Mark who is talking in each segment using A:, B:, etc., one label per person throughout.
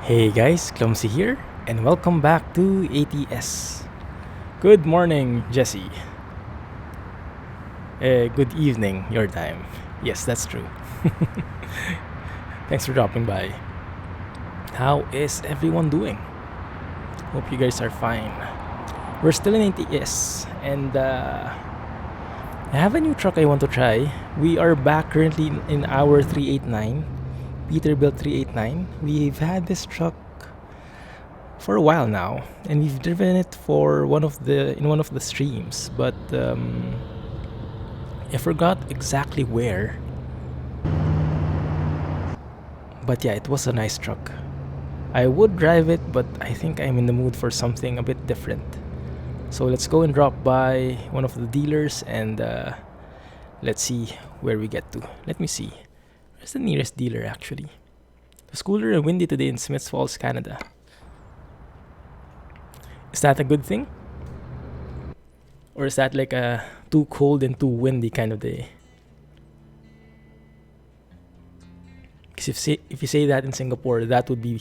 A: Hey guys, Clumsy here, and welcome back to ATS. Good morning, Jesse. Good evening, your time. Yes, that's true. Thanks for dropping by. How is everyone doing? Hope you guys are fine. We're still in ATS, and I have a new truck I want to try. We are back currently in our 389, Peterbilt 389. We've had this truck for a while now, and we've driven it for one of the streams, but I forgot exactly where. But yeah, it was a nice truck. I would drive it, but I think I'm in the mood for something a bit different. So let's go and drop by one of the dealers and let's see where we get to. Let me see. Where's the nearest dealer actually? It's cooler and windy today in Smiths Falls, Canada. Is that a good thing? Or is that like a too cold and too windy kind of day? Because if you say that in Singapore, that would be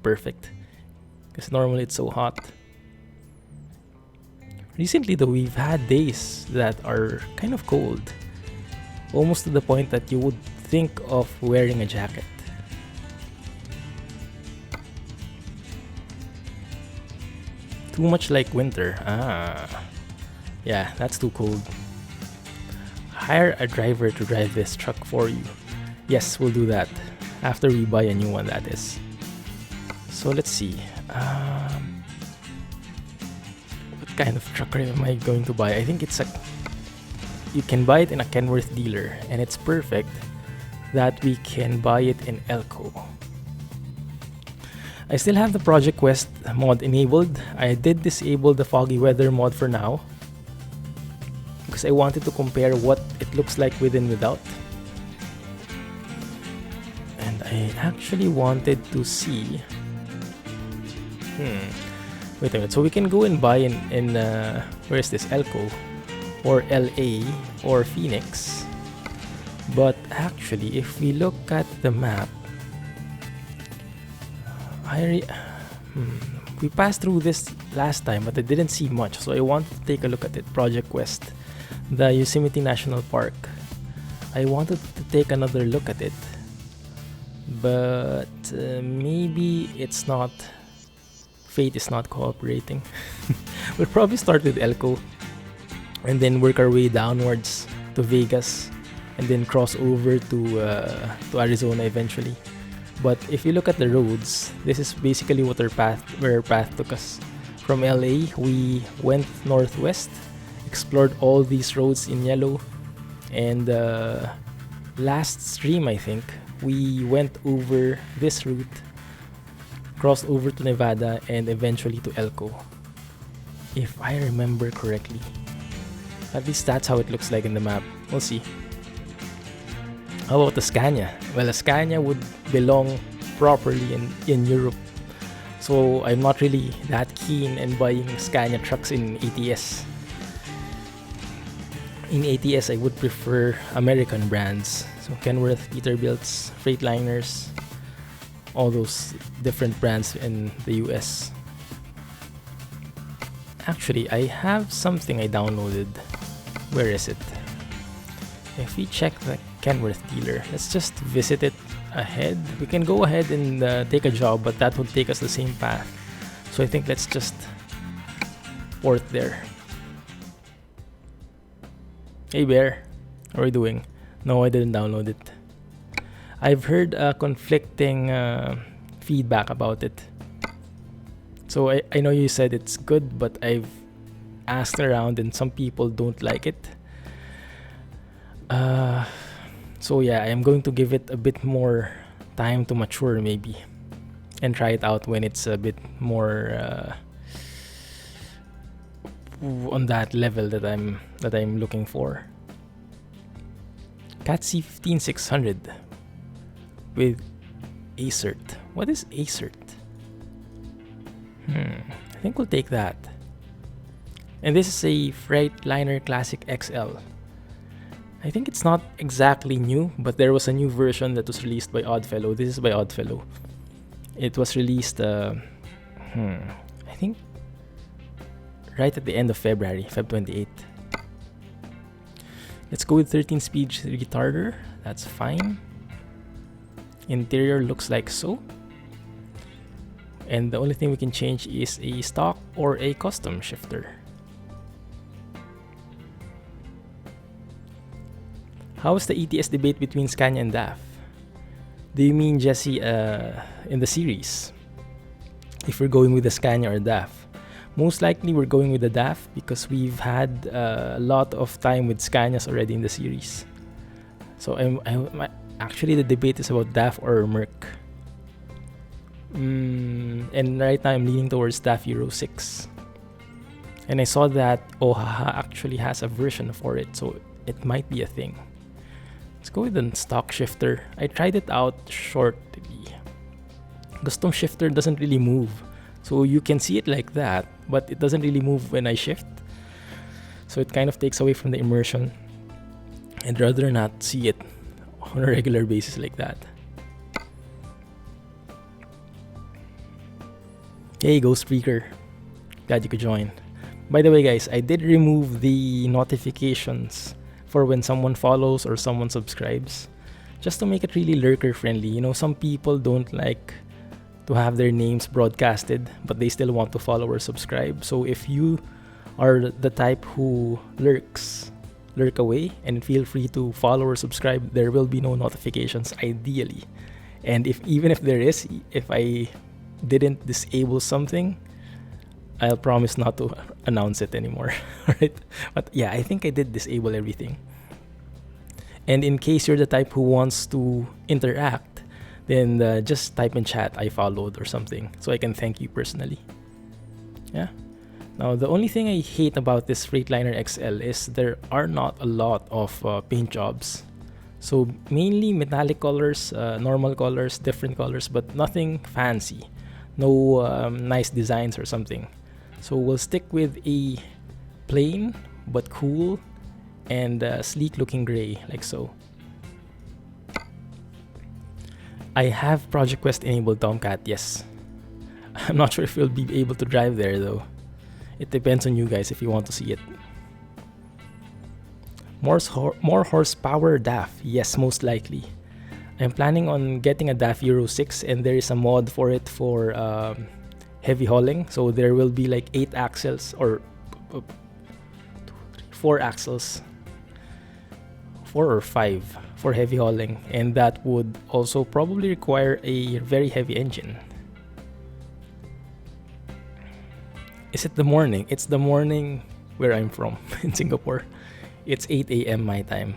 A: perfect. Because normally it's so hot. Recently though, we've had days that are kind of cold. Almost to the point that you would think of wearing a jacket. Too much like winter. Yeah, that's too cold. Hire a driver to drive this truck for you. Yes, we'll do that. After we buy a new one, that is. So let's see. What kind of truck am I going to buy? I think you can buy it in a Kenworth dealer, and it's perfect that we can buy it in Elko. I still have the Project Quest mod enabled. I did disable the foggy weather mod for now because I wanted to compare what it looks like with and without. And I actually wanted to see... Wait a minute. So we can go and buy in where is this? Elko or LA or Phoenix. But actually, if we look at the map, we passed through this last time, but I didn't see much, so I wanted to take a look at it. Project Quest, the Yosemite National Park. I wanted to take another look at it, but maybe it's not. Fate is not cooperating. We'll probably start with Elko, and then work our way downwards to Vegas, and then cross over to Arizona eventually. But if you look at the roads, this is basically where our path took us. From LA, we went northwest, explored all these roads in yellow, and last stream I think, we went over this route, crossed over to Nevada, and eventually to Elko. If I remember correctly. At least that's how it looks like in the map. We'll see. How about the Scania? Well, a Scania would belong properly in Europe. So I'm not really that keen in buying Scania trucks in ATS. In ATS, I would prefer American brands. So Kenworth, Peterbilts, Freightliners, all those different brands in the US. Actually, I have something I downloaded. Where is it? If we check the Kenworth dealer, let's just visit it ahead. We can go ahead and take a job, but that would take us the same path. So I think let's just port there. Hey Bear, how are you doing? No, I didn't download it. I've heard conflicting feedback about it. So I know you said it's good, but I've asked around and some people don't like it. So yeah, I'm going to give it a bit more time to mature maybe, and try it out when it's a bit more on that level that I'm looking for. Cat C15600 with ACERT. What is ACERT? I think we'll take that. And this is a Freightliner Classic XL. I think it's not exactly new, but there was a new version that was released by Oddfellow. This is by Oddfellow. It was released, I think, right at the end of February, Feb 28th. Let's go with 13-speed retarder. That's fine. Interior looks like so. And the only thing we can change is a stock or a custom shifter. How is the ATS debate between Scania and DAF? Do you mean, Jesse, in the series? If we're going with the Scania or DAF? Most likely we're going with the DAF because we've had a lot of time with Scanias already in the series. So actually the debate is about DAF or Merc. And right now I'm leaning towards DAF Euro 6. And I saw that Ohaha actually has a version for it, so it might be a thing. Let's go with the stock shifter. I tried it out shortly. Custom shifter doesn't really move. So you can see it like that, but it doesn't really move when I shift. So it kind of takes away from the immersion. I'd rather not see it on a regular basis like that. Hey, Ghost Freaker. Glad you could join. By the way, guys, I did remove the notifications for when someone follows or someone subscribes, just to make it really lurker friendly. You know, some people don't like to have their names broadcasted, but they still want to follow or subscribe. So if you are the type who lurk away, and feel free to follow or subscribe. There will be no notifications ideally. And even if there is, if I didn't disable something, I'll promise not to announce it anymore. Alright? But yeah, I think I did disable everything. And in case you're the type who wants to interact, then just type in chat, I followed or something, so I can thank you personally. Yeah. Now, the only thing I hate about this Freightliner XL is there are not a lot of paint jobs. So mainly metallic colors, normal colors, different colors, but nothing fancy. No nice designs or something. So we'll stick with a plain but cool and sleek looking gray, like so. I have Project Quest enabled, Tomcat, yes. I'm not sure if we'll be able to drive there though. It depends on you guys if you want to see it. More horsepower DAF, yes, most likely. I'm planning on getting a DAF Euro 6, and there is a mod for it for heavy hauling. So there will be like 8 axles or 4 axles, 4 or 5 for heavy hauling, and that would also probably require a very heavy engine. Is it the morning? It's the morning where I'm from, in Singapore. It's 8 a.m. my time.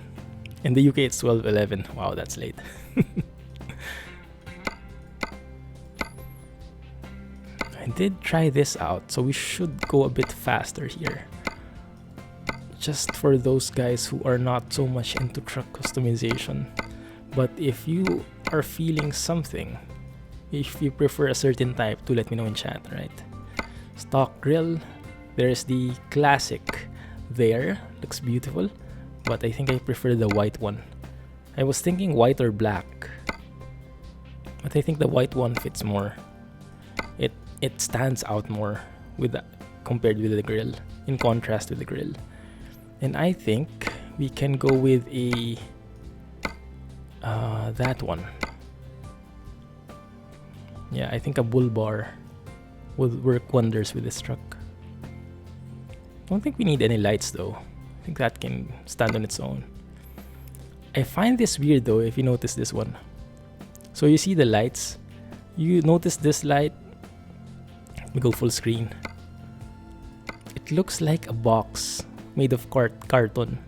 A: In the UK, it's 12:11. Wow, that's late. I did try this out, so we should go a bit faster here. Just for those guys who are not so much into truck customization. But if you are feeling something, if you prefer a certain type, do let me know in chat, right? Stock grille, there's the classic there, looks beautiful, but I think I prefer the white one. I was thinking white or black, but I think the white one fits more. It stands out more compared with the grille, in contrast with the grille. And I think we can go with a that one. Yeah, I think a bull bar would work wonders with this truck. Don't think we need any lights though. I think that can stand on its own. I find this weird though, if you notice this one. So you see the lights. You notice this light. Let me go full screen. It looks like a box made of carton.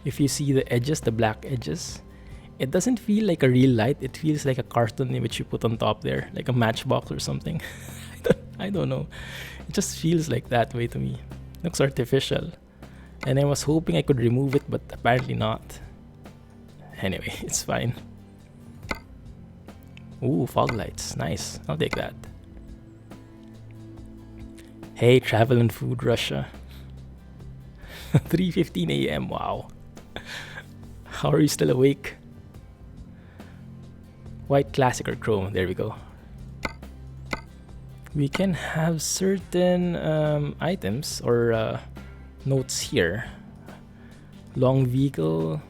A: If you see the edges, the black edges, it doesn't feel like a real light. It feels like a carton which you put on top there, like a matchbox or something. I don't know. It just feels like that way to me. Looks artificial. And I was hoping I could remove it, but apparently not. Anyway, it's fine. Ooh, fog lights. Nice. I'll take that. Hey, travel and food, Russia. 3:15 a.m. Wow. How are you still awake? White, classic, or chrome? There we go. We can have certain items or notes here. Long vehicle.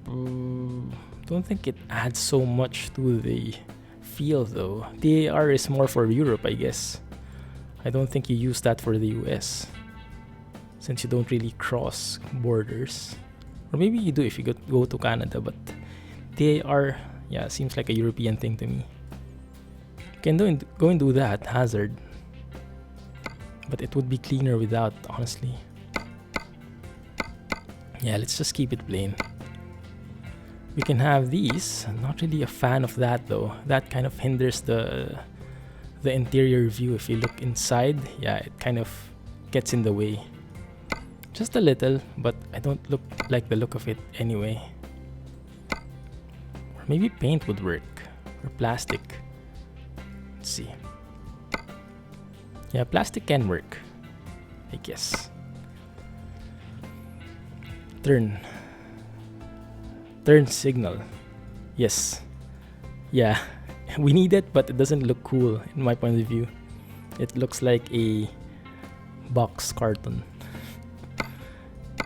A: Don't think it adds so much to the feel though. TAR is more for Europe, I guess. I don't think you use that for the US, since you don't really cross borders. Or maybe you do if you go to Canada, but TAR, yeah, seems like a European thing to me. Can go and do that, hazard. But it would be cleaner without, honestly. Yeah, let's just keep it plain. We can have these. I'm not really a fan of that though. That kind of hinders the interior view. If you look inside, yeah, it kind of gets in the way. Just a little, but I don't like the look of it anyway. Or maybe paint would work. Or plastic. Let's see. Yeah, plastic can work, I guess. Turn signal. Yes. Yeah, we need it, but it doesn't look cool in my point of view. It looks like a box carton.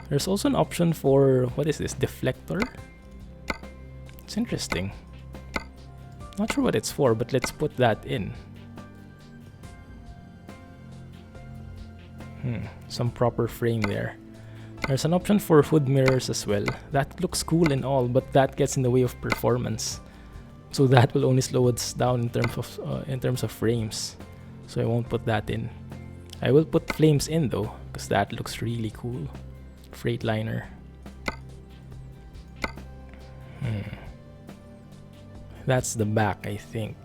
A: There's also an option for, what is this, deflector? It's interesting. Not sure what it's for, but let's put that in. Some proper frame there. There's an option for hood mirrors as well. That looks cool and all, but that gets in the way of performance. So that will only slow us down in terms of frames. So I won't put that in. I will put flames in though, because that looks really cool. Freightliner. That's the back, I think.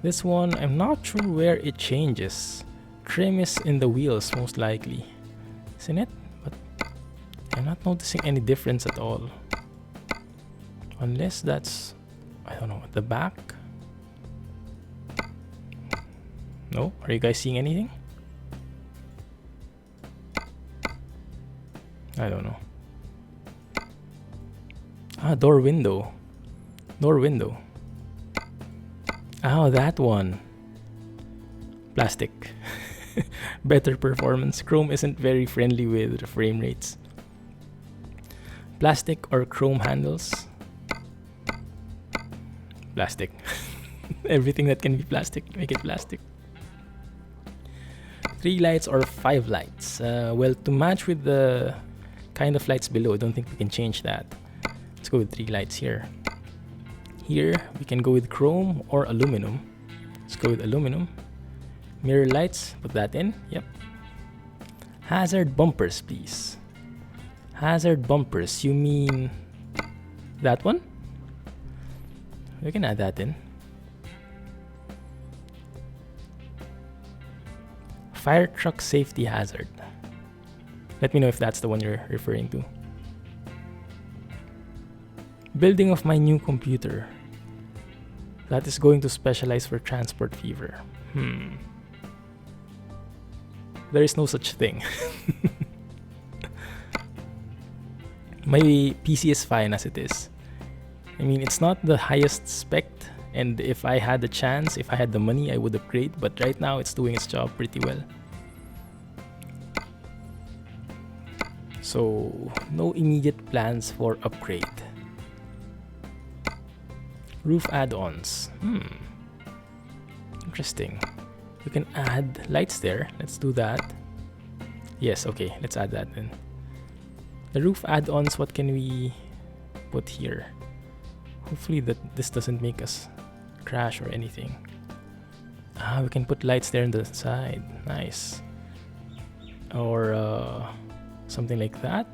A: This one, I'm not sure where it changes. Trim is in the wheels, most likely. Isn't it? But I'm not noticing any difference at all. Unless that's, I don't know, at the back? No? Are you guys seeing anything? I don't know. Ah, door window. Door window. Oh, that one. Plastic. Better performance. Chrome isn't very friendly with frame rates. Plastic or chrome handles? Plastic. Everything that can be plastic, make it plastic. 3 lights or 5 lights? Well, to match with the kind of lights below, I don't think we can change that. Let's go with 3 lights here. Here, we can go with chrome or aluminum. Let's go with aluminum. Mirror lights, put that in. Yep. Hazard bumpers, please. Hazard bumpers, you mean that one? We can add that in. Fire truck safety hazard. Let me know if that's the one you're referring to. Building of my new computer. That is going to specialize for transport fever. There is no such thing. My PC is fine as it is. I mean, it's not the highest spec, and if I had the chance, if I had the money, I would upgrade, but right now it's doing its job pretty well. So, no immediate plans for upgrade. Roof add-ons. Interesting. You can add lights there. Let's do that. Yes, okay, let's add that in. The roof add-ons, what can we put here? Hopefully that this doesn't make us crash or anything. Ah, we can put lights there on the side. Nice. Or something like that.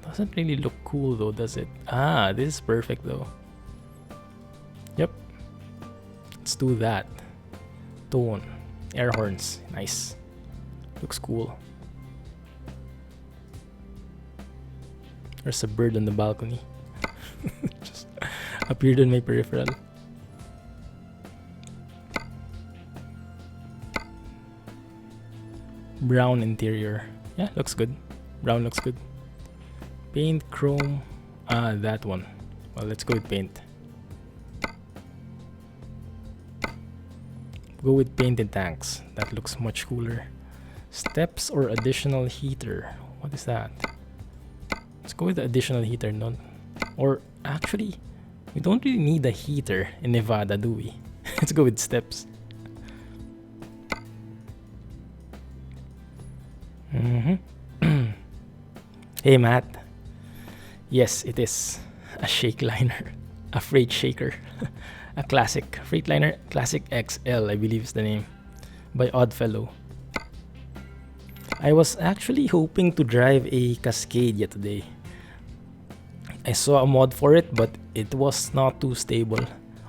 A: Doesn't really look cool though, does it? Ah, this is perfect though. Yep. Let's do that. Tone. Air horns. Nice. Looks cool. There's a bird on the balcony. Just appeared on my peripheral. Brown interior. Yeah, looks good. Brown looks good. Paint, chrome. Ah, that one. Well, let's go with paint. Go with painted tanks. That looks much cooler. Steps or additional heater. What is that? Let's go with the additional heater, no? Or actually, we don't really need a heater in Nevada, do we? Let's go with steps. Hey Matt. Yes, it is a shake liner, a freight shaker, a classic Freightliner Classic XL, I believe is the name, by Oddfellow. I was actually hoping to drive a Cascadia today. I saw a mod for it, but it was not too stable.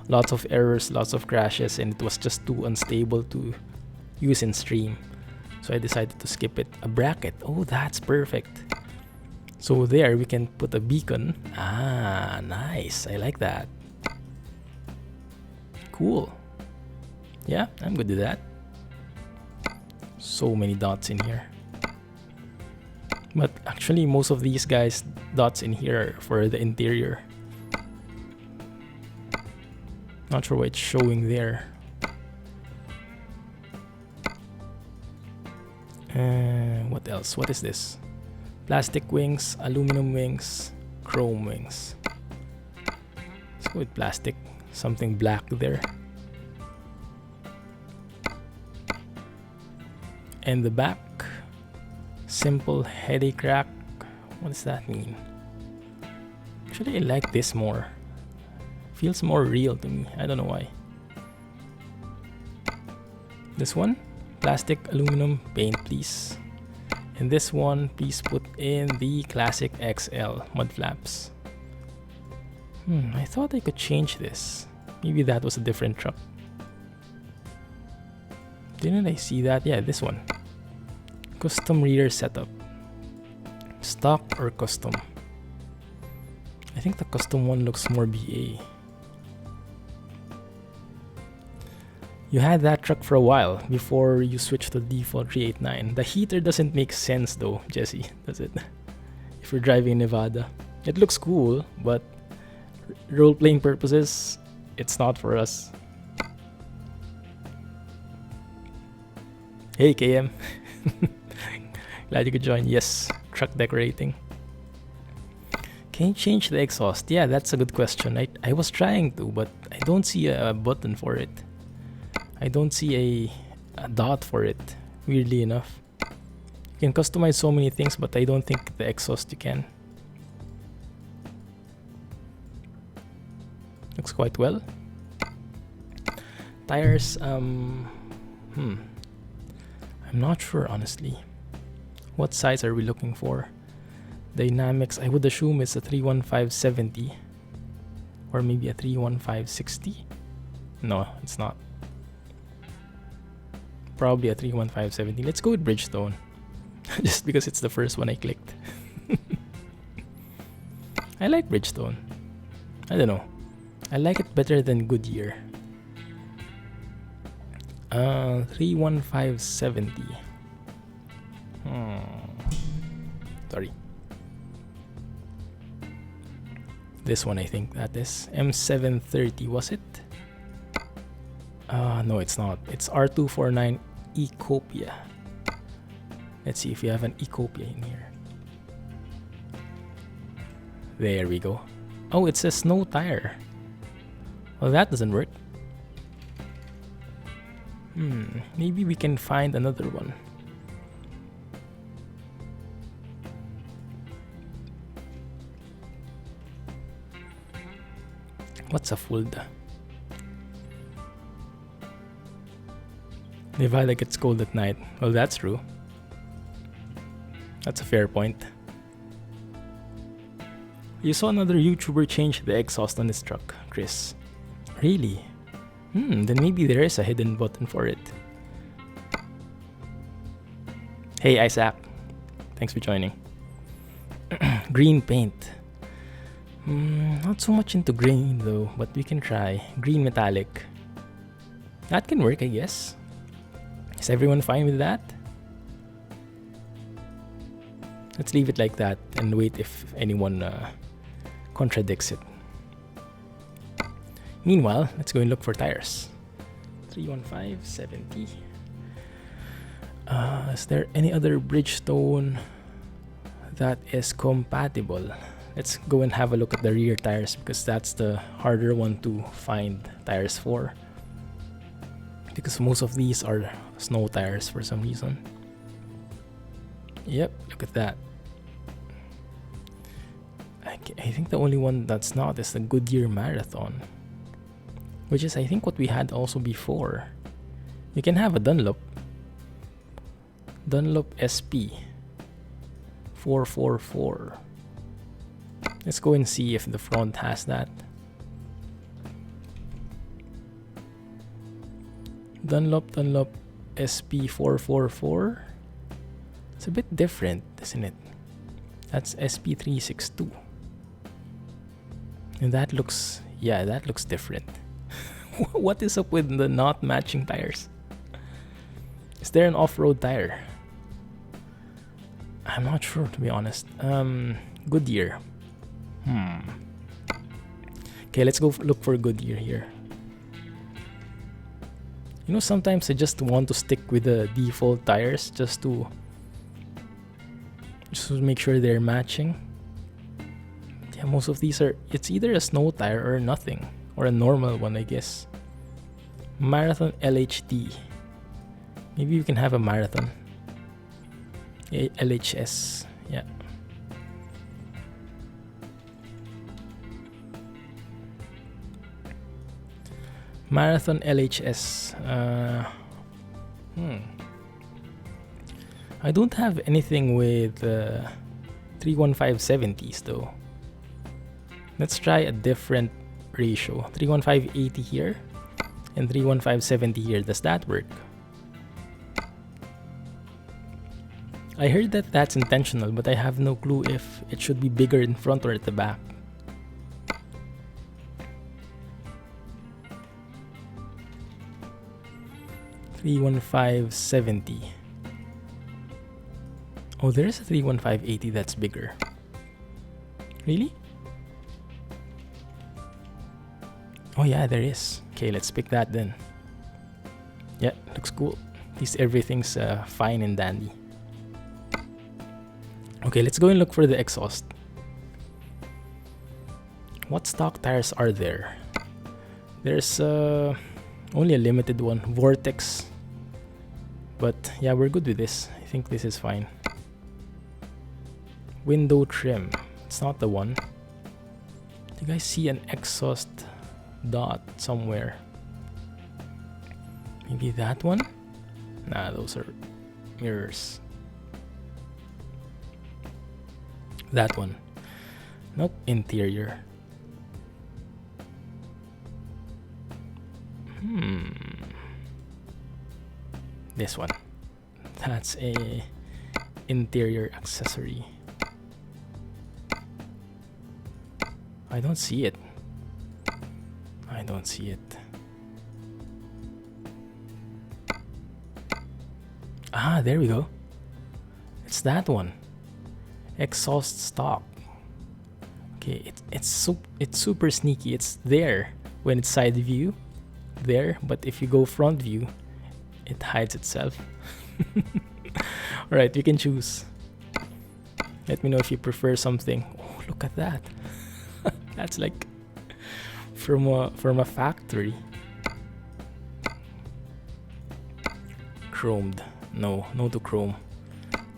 A: Lots of errors, lots of crashes, and it was just too unstable to use in stream. So I decided to skip it. A bracket. Oh, that's perfect. So there we can put a beacon. Ah, nice. I like that. Cool. Yeah, I'm good with that. So many dots in here. But actually, most of these guys' dots in here are for the interior. Not sure why it's showing there. What else? What is this? Plastic wings, aluminum wings, chrome wings. Let's go with plastic. Something black there. And the back. Simple headache rack. What does that mean? Actually, I like this more. Feels more real to me. I don't know why. This one, plastic, aluminum, paint, please. And this one, please put in the Classic XL mud flaps. I thought I could change this. Maybe that was a different truck. Didn't I see that? Yeah, this one. Custom rear setup. Stock or custom? I think the custom one looks more BA. You had that truck for a while before you switched to default 389. The heater doesn't make sense though, Jesse, does it? If you're driving in Nevada. It looks cool, but role-playing purposes, it's not for us. Hey KM. Glad you could join. Yes, truck decorating. Can you change the exhaust? Yeah, that's a good question. I was trying to, but I don't see a button for it. I don't see a dot for it, weirdly enough. You can customize so many things, but I don't think the exhaust you can. Looks quite well. Tires, I'm not sure, honestly. What size are we looking for? Dynamics, I would assume it's a 315/70 or maybe a 315/60. No, it's not. Probably a 315/70. Let's go with Bridgestone. Just because it's the first one I clicked. I like Bridgestone. I don't know. I like it better than Goodyear. 315/70. Sorry. This one, I think that is M730, was it? No, it's not. It's R249 Ecopia. Let's see if we have an Ecopia in here. There we go. Oh, it says no tire. Well, that doesn't work. Maybe we can find another one. What's a Fulda? Nevada gets cold at night. Well, that's true. That's a fair point. You saw another YouTuber change the exhaust on his truck, Chris. Really? Then maybe there is a hidden button for it. Hey Isaac, thanks for joining. Green paint. Not so much into green though, but we can try. Green metallic. That can work, I guess. Is everyone fine with that? Let's leave it like that and wait if anyone contradicts it. Meanwhile, let's go and look for tires. 315, 70. Is there any other Bridgestone that is compatible? Let's go and have a look at the rear tires, because that's the harder one to find tires for, because most of these are snow tires for some reason. Yep, look at that. I think the only one that's not is the Goodyear Marathon, which is I think what we had also before. You can have a Dunlop SP 444. Let's go and see if the front has that. Dunlop SP 444. It's a bit different, isn't it? That's SP 362. And that looks different. What is up with the not matching tires? Is there an off-road tire? I'm not sure, to be honest. Goodyear. Okay, let's go look for Goodyear here. You know, sometimes I just want to stick with the default tires just to make sure they're matching. Yeah, most of these it's either a snow tire or nothing, or a normal one, I guess. Marathon LHD. Maybe you can have a Marathon. LHS, yeah. Marathon LHS. I don't have anything with 315/70s though. Let's try a different ratio. 315/80 here and 315/70 here. Does that work? I heard that that's intentional, but I have no clue if it should be bigger in front or at the back. $315/70. Oh, there is a 315/80 that's bigger. Really? Oh yeah, there is. Okay, let's pick that then. Yeah, looks cool. At least everything's fine and dandy. Okay, let's go and look for the exhaust. What stock tires are there? There's only a limited one, Vortex. But yeah, we're good with this. I think this is fine. Window trim. It's not the one. Do you guys see an exhaust dot somewhere? Maybe that one? Nah, those are mirrors. That one. Nope, interior. This one. That's a interior accessory. I don't see it. I don't see it. Ah, there we go. It's that one. Exhaust stock. Okay, it's super sneaky. It's there when it's side view, there, but if you go front view, it hides itself. Alright, you can choose. Let me know if you prefer something. Oh, look at that. That's like from a factory. Chromed. No to chrome.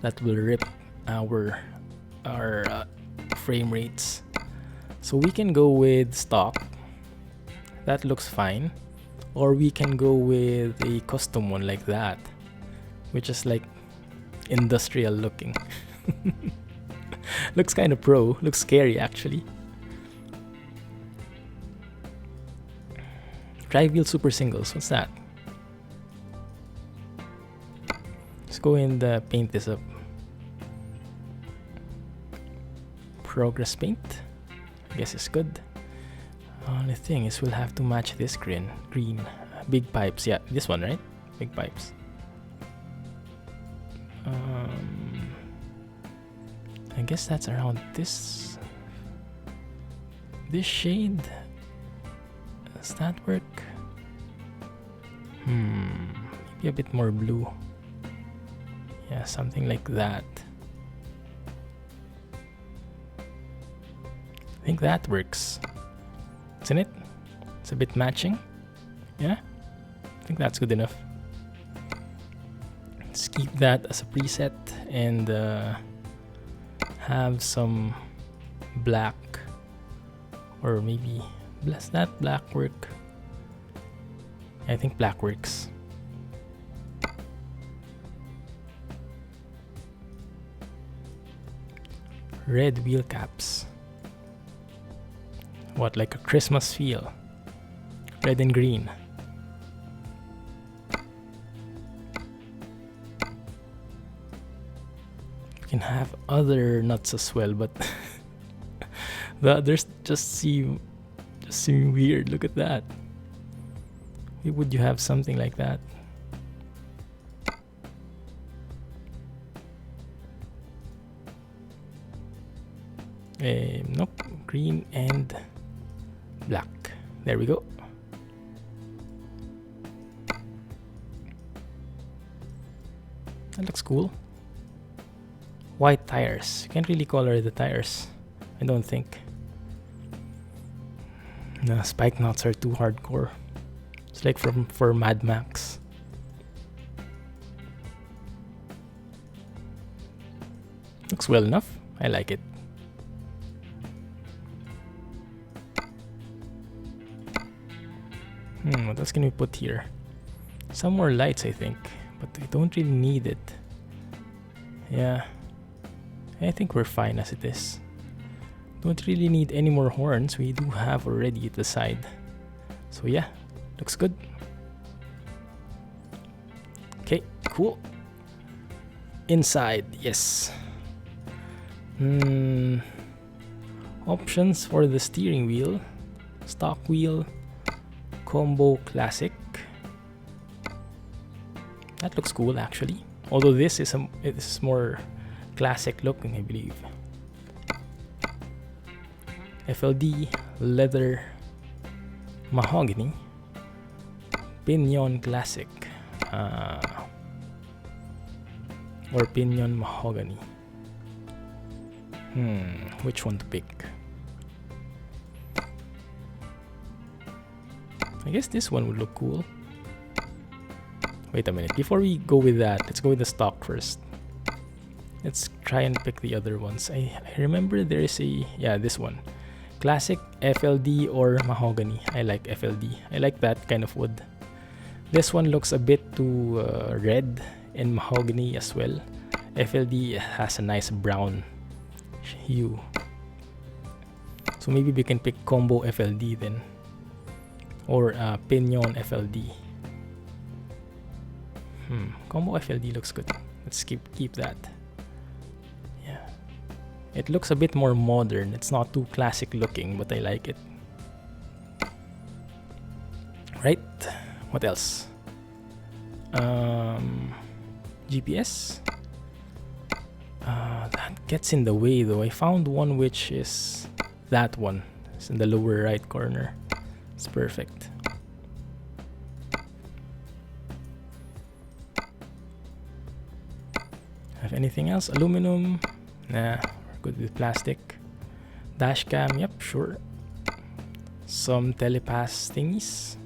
A: That will rip our frame rates. So we can go with stock. That looks fine. Or we can go with a custom one like that, which is like industrial looking. Looks kind of pro. Looks scary actually. Tri-wheel super singles. What's that? Let's go and paint this up. Progress paint. I guess it's good. Only thing is we'll have to match this green. Big pipes. Yeah, this one, right? Big pipes. I guess that's around this shade. Does that work? Be a bit more blue. Yeah, something like that. I think that works. Isn't it? It's a bit matching. Yeah? I think that's good enough. Let's keep that as a preset and have some black, or maybe does that black work? I think black works. Red wheel caps. What, like a Christmas feel? Red and green. You can have other nuts as well, but the others just seem weird. Look at that. Why would you have something like that? Nope. Green and black. There we go. That looks cool. White tires. You can't really color the tires, I don't think. The spike knots are too hardcore. It's like for Mad Max. Looks well enough. I like it. What else can we put here? Some more lights, I think, but we don't really need it. Yeah, I think we're fine as it is. Don't really need any more horns. We do have already at the side. So yeah, looks good. Okay, cool. Inside, yes. Options for the steering wheel. Stock wheel. Combo Classic. That looks cool actually. Although this is more classic looking, I believe. FLD, leather, mahogany, pinion classic, or pinion mahogany. Which one to pick? I guess this one would look cool. Wait a minute, before we go with that, let's go with the stock first. Let's try and pick the other ones. I remember there is this one. Classic, FLD, or mahogany. I like FLD. I like that kind of wood. This one looks a bit too red, and mahogany as well. FLD has a nice brown hue. So maybe we can pick combo FLD then. Or pinion FLD. Combo FLD looks good. Let's keep that. Yeah. It looks a bit more modern. It's not too classic looking, but I like it. Right. What else? GPS. That gets in the way though. I found one which is that one. It's in the lower right corner. It's perfect. Have anything else? Aluminum? Nah, we're good with plastic. Dash cam, yep, sure. Some telepass thingies.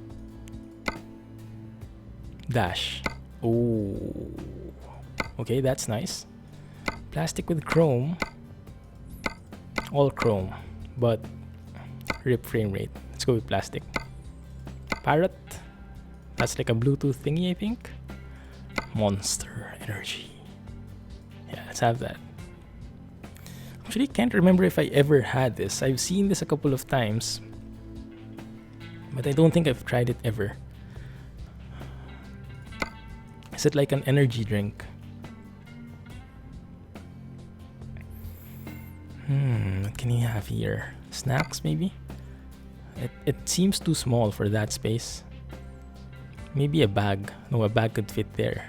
A: Dash. Oh, okay, that's nice. Plastic with chrome. All chrome, but rip frame rate. Let's go with plastic. Parrot. That's like a Bluetooth thingy, I think. Monster Energy. Yeah, let's have that. Actually, can't remember if I ever had this. I've seen this a couple of times, but I don't think I've tried it ever. Is it like an energy drink? What can you have here? Snacks, maybe? It seems too small for that space. Maybe a bag. No, a bag could fit there.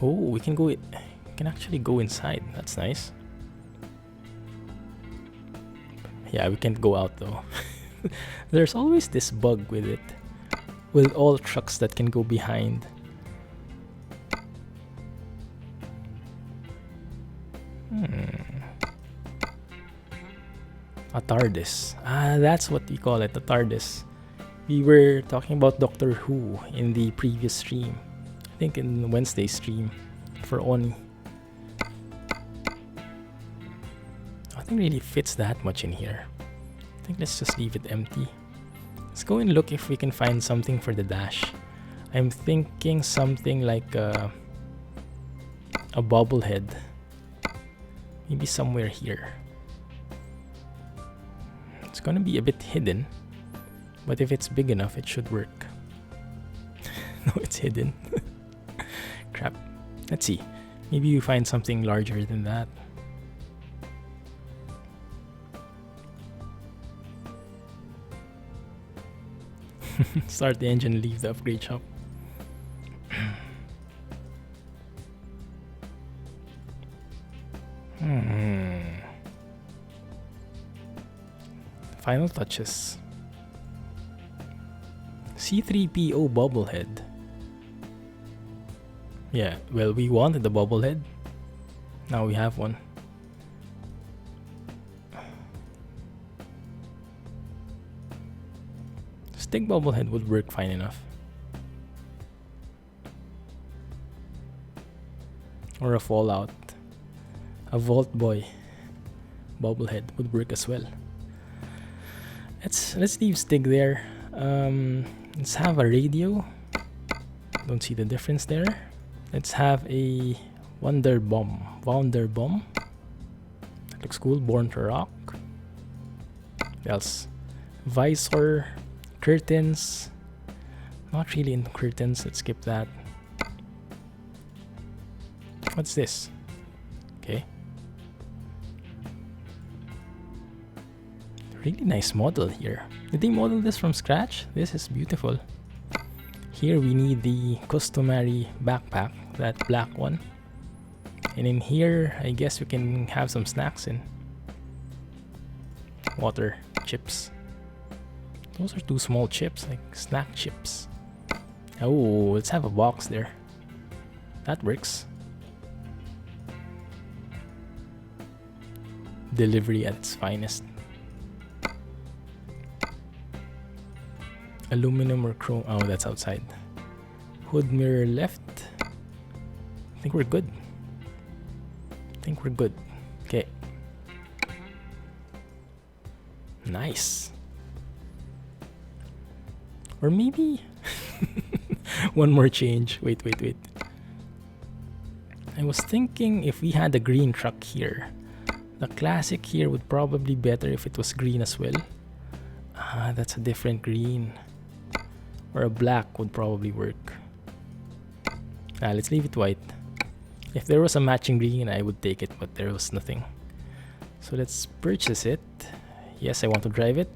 A: Oh, we can actually go inside. That's nice. Yeah, we can't go out though. There's always this bug with it. With all trucks that can go behind. A TARDIS. That's what we call it, a TARDIS. We were talking about Doctor Who in the previous stream. I think in Wednesday's stream for Oni. Nothing really fits that much in here. I think let's just leave it empty. Let's go and look if we can find something for the dash. I'm thinking something like a bobblehead. Maybe somewhere here. It's gonna be a bit hidden, but if it's big enough, it should work. No, it's hidden. Crap. Let's see. Maybe you find something larger than that. Start the engine, leave the upgrade shop. Final touches. C3PO bobblehead. Yeah, well, we wanted the bobblehead. Now we have one. Stick bobblehead would work fine enough. Or a Fallout. A Vault Boy bobblehead would work as well. Let's leave Stig there. Let's have a radio. Don't see the difference there. Let's have a Wonder Bomb. That looks cool. Born to Rock. What else? Visor. Curtains. Not really into curtains. Let's skip that. What's this? Okay. Really nice model here. Did they model this from scratch? This is beautiful. Here we need the customary backpack, that black one. And in here, I guess we can have some snacks in. Water, chips. Those are two small chips, like snack chips. Oh, let's have a box there. That works. Delivery at its finest. Aluminum or chrome. Oh, that's outside. Hood mirror left. I think we're good. Okay. Nice. Or maybe one more change. Wait. I was thinking if we had a green truck here, the classic here would probably be better if it was green as well. That's a different green. Or a black would probably work. Let's leave it white. If there was a matching green, I would take it, but there was nothing. So let's purchase it. Yes, I want to drive it.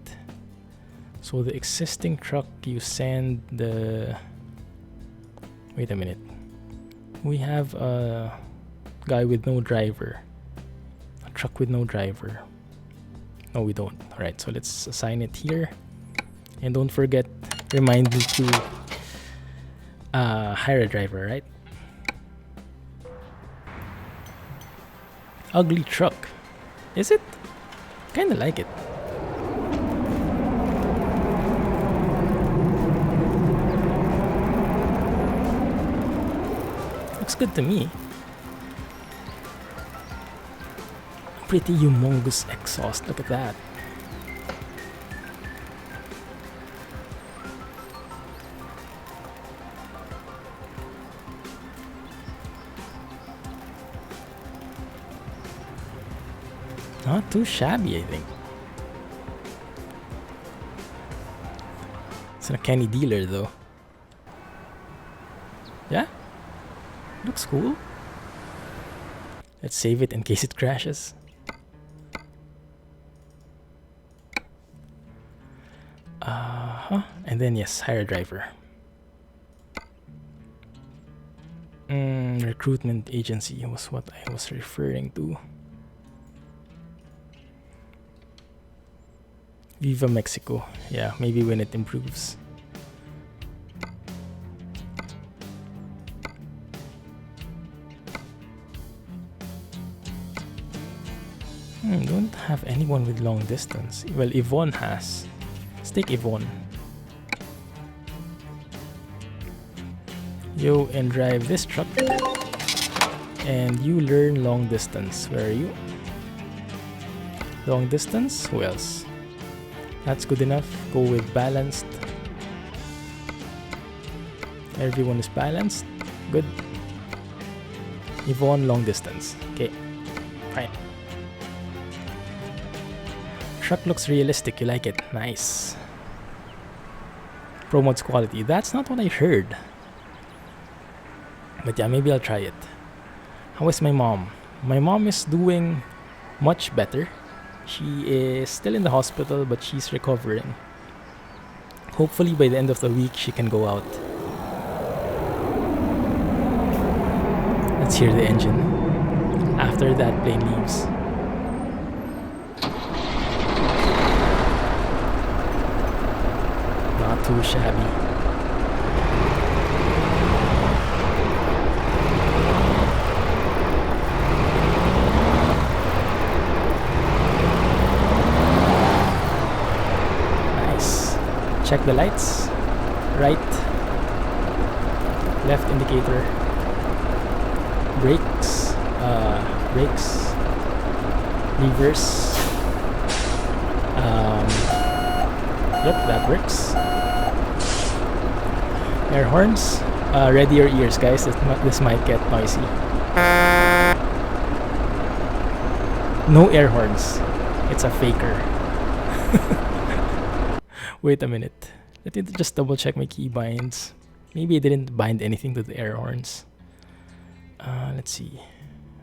A: So the existing truck, you send the... Wait a minute. We have a guy with no driver. A truck with no driver. No, we don't. Alright, so let's assign it here. And don't forget, remind me to hire a driver, right? Ugly truck. Is it? Kinda like it. Looks good to me. Pretty humongous exhaust. Look at that. Not too shabby, I think. It's a canny dealer though. Yeah? Looks cool. Let's save it in case it crashes. And then yes, hire a driver. Recruitment agency was what I was referring to. Viva Mexico. Yeah, maybe when it improves. Don't have anyone with long distance. Well, Yvonne has. Let's take Yvonne. Yo, and drive this truck. And you learn long distance. Where are you? Long distance? Who else? That's good enough. Go with balanced. Everyone is balanced. Good. Yvonne, long distance. Okay. Fine. Truck looks realistic. You like it? Nice. Pro mods quality. That's not what I heard. But yeah, maybe I'll try it. How is my mom? My mom is doing much better. She is still in the hospital, but she's recovering. Hopefully by the end of the week, she can go out. Let's hear the engine. After that plane leaves. Not too shabby. Check the lights. Right. Left indicator. Brakes. Brakes. Reverse. Yep, that works. Air horns. Ready your ears, guys. This might get noisy. No air horns. It's a faker. Wait a minute. Let me just double check my key binds. Maybe I didn't bind anything to the air horns. Let's see.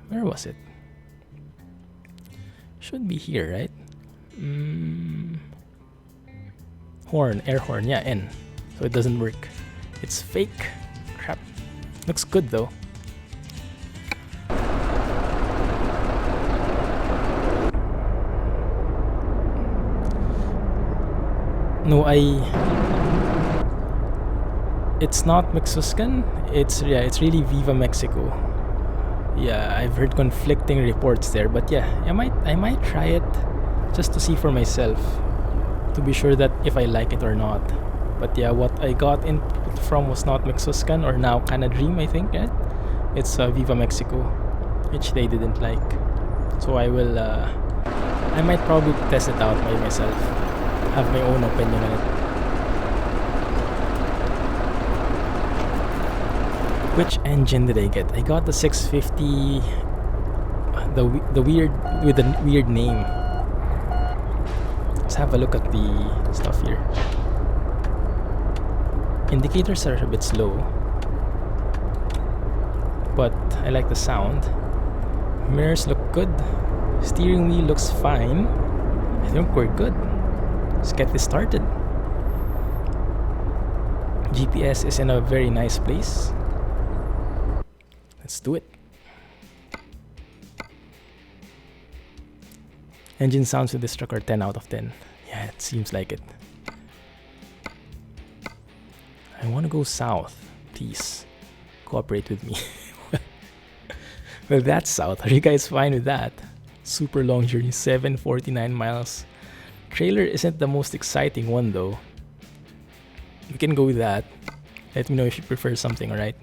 A: Where was it? Should be here, right? Horn, air horn. Yeah, N. So it doesn't work. It's fake. Crap. Looks good though. No, it's not Mexican. It's really Viva Mexico. Yeah, I've heard conflicting reports there, but yeah, I might try it just to see for myself, to be sure that if I like it or not. But yeah, what I got input from was not Mexican, or now Cana Dream, I think, right? It's Viva Mexico, which they didn't like. So I might probably test it out by myself. Have my own opinion on it. Which engine did I get? I got the 650, the weird with a weird name. Let's have a look at the stuff here. Indicators are a bit slow, but I like the sound. Mirrors look good. Steering wheel looks fine. I think we're good. Let's get this started. GPS is in a very nice place. Let's do it. Engine sounds with this truck are 10 out of 10. Yeah, it seems like it. I want to go south. Please cooperate with me. Well, that's south. Are you guys fine with that? Super long journey, 749 miles. Trailer isn't the most exciting one though. We can go with that. Let me know if you prefer something, alright?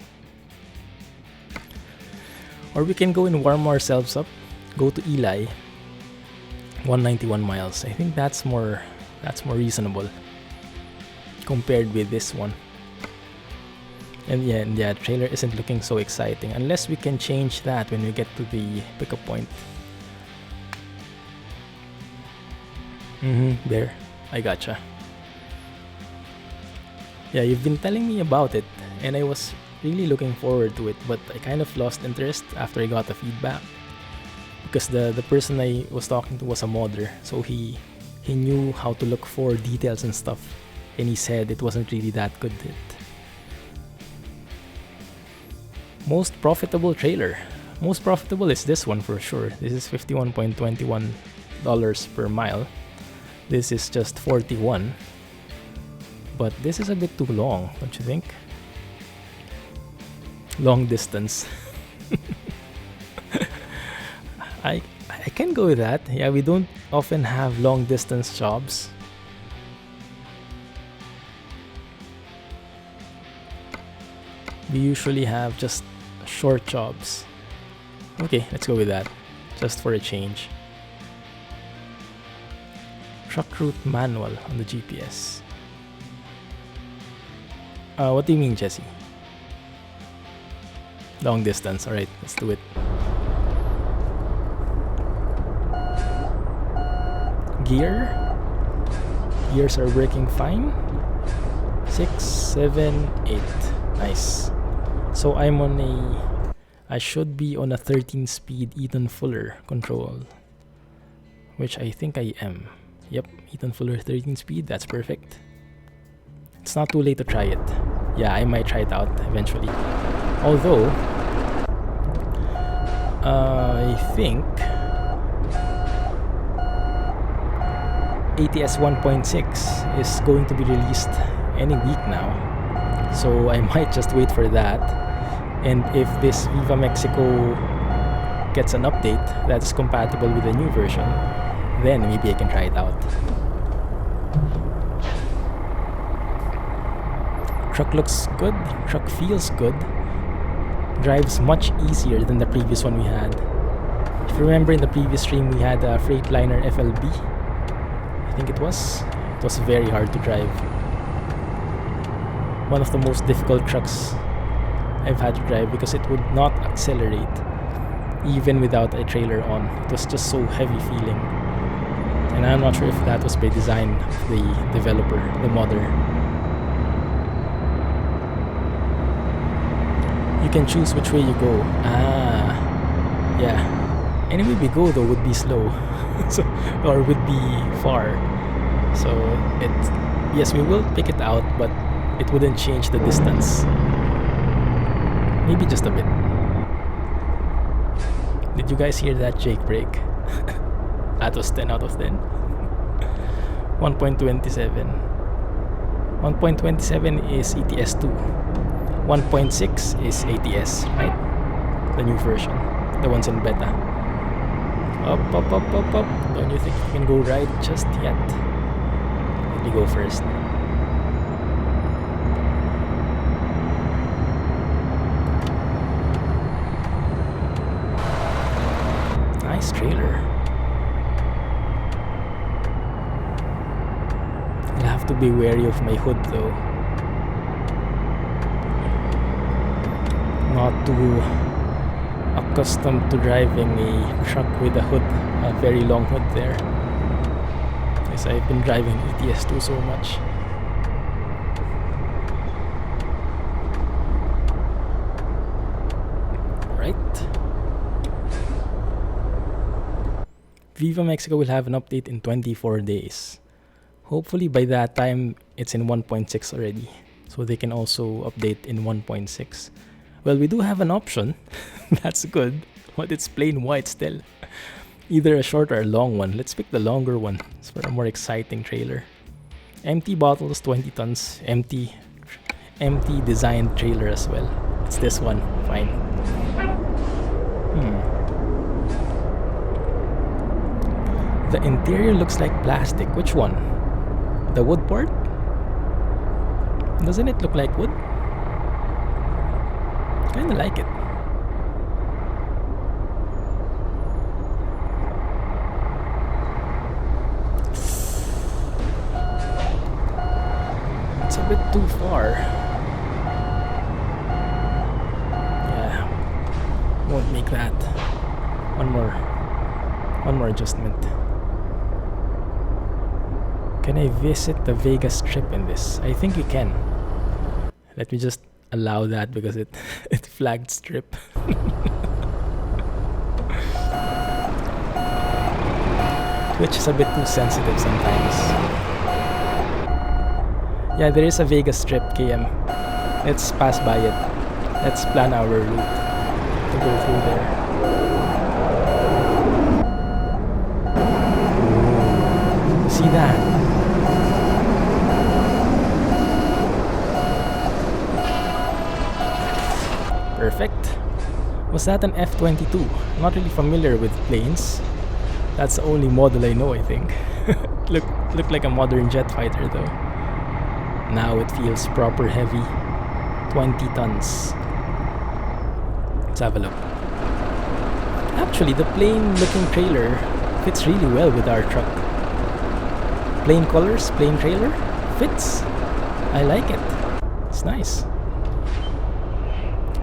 A: Or we can go and warm ourselves up. Go to Eli. 191 miles. I think that's more reasonable compared with this one. And yeah, trailer isn't looking so exciting unless we can change that when we get to the pickup point. There. I gotcha. Yeah, you've been telling me about it and I was really looking forward to it, but I kind of lost interest after I got the feedback. Because the person I was talking to was a modder, so he knew how to look for details and stuff, and he said it wasn't really that good. Most profitable trailer. Most profitable is this one for sure. This is $51.21 per mile. This is just 41. But this is a bit too long, don't you think? Long distance. I can go with that. Yeah, we don't often have long distance jobs. We usually have just short jobs. Okay, let's go with that, just for a change. Truck route manual on the GPS. What do you mean, Jesse? Long distance, alright, let's do it. Gears are working fine. 6, 7, 8. Nice. So I should be on a 13 speed Eaton Fuller control, which I think I am. Yep, Eaton Fuller 13 speed, that's perfect. It's not too late to try it. Yeah, I might try it out eventually. Although, I think ATS 1.6 is going to be released any week now. So I might just wait for that. And if this Viva Mexico gets an update that is compatible with the new version, then maybe I can try it out. Truck looks good, truck feels good, drives much easier than the previous one we had. If you remember, in the previous stream we had a Freightliner FLB, I think it was very hard to drive. One of the most difficult trucks I've had to drive because it would not accelerate even without a trailer on. It was just so heavy feeling. And I'm not sure if that was by design of the developer, the modder. You can choose which way you go. Yeah. Any way we go though would be slow. Or would be far. So yes, we will pick it out, but it wouldn't change the distance. Maybe just a bit. Did you guys hear that Jake break? That was 10 out of 10. 1.27. 1.27 is ETS 2. 1.6 is ATS, right? The new version. The ones in beta. Up. Don't you think you can go right just yet? Let me go first. Nice trailer. I'll have to be wary of my hood though. Not too accustomed to driving a truck with a hood, a very long hood there. Because I've been driving ETS2 so much. Right. Viva Mexico will have an update in 24 days. Hopefully by that time it's in 1.6 already, so they can also update in 1.6. Well, we do have an option. That's good, but it's plain white still. Either a short or a long one. Let's pick the longer one. It's for a more exciting trailer. Empty bottles, 20 tons. Empty designed trailer as well. It's this one. Fine. The interior looks like plastic. Which one? The wood part? Doesn't it look like wood? Kinda like it. It's a bit too far. Yeah, won't make that. One more adjustment. Can I visit the Vegas Strip in this? I think you can. Let me just allow that because it flagged strip. Which is a bit too sensitive sometimes. Yeah, there is a Vegas Strip, KM. Let's pass by it. Let's plan our route to go through there. See that? Perfect. Was that an F-22? I'm not really familiar with planes. That's the only model I know, I think. Look like a modern jet fighter though. Now it feels proper heavy. 20 tons. Let's have a look. Actually, the plain looking trailer fits really well with our truck. Plain colors, plain trailer, fits. I like it. It's nice.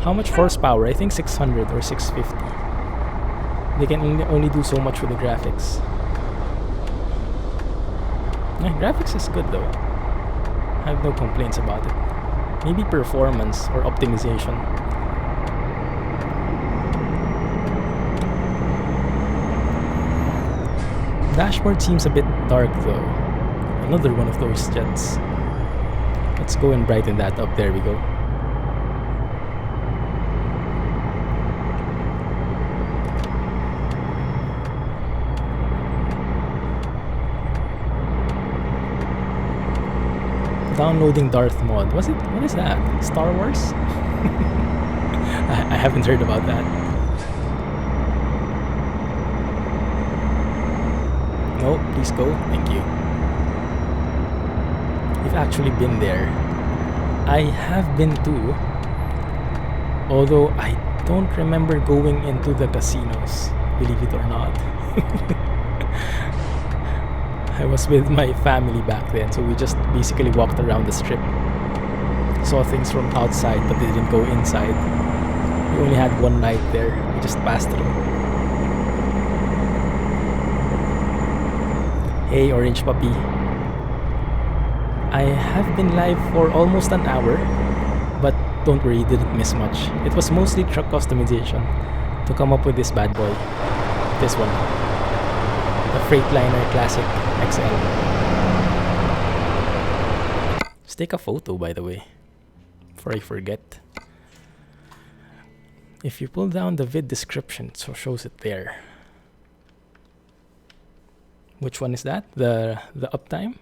A: How much horsepower? I think 600 or 650. They can only do so much with the graphics. Yeah, graphics is good though. I have no complaints about it. Maybe performance or optimization. Dashboard seems a bit dark though. Another one of those jets. Let's go and brighten that up. There we go. Downloading Darth mod. What is that? Star Wars? I haven't heard about that. No, please go. Thank you. You've actually been there. I have been too. Although I don't remember going into the casinos, believe it or not. I was with my family back then, so we just basically walked around the strip. Saw things from outside, but they didn't go inside. We only had one night there. We just passed through. Hey, Orange Puppy. I have been live for almost an hour, but don't worry, didn't miss much. It was mostly truck customization to come up with this bad boy. This one. The Freightliner Classic XL. Let's take a photo, by the way, before I forget. If you pull down the vid description, it shows it there. Which one is that? The uptime?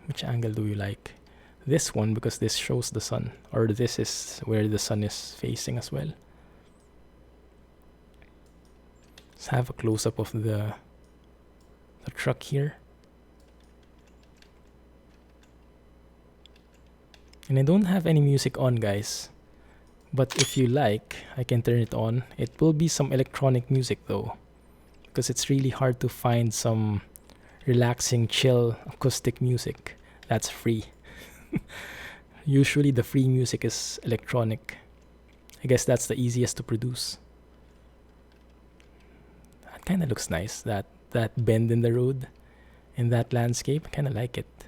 A: Which angle do you like? This one, because this shows the sun, or this is where the sun is facing as well. Let's have a close-up of the truck here. And I don't have any music on, guys, but if you like, I can turn it on. It will be some electronic music though, because it's really hard to find some relaxing, chill acoustic music that's free. Usually the free music is electronic. I guess that's the easiest to produce. That kind of looks nice, that bend in the road in that landscape. I kind of like it.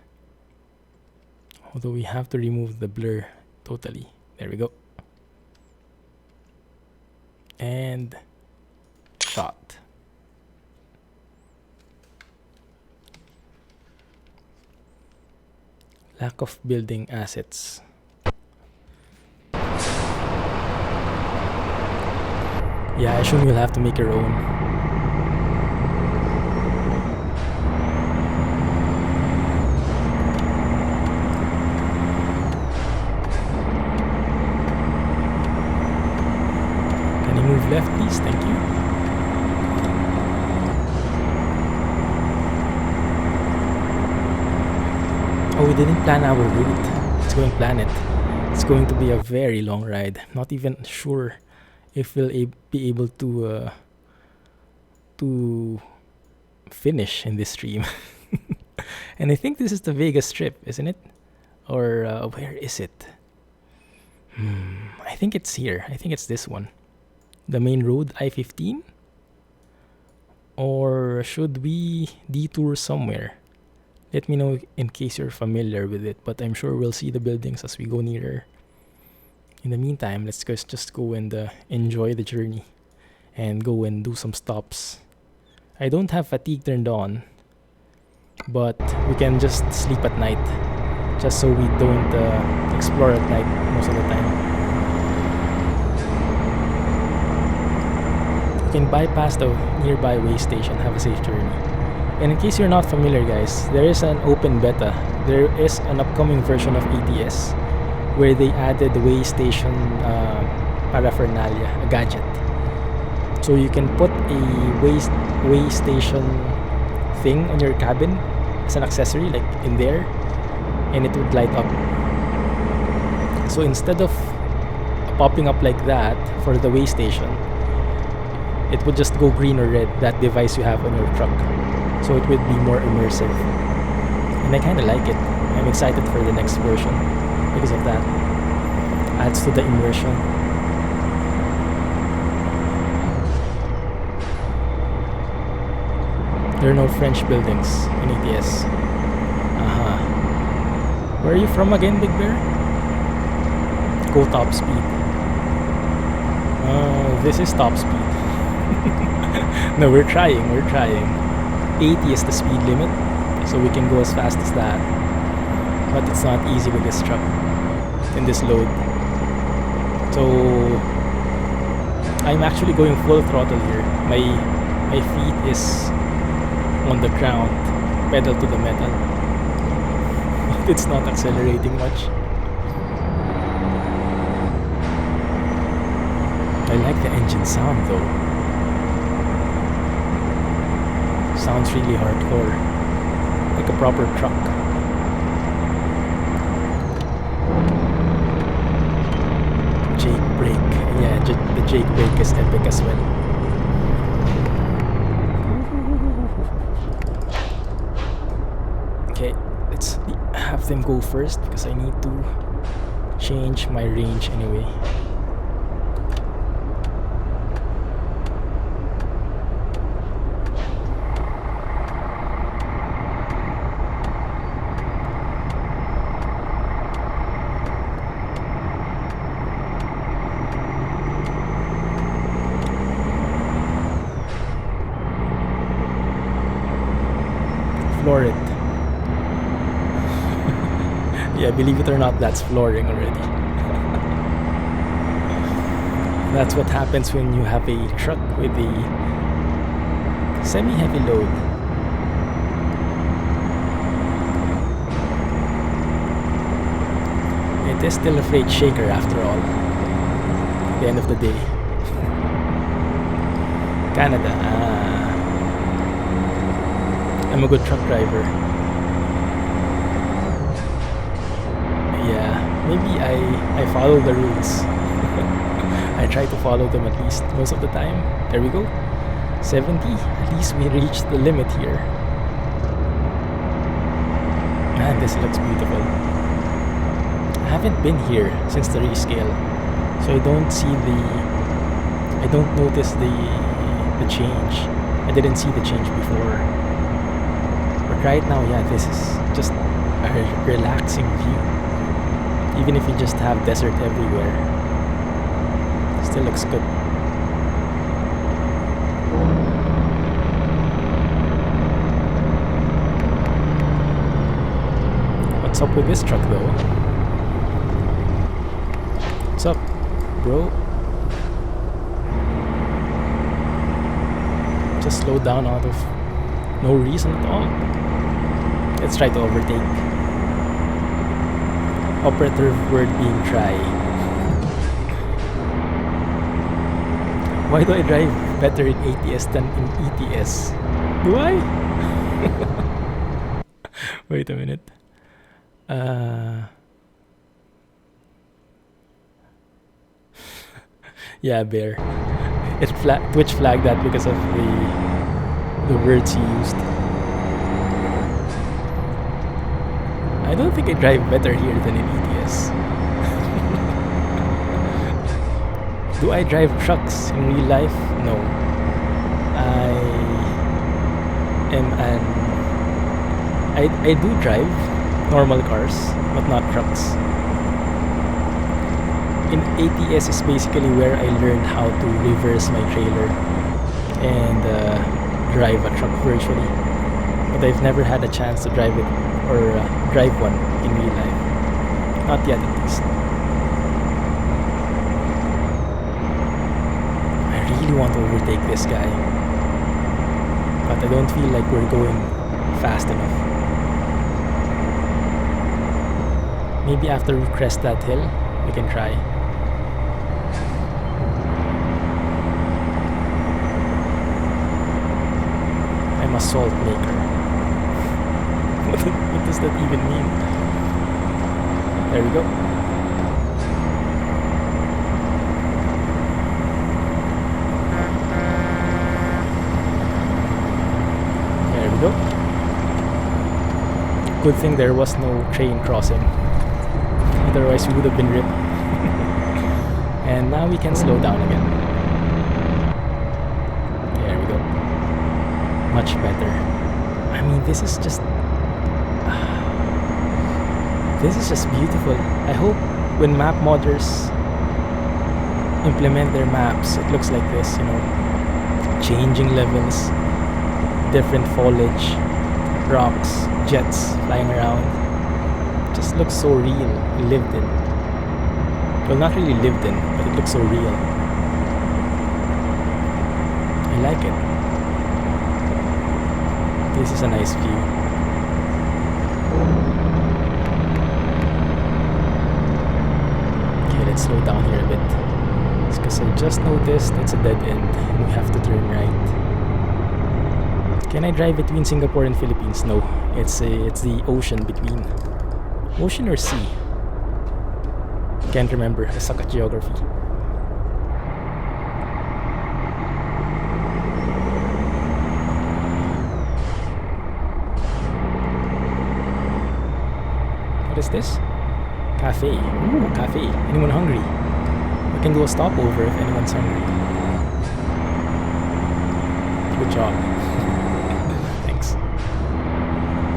A: Although we have to remove the blur totally. There we go. And shot. Lack of building assets. Yeah, I assume you'll have to make your own. Can you move left, please? Thank you. Oh, we didn't plan our route. Let's go and plan it. It's going to be a very long ride. Not even sure if we'll be able to finish in this stream. And I think this is the Vegas Strip, isn't it? Or where is it? I think it's here. I think it's this one. The main road, I-15? Or should we detour somewhere? Let me know in case you're familiar with it, but I'm sure we'll see the buildings as we go nearer. In the meantime, let's just go and enjoy the journey and go and do some stops. I don't have fatigue turned on, but we can just sleep at night, just so we don't explore at night most of the time. You can bypass the nearby way station. Have a safe journey. And in case you're not familiar, guys, there is an open beta. There is an upcoming version of ATS where they added the way station paraphernalia, a gadget. So you can put a way station thing on your cabin as an accessory, like in there, and it would light up. So instead of popping up like that for the way station, it would just go green or red, that device you have on your truck. So it would be more immersive. And I kind of like it. I'm excited for the next version because of that. Adds to the immersion. There are no French buildings in ATS. Where are you from again, Big Bear? Go top speed. This is top speed. No, we're trying. 80 is the speed limit, so we can go as fast as that. But it's not easy with this truck in this load. So I'm actually going full throttle here. My feet is on the ground, pedal to the metal. It's not accelerating much. I like the engine sound though. Sounds really hardcore, like a proper truck. Jake brake, yeah, the Jake brake is epic as well. Okay, let's have them go first because I need to change my range anyway. Floor it. Yeah, believe it or not, that's flooring already. That's what happens when you have a truck with a semi-heavy load. It is still a freight shaker after all, at the end of the day. Canada. I'm a good truck driver. Yeah, maybe I follow the rules. I try to follow them at least most of the time. There we go. 70. At least we reached the limit here. Man, this looks beautiful. I haven't been here since the rescale, so I don't notice the change. I didn't see the change before. But right now, yeah, this is just a relaxing view. Even if you just have desert everywhere, still looks good. What's up with this truck though? What's up, bro? Just slow down out of no reason at all. Let's try to overtake. Operative word being try. Why do I drive better in ATS than in ETS? Do I? Wait a minute. Yeah, bear. Twitch flagged that because of the words he used. I don't think I drive better here than in ETS. Do I drive trucks in real life? No. I do drive normal cars, but not trucks. In ATS is basically where I learned how to reverse my trailer and drive a truck virtually. But I've never had a chance to drive it or drive one in real life. Not yet, at least. I really want to overtake this guy, but I don't feel like we're going fast enough. Maybe after we crest that hill, we can try. I'm a salt maker. What does that even mean? There we go. There we go. Good thing there was no train crossing. Otherwise we would have been ripped. And now we can slow down again. There we go. Much better. I mean, this is just beautiful. I hope when map modders implement their maps, it looks like this, you know, changing levels, different foliage, rocks, jets flying around. Just looks so real, lived in. Well, not really lived in, but it looks so real. I like it. This is a nice view. Okay, let's slow down here a bit. It's because I just noticed it's a dead end and we have to turn right. Can I drive between Singapore and Philippines? No, it's the ocean between. Ocean or sea? Can't remember. I suck at geography. What is this? Cafe. Ooh, cafe. Anyone hungry? We can do a stopover if anyone's hungry. Good job. Thanks.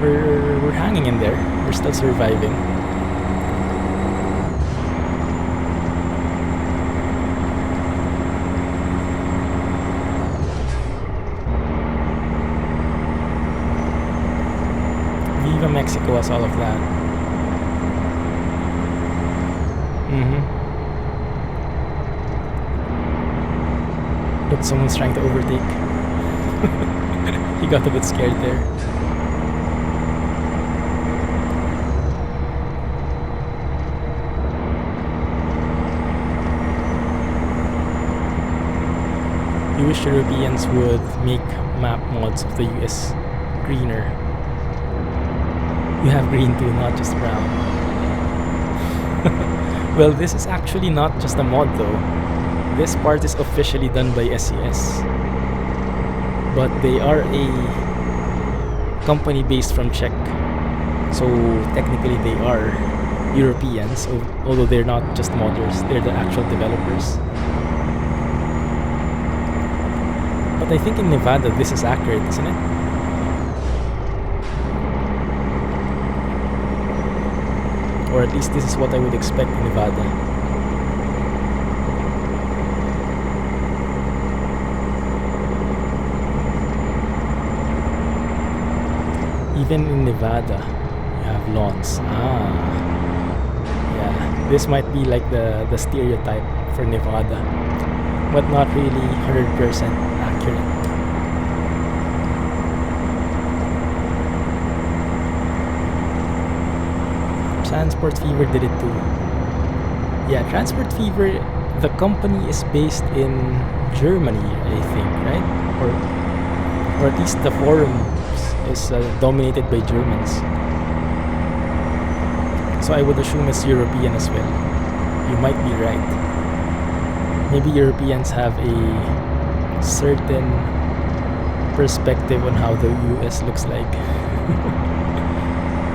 A: We're hanging in there. We're still surviving. Viva Mexico has all of that. Look, someone's trying to overtake. He got a bit scared there. I wish Europeans would make map mods of the US greener. You have green too, not just brown. Well, this is actually not just a mod though. This part is officially done by SCS. But they are a company based from Czech. So technically they are Europeans, although they're not just modders, they're the actual developers. But I think in Nevada this is accurate, isn't it? Or at least this is what I would expect in Nevada. Even in Nevada, you have lawns. Yeah, this might be like the stereotype for Nevada, but not really 100% accurate. Transport Fever did it too. Yeah, Transport Fever, the company is based in Germany, I think, right? Or at least the forums is dominated by Germans. So I would assume it's European as well. You might be right. Maybe Europeans have a certain perspective on how the US looks like.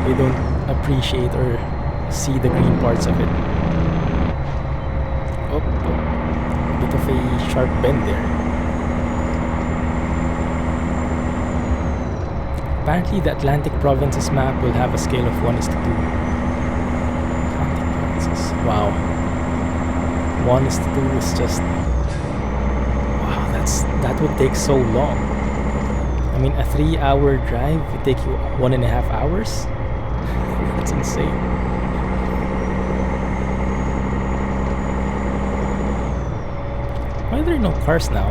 A: They don't appreciate or see the green parts of it. Oh, a bit of a sharp bend there. Apparently the Atlantic provinces map will have a scale of 1:2. Atlantic provinces. Wow. 1:2 is just... Wow, that would take so long. I mean, a 3-hour drive would take you 1.5 hours? That's insane. Why are there no cars now?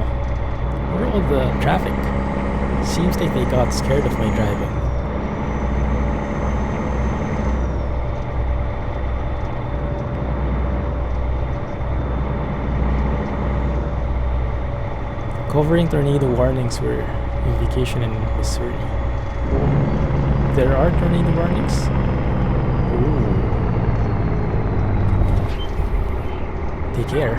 A: Where are all the traffic? Seems like they got scared of my driving. Covering tornado warnings were in vacation in Missouri. There are tornado warnings? Ooh. Take care.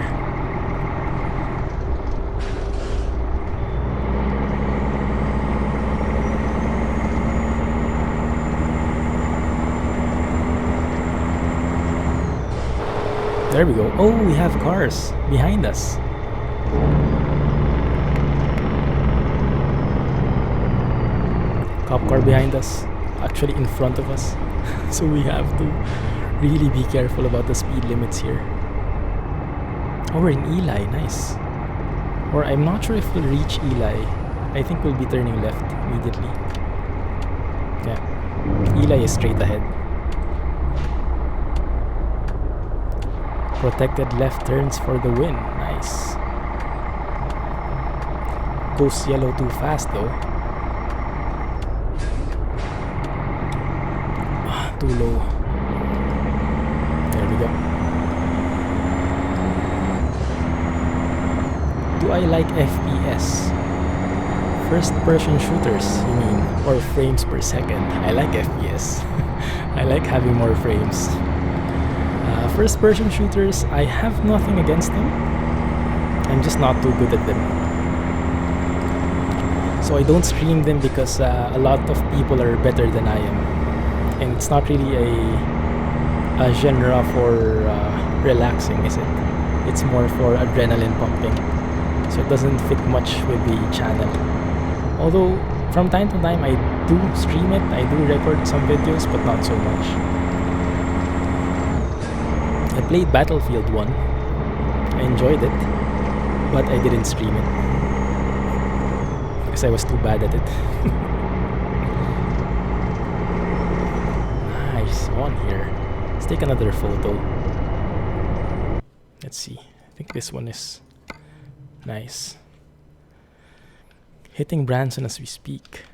A: There we go. Oh, we have cars behind us. Cop car behind us, actually in front of us. So we have to really be careful about the speed limits here. Oh, we're in Eli, nice. Or I'm not sure if we'll reach Eli. I think we'll be turning left immediately. Yeah, Eli is straight ahead. Protected left turns for the win. Nice. Goes yellow too fast though. Too low. There we go. Do I like FPS? First person shooters, you mean? Or frames per second? I like FPS. I like having more frames. First person shooters, I have nothing against them. I'm just not too good at them. So I don't stream them because a lot of people are better than I am. And it's not really a genre for relaxing, is it? It's more for adrenaline pumping. So it doesn't fit much with the channel. Although from time to time I do stream it, I do record some videos, but not so much. I played Battlefield 1. I enjoyed it, but I didn't stream it because I was too bad at it. Nice one here. Let's take another photo. Let's see. I think this one is nice. Hitting Branson as we speak.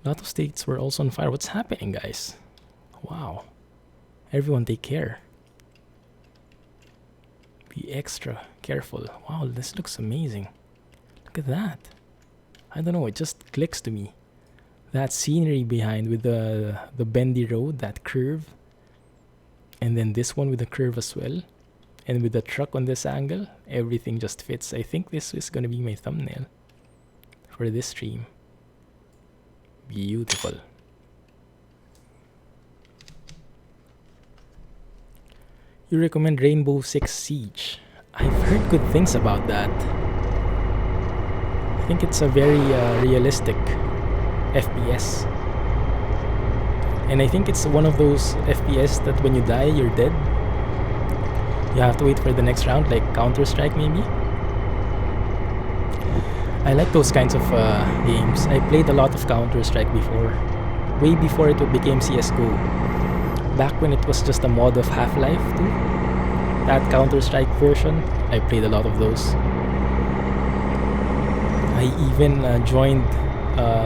A: A lot of states were also on fire. What's happening, guys? Wow. Everyone take care. Be extra careful. Wow, this looks amazing. Look at that. I don't know, it just clicks to me. That scenery behind with the bendy road, that curve. And then this one with the curve as well. And with the truck on this angle, everything just fits. I think this is going to be my thumbnail for this stream. Beautiful. You recommend Rainbow Six Siege? I've heard good things about that. I think it's a very realistic FPS. And I think it's one of those FPS that when you die, you're dead. You have to wait for the next round, like Counter-Strike maybe. I like those kinds of games. I played a lot of Counter-Strike before. Way before it became CSGO. Back when it was just a mod of Half-Life 2. That Counter-Strike version, I played a lot of those. I even joined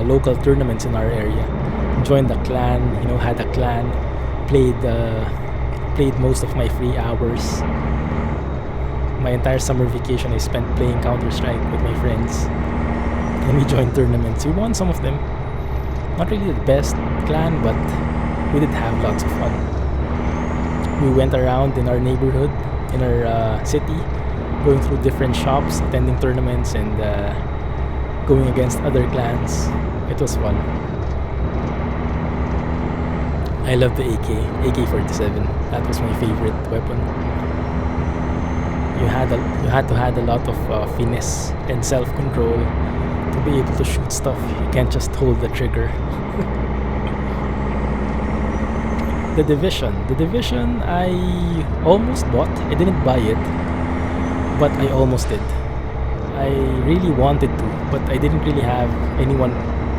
A: local tournaments in our area. Joined the clan, you know, had a clan. Played most of my free hours. My entire summer vacation I spent playing Counter-Strike with my friends. And we joined tournaments. We won some of them. Not really the best clan, but we did have lots of fun. We went around in our neighborhood, in our city, going through different shops, attending tournaments, and going against other clans. It was fun. I love the AK-47. That was my favorite weapon. You had to have a lot of finesse and self-control to be able to shoot stuff. You can't just hold the trigger. The Division I almost bought. I didn't buy it, but I almost did. I really wanted to, but I didn't really have anyone.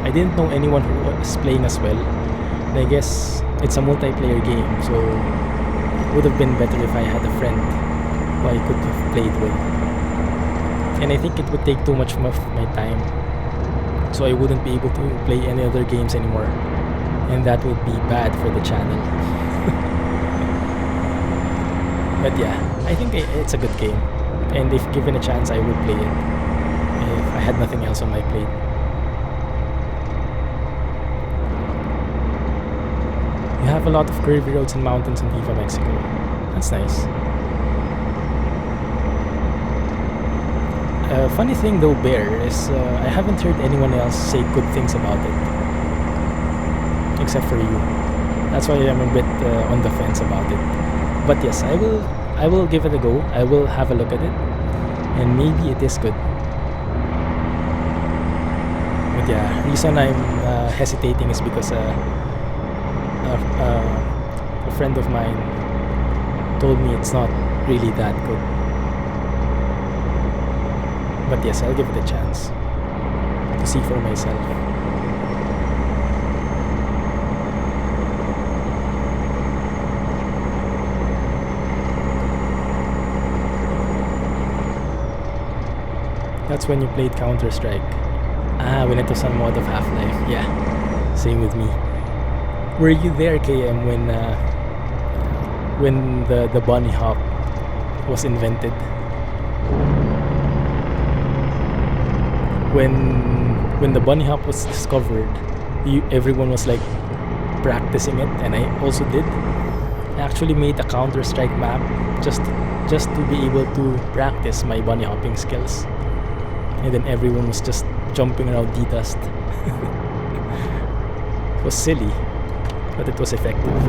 A: I didn't know anyone who was playing as well. And I guess it's a multiplayer game, so it would have been better if I had a friend who I could have played with. And I think it would take too much of my time, so I wouldn't be able to play any other games anymore, and that would be bad for the channel. But yeah, I think it's a good game, and if given a chance, I would play it if I had nothing else on my plate. You have a lot of curvy roads and mountains in Viva Mexico. That's nice. Funny thing though, Bear, is I haven't heard anyone else say good things about it, except for you. That's why I'm a bit on the fence about it. But yes, I will give it a go. I will have a look at it, and maybe it is good. But yeah, reason I'm hesitating is because a friend of mine told me it's not really that good. But yes, I'll give it a chance to see for myself. That's when you played Counter-Strike. When it was on mod of Half-Life. Yeah, same with me. Were you there, KM, when the bunny hop was invented? When the bunny hop was discovered, everyone was like practicing it, and I also did. I actually made a Counter-Strike map just to be able to practice my bunny hopping skills. And then everyone was just jumping around D-dust. It was silly, but it was effective.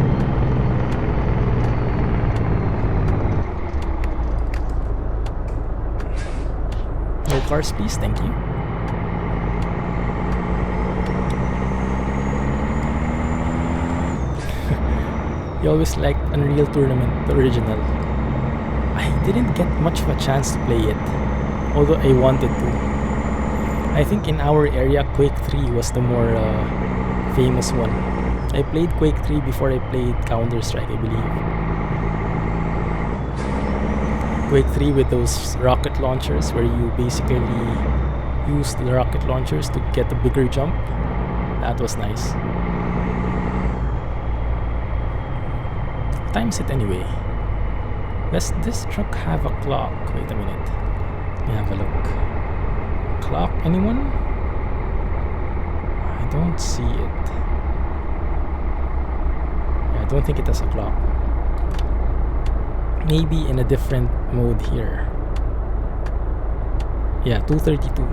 A: No cars, please, thank you. You always liked Unreal Tournament, the original. I didn't get much of a chance to play it, although I wanted to. I think in our area, Quake 3 was the more famous one. I played Quake 3 before I played Counter-Strike, I believe. Quake 3 with those rocket launchers, where you basically use the rocket launchers to get a bigger jump. That was nice. What time is it anyway? Does this truck have a clock? Wait a minute. Let me have a look. Clock, anyone? I don't see it. Yeah, I don't think it has a clock. Maybe in a different mode here. Yeah, 2:32.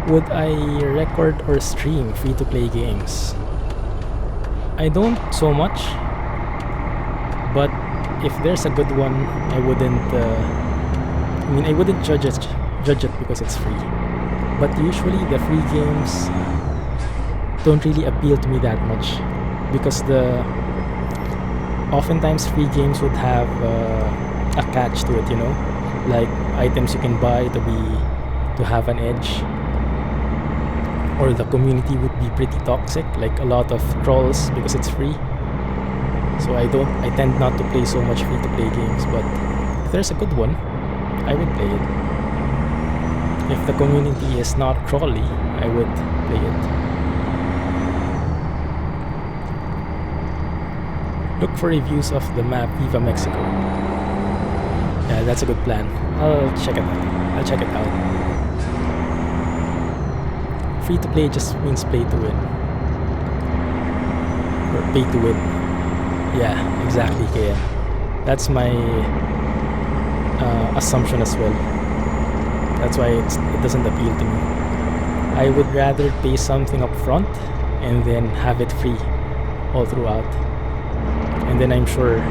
A: Would I record or stream free-to-play games? I don't so much, but if there's a good one, I wouldn't judge it because it's free. But usually the free games don't really appeal to me that much, because oftentimes free games would have a catch to it, like items you can buy to have an edge. Or the community would be pretty toxic, like a lot of trolls, because it's free. So I tend not to play so much free-to-play games, but if there's a good one, I would play it. If the community is not trolly, I would play it. Look for reviews of the map Viva Mexico. Yeah, that's a good plan. I'll check it out. Free to play just means play to win. Or pay to win. Yeah, exactly, KM. That's my assumption as well. That's why it doesn't appeal to me. I would rather pay something up front and then have it free all throughout. And then I'm sure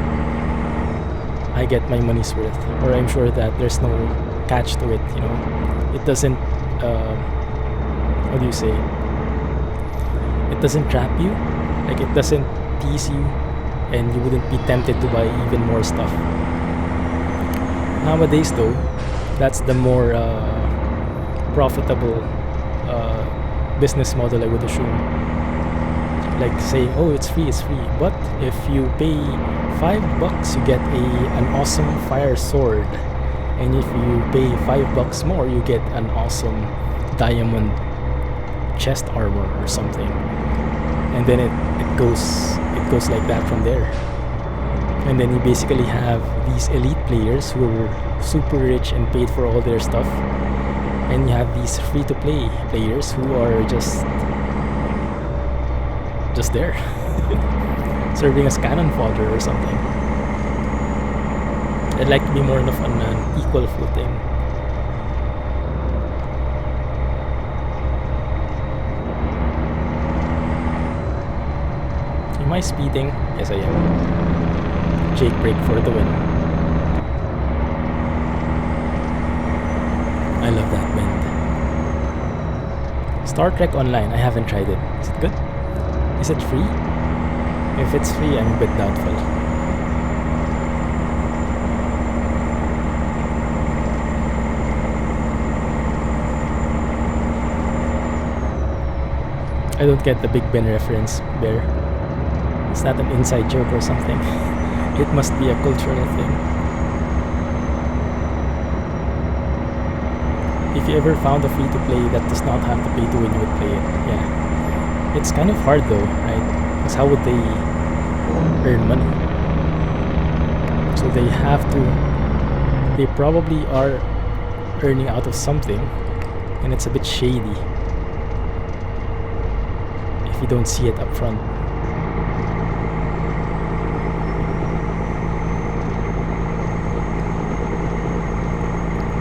A: I get my money's worth. Or I'm sure that there's no catch to it, It doesn't what do you say? It doesn't trap you, like it doesn't tease you, and you wouldn't be tempted to buy even more stuff. Nowadays though, that's the more profitable business model, I would assume. Like saying, oh, it's free, but if you pay $5, you get an awesome fire sword and if you pay $5 more, you get an awesome diamond chest armor or something, and then it goes like that from there. And then you basically have these elite players who are super rich and paid for all their stuff, and you have these free-to-play players who are just there serving as cannon fodder or something. I'd like to be more of an equal footing. Am I speeding? Yes, I am. Jake brake for the win. I love that bend. Star Trek Online, I haven't tried it. Is it good? Is it free? If it's free, I'm a bit doubtful. I don't get the Big Ben reference, Bear. It's not an inside joke or something. It must be a cultural thing. If you ever found a free-to-play that does not have to pay to win, you would play it. Yeah. It's kind of hard though, right? Because how would they earn money? So they probably are earning out of something, and it's a bit shady if you don't see it up front.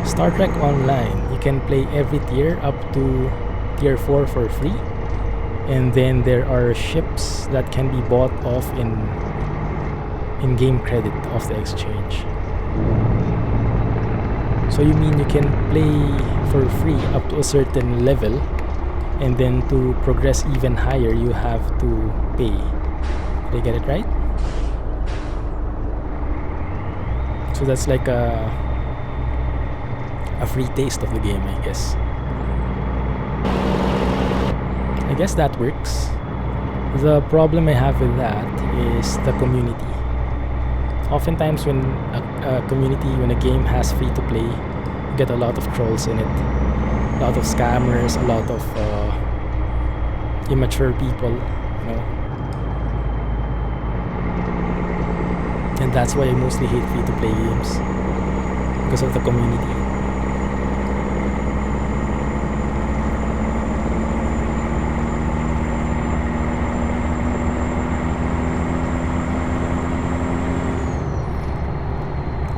A: Star Trek Online, you can play every tier up to tier 4 for free, and then there are ships that can be bought off in-game credit off the exchange. So you mean you can play for free up to a certain level, and then to progress even higher you have to pay. Did I get it right? So that's like a free taste of the game, I guess. I guess that works. The problem I have with that is the community. Oftentimes when when a game has free to play, you get a lot of trolls in it, a lot of scammers, a lot of immature people, you know. And that's why I mostly hate free to play games, because of the community.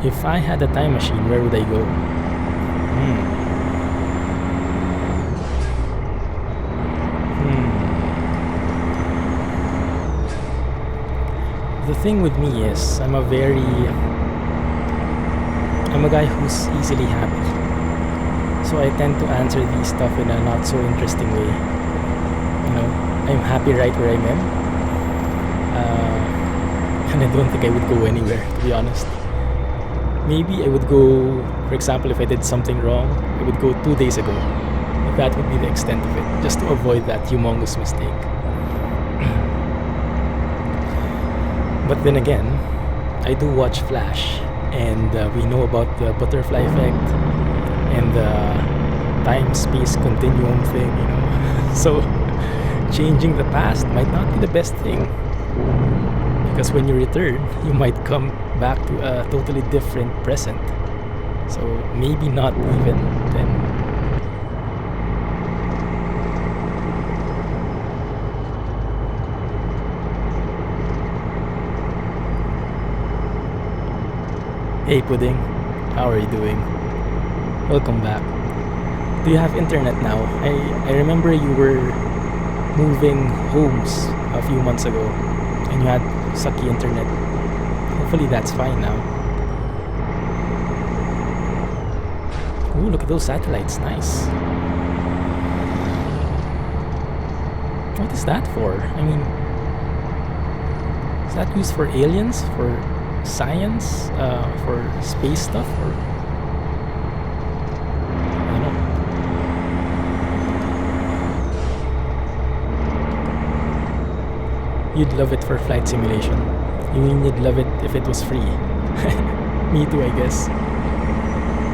A: If I had a time machine, where would I go? The thing with me is, I'm a guy who's easily happy. So I tend to answer these stuff in a not so interesting way. You know, I'm happy right where I am. And I don't think I would go anywhere, to be honest. Maybe I would go, for example, if I did something wrong, I would go 2 days ago. But that would be the extent of it, just to avoid that humongous mistake. But then again, I do watch Flash, and we know about the butterfly effect and the time-space continuum thing, you know. So changing the past might not be the best thing, because when you return, you might come back to a totally different present. So maybe not even then. Hey Pudding, how are you doing? Welcome back. Do you have internet now? I remember you were moving homes a few months ago and you had sucky internet. Hopefully that's fine now. Ooh, look at those satellites, nice. What is that for? I mean, is that used for aliens? For science? For space stuff? Or I don't know. You'd love it for flight simulation. You mean you'd love it if it was free? Me too, I guess.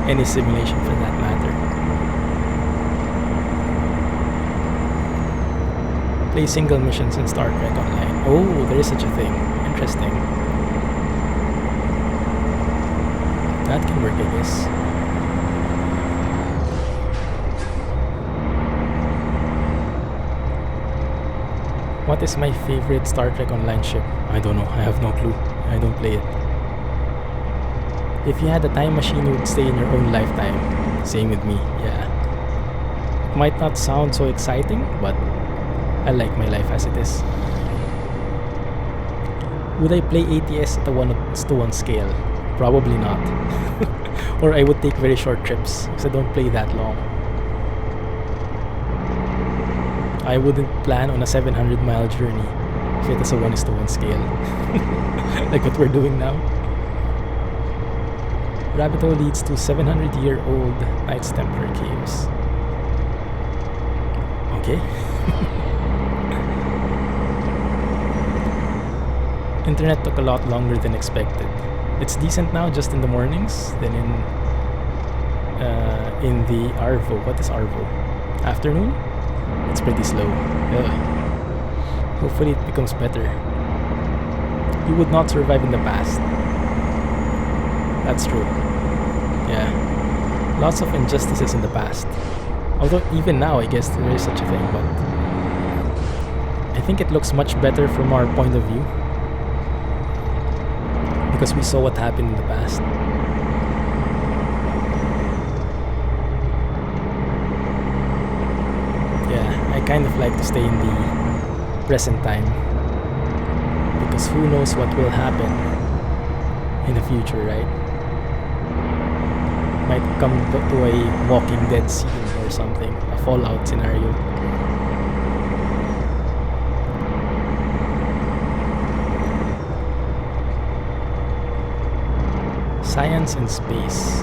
A: Any simulation for that matter. Play single missions in Star Trek Online. Oh, there is such a thing. Interesting. That can work, I guess. What is my favorite Star Trek Online ship? I don't know. I have no clue. I don't play it. If you had a time machine, you would stay in your own lifetime. Same with me, yeah. It might not sound so exciting, but I like my life as it is. Would I play ATS at a 1:1 scale? Probably not. Or I would take very short trips, because I don't play that long. I wouldn't plan on a 700-mile journey if it is a 1:1 scale. Like what we're doing now. Rabbit hole leads to 700-year-old Knights Templar caves. Okay. Internet took a lot longer than expected. It's decent now just in the mornings, then in the Arvo. What is Arvo? Afternoon? It's pretty slow. Ugh. Hopefully it becomes better. You would not survive in the past. That's true. Yeah. Lots of injustices in the past. Although even now I guess there is such a thing, but I think it looks much better from our point of view. Because we saw what happened in the past. Yeah, I kind of like to stay in the present time. Because who knows what will happen in the future, right? Might come to a Walking Dead scene or something, a Fallout scenario. Science and space.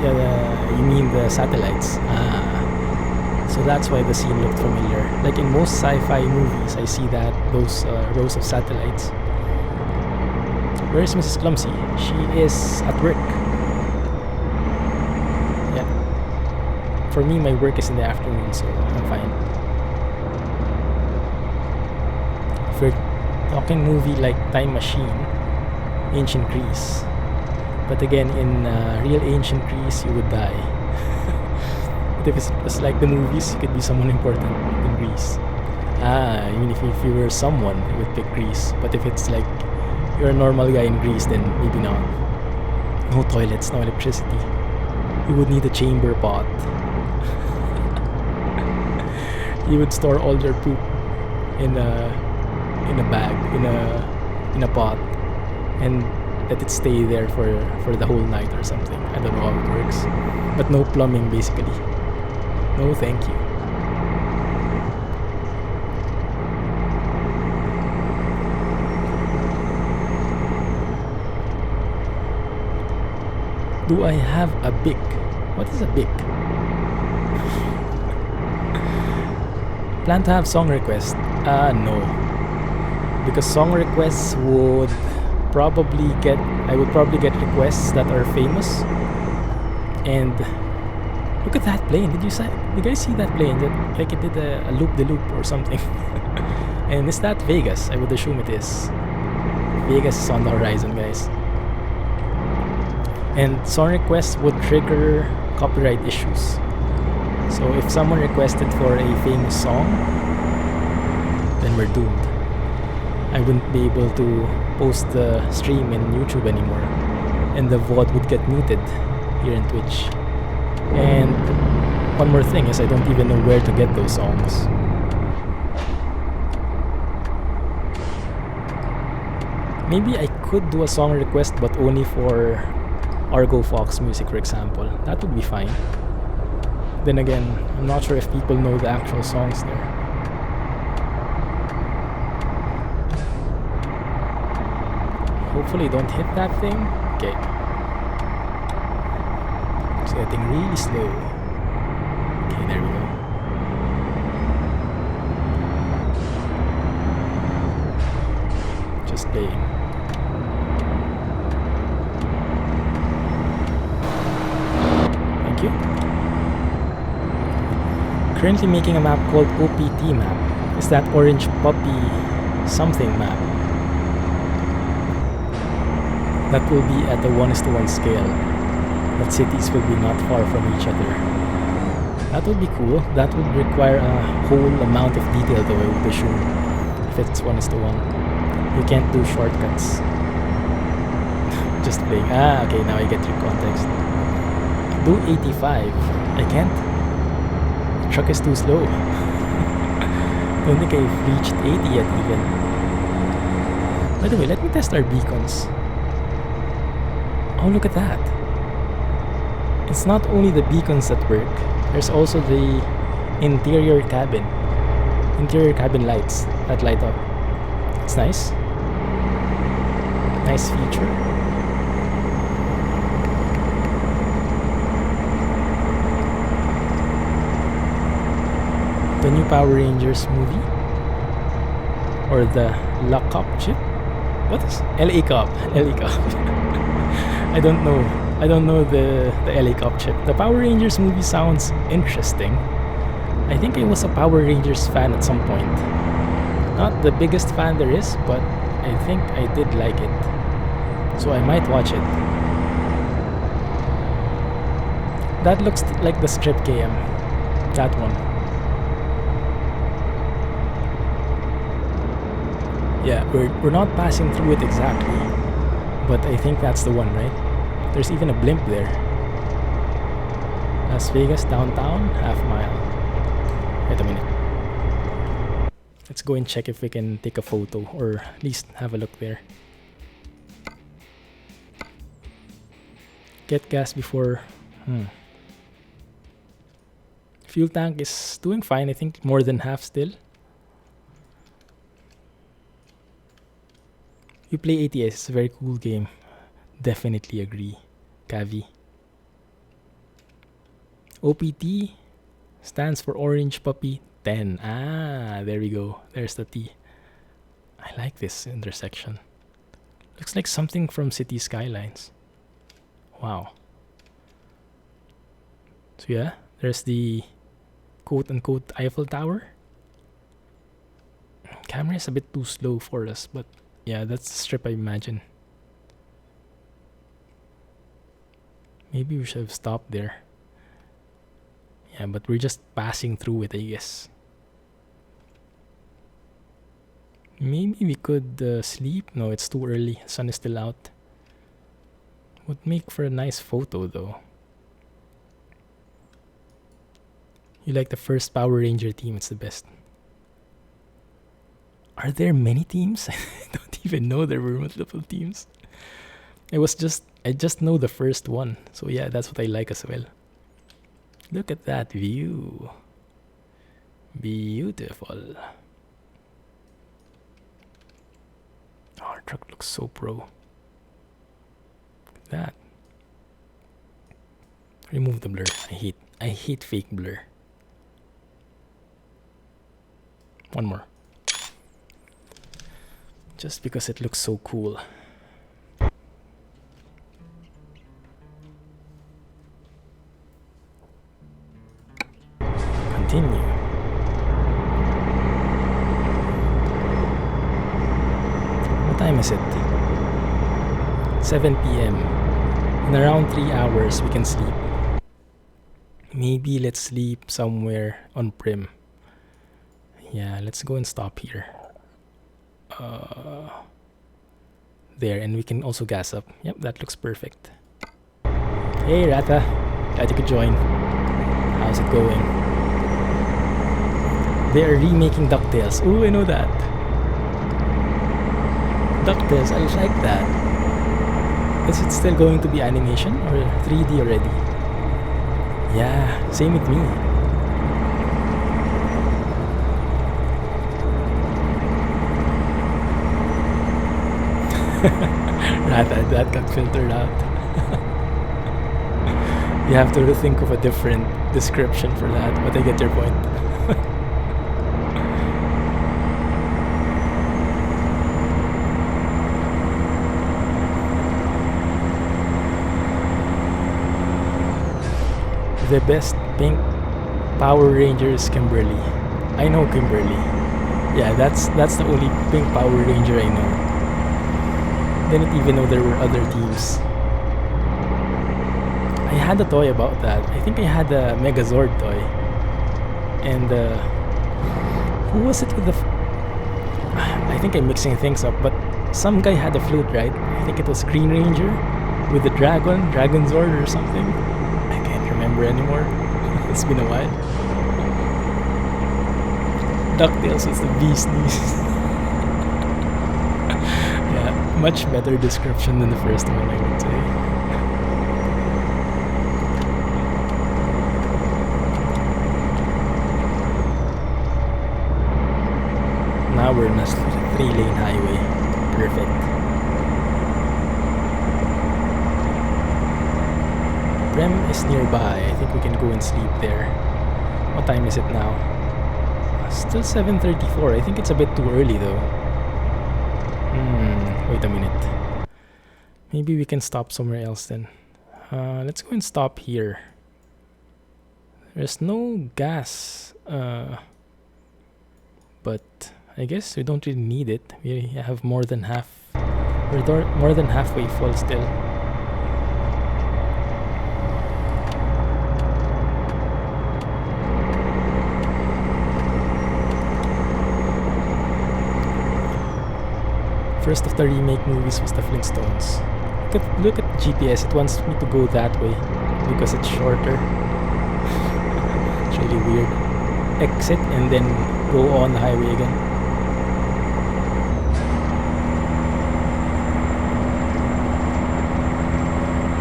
A: Yeah, you mean the satellites? So that's why the scene looked familiar. Like in most sci-fi movies, I see that those rows of satellites. Where is Mrs. Clumsy? She is at work. Yeah. For me, my work is in the afternoon, so I'm fine. If we're talking movie like Time Machine, Ancient Greece. But again, in real ancient Greece, you would die. But if it was like the movies, you could be someone important in Greece. I mean, if you were someone, you would pick Greece. But if it's like you're a normal guy in Greece, then maybe not. No toilets, no electricity. You would need a chamber pot. You would store all your poop in a bag, in a pot, and let it stay there for the whole night or something. I don't know how it works. But no plumbing, basically. No thank you. Do I have a BIC? What is a BIC? Plan to have song requests? No. Because song requests would probably get requests that are famous. And look at that plane. Did you guys see that plane? That like it did a loop-de-loop or something. And is that Vegas? I would assume it is. Vegas is on the horizon, guys. And song requests would trigger copyright issues. So if someone requested for a famous song, then we're doomed. I wouldn't be able to post the stream in YouTube anymore, and the VOD would get muted here in Twitch. And one more thing is I don't even know where to get those songs. Maybe I could do a song request, but only for Argo Fox music, for example. That would be fine. Then again, I'm not sure if people know the actual songs there. Hopefully don't hit that thing. Okay. It's getting really slow. Okay, there we go. Just playing. currently making a map called OPT map. It's that orange puppy something map. That will be at the 1:1 scale. That cities will be not far from each other. That would be cool. That would require a whole amount of detail though, I would assume. If it's 1:1. You can't do shortcuts. Just playing. Okay, now I get your context. Do 85. I can't. The truck is too slow. Don't think I've reached 80 yet even. By the way, let me test our beacons. Oh, look at that. It's not only the beacons that work. There's also the interior cabin lights that light up. It's nice. Nice feature. The new Power Rangers movie, or the La Cop chip. What is LA Cop? LA Cop. I don't know the LA Cop chip. The Power Rangers movie sounds interesting. I think I was a Power Rangers fan at some point. Not the biggest fan there is, but I think I did like it. So I might watch it. That looks like the Strip KM. That one. Yeah, we're not passing through it exactly, but I think that's the one, right? There's even a blimp there. Las Vegas downtown, half mile. Wait a minute. Let's go and check if we can take a photo, or at least have a look there. Get gas before... Fuel tank is doing fine, I think more than half still. You play ATS, it's a very cool game. Definitely agree, Kavi. OPT stands for Orange Puppy 10. There we go. There's the T. I like this intersection. Looks like something from City Skylines. Wow. So yeah, there's the quote-unquote Eiffel Tower. Camera is a bit too slow for us, but yeah, that's the strip I imagine. Maybe we should have stopped there. Yeah, but we're just passing through it, I guess. Maybe we could sleep. No, it's too early. The sun is still out. Would make for a nice photo though. You like the first Power Ranger team, it's the best. Are there many teams? I don't even know there were multiple teams. I just know the first one. So yeah, that's what I like as well. Look at that view. Beautiful. Oh, our truck looks so pro. Look at that. Remove the blur. I hate fake blur. One more. Just because it looks so cool. Continue. What time is it? 7 p.m. In around 3 hours we can sleep. Maybe let's sleep somewhere on Prim. Yeah, let's go and stop here. There, and we can also gas up. Yep, that looks perfect. Hey Rata, glad you could join. How's it going? They are remaking DuckTales. Ooh, I know that. DuckTales, I like that. Is it still going to be animation or 3D already? Yeah, same with me. that got filtered out. You have to think of a different description for that, but I get your point. The best pink Power Rangers Kimberly. I know Kimberly. Yeah, that's the only pink Power Ranger I know. Didn't even know there were other teams. I had a toy about that. I think I had a Megazord toy. And who was it with the... I think I'm mixing things up, but some guy had a flute, right? I think it was Green Ranger with the Dragon Zord or something. I can't remember anymore. It's been a while. DuckTales was the bee's knees. Yeah, much better description than the first one, I would say. Now we're in a 3-lane highway. Perfect. Prem is nearby. I think we can go and sleep there. What time is it now? Still 7:34. I think it's a bit too early though. Wait a minute. Maybe we can stop somewhere else then. Let's go and stop here. There's no gas. But I guess we don't really need it. We have more than half. We're more than halfway full still. First of the remake movies was the Flintstones. Look at GPS. It wants me to go that way because it's shorter. It's really weird. Exit and then go on the highway again.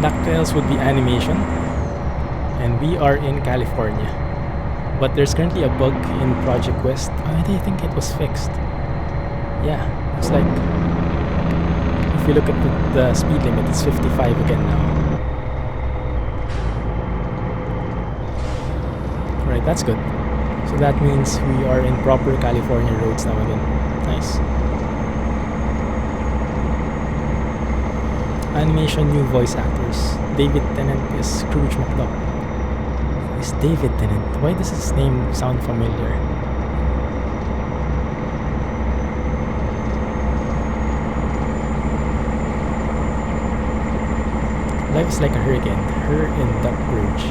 A: DuckTales would be animation, and we are in California. But there's currently a bug in Project West. I think it was fixed. Yeah, it's like if you look at the speed limit, it's 55 again now. Right, that's good. So that means we are in proper California roads now again. Nice. Animation, new voice actors. David Tennant is Scrooge McDuck. Is David Tennant? Why does his name sound familiar? Life is like a hurricane. Her in Duck Bridge.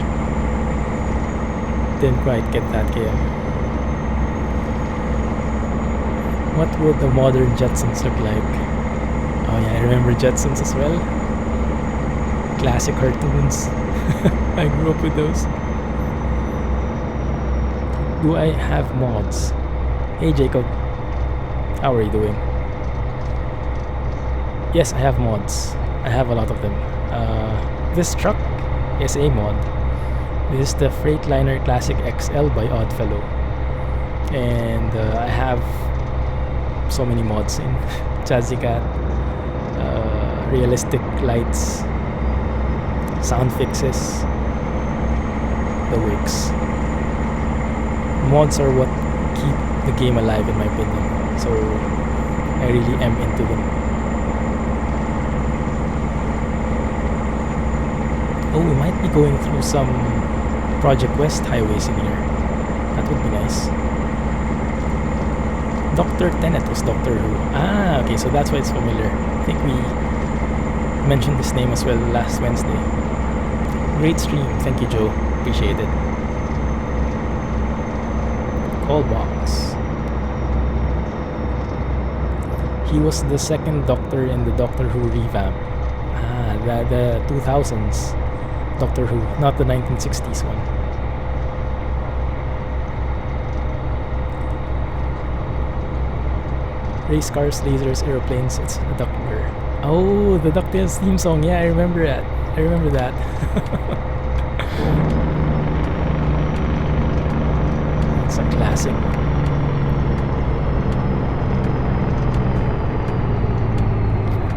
A: Didn't quite get that game. What would the modern Jetsons look like? Oh yeah, I remember Jetsons as well. Classic cartoons. I grew up with those. Do I have mods? Hey Jacob. How are you doing? Yes, I have mods. I have a lot of them. This truck is a mod. This is the Freightliner Classic XL by Oddfellow. And I have so many mods in Chazzycat, realistic lights, sound fixes, the works. Mods are what keep the game alive in my opinion. So I really am into them. Oh, we might be going through some Project West highways in here. That would be nice. Dr. Tennant was Doctor Who. Ah, okay, so that's why it's familiar. I think we mentioned his name as well last Wednesday. Great stream. Thank you, Joe. Appreciate it. Call box. He was the second Doctor in the Doctor Who revamp. Ah, the 2000s Doctor Who, not the 1960s one. Race cars, lasers, airplanes, it's a Doctor. Oh, the DuckTales theme song. Yeah, I remember that. I remember that. It's a classic.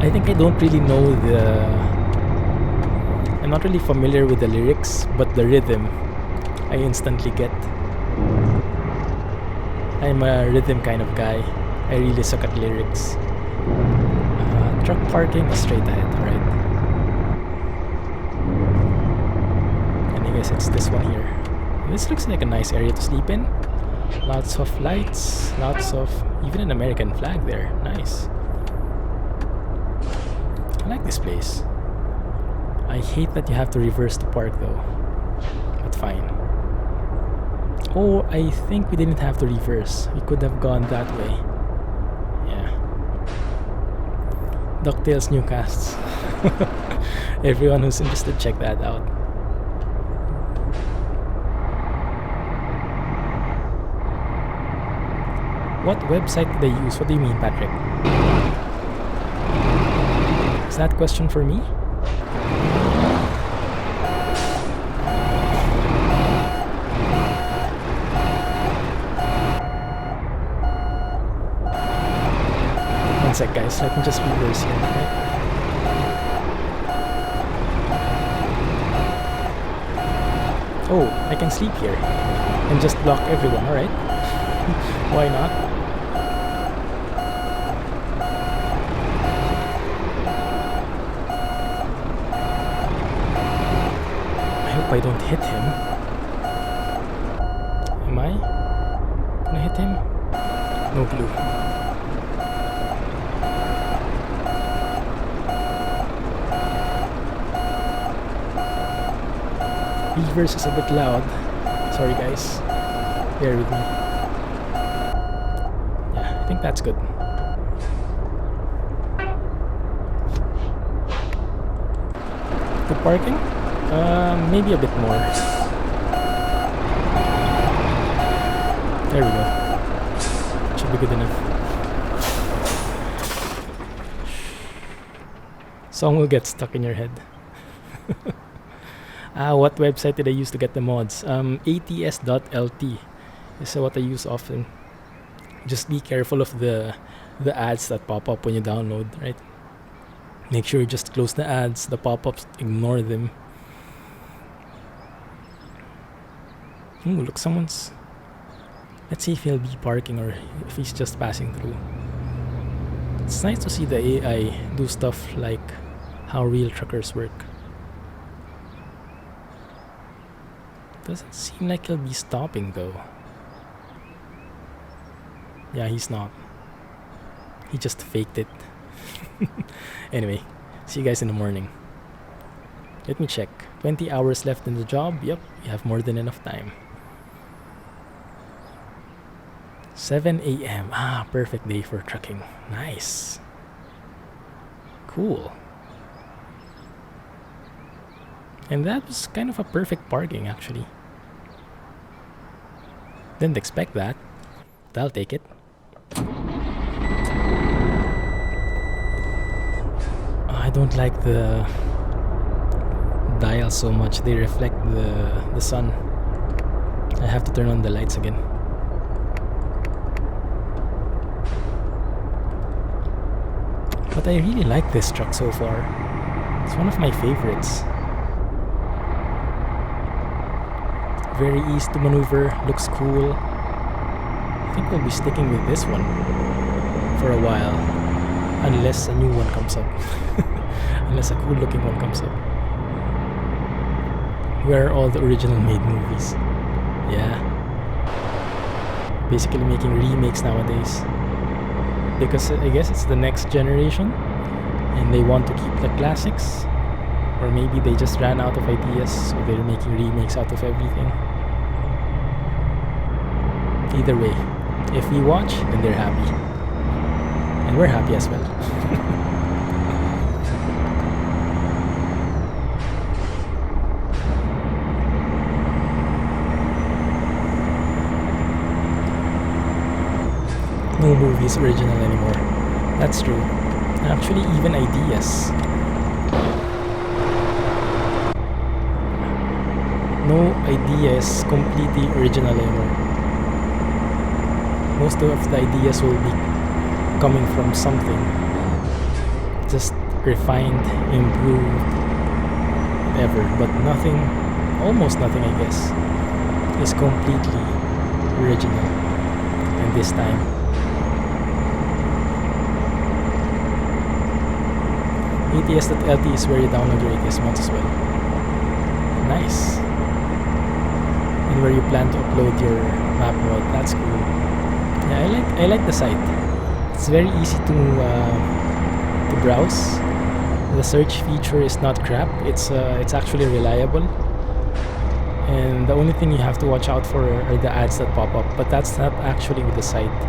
A: I think I don't really know I'm not really familiar with the lyrics, but the rhythm I instantly get. I'm a rhythm kind of guy. I really suck at lyrics. Truck parking straight ahead, alright. And I guess it's this one here. This looks like a nice area to sleep in. Lots of lights, lots of... even an American flag there. Nice. I like this place. I hate that you have to reverse to park though. But fine. Oh, I think we didn't have to reverse. We could have gone that way. Yeah. DuckTales new casts. Everyone who's interested, check that out. What website did I use? What do you mean, Patrick? Is that question for me? One sec, guys. Let me just reverse here, right? Oh, I can sleep here and just block everyone, alright? Why not? I don't hit him. Am I gonna hit him? No clue. Reverse is a bit loud. Sorry guys. Bear with me. Yeah, I think that's good. Good parking? Maybe a bit more. There we go. Should be good enough. Song will get stuck in your head. What website did I use to get the mods? ATS.lt is what I use often. Just be careful of the ads that pop up when you download, right? Make sure you just close the ads, the pop-ups, ignore them. Ooh, look, someone's... Let's see if he'll be parking or if he's just passing through. It's nice to see the AI do stuff like how real truckers work. Doesn't seem like he'll be stopping though. Yeah, he's not. He just faked it. Anyway, see you guys in the morning. Let me check. 20 hours left in the job. Yep, we have more than enough time. 7 a.m. Perfect day for trucking. Nice. Cool. And that was kind of a perfect parking actually. Didn't expect that. But I'll take it. I don't like the dials so much. They reflect the sun. I have to turn on the lights again. But I really like this truck so far. It's one of my favorites. Very easy to maneuver, looks cool. I think we'll be sticking with this one for a while. Unless a new one comes up. Unless a cool looking one comes up. Where are all the original made movies? Yeah. Basically making remakes nowadays. Because I guess it's the next generation and they want to keep the classics, or maybe they just ran out of ideas so they're making remakes out of everything. Either way, if we watch, then they're happy and we're happy as well. No movie is original anymore. That's true. Actually, even ideas. No idea is completely original anymore. Most of the ideas will be coming from something just refined, improved, whatever. But nothing, almost nothing I guess, is completely original. And this time, ATS.lt is where you download your ATS mods as well. Nice. and where you plan to upload your map mod. That's cool. Yeah, I like the site. It's very easy to browse. The search feature is not crap. It's actually reliable. And the only thing you have to watch out for are the ads that pop up. But that's not actually with the site.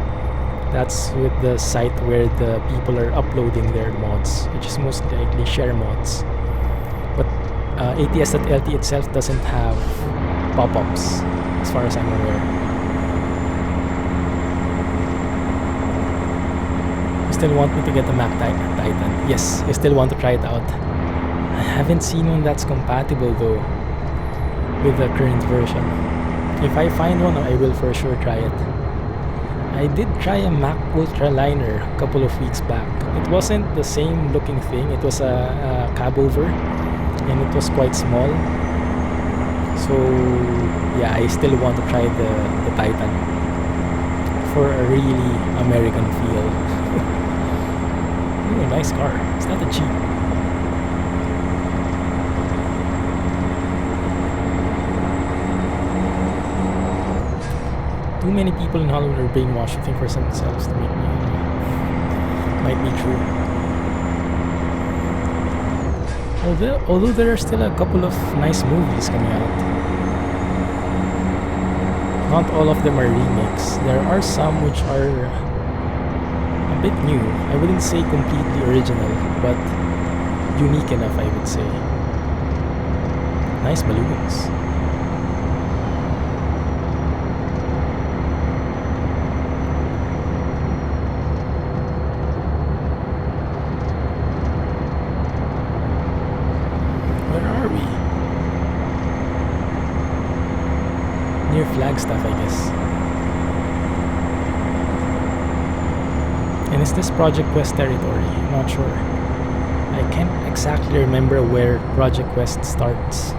A: That's with the site where the people are uploading their mods, which is most likely share mods. But ATS.lt itself doesn't have pop-ups, as far as I'm aware. You still want me to get the Mac Titan? Yes, you still want to try it out. I haven't seen one that's compatible though with the current version. If I find one, I will for sure try it. I did try a Mac Ultraliner a couple of weeks back. It wasn't the same looking thing. It was a cab over, and it was quite small. So yeah, I still want to try the Titan for a really American feel. Ooh, nice car. It's not a Jeep. Too many people in Hollywood are brainwashed to think for themselves to make me. Might be true. Although there are still a couple of nice movies coming out. Not all of them are remakes. There are some which are a bit new. I wouldn't say completely original, but unique enough, I would say. Nice balloons. Flagstaff, I guess. And is this Project Quest territory? I'm not sure. I can't exactly remember where Project Quest starts,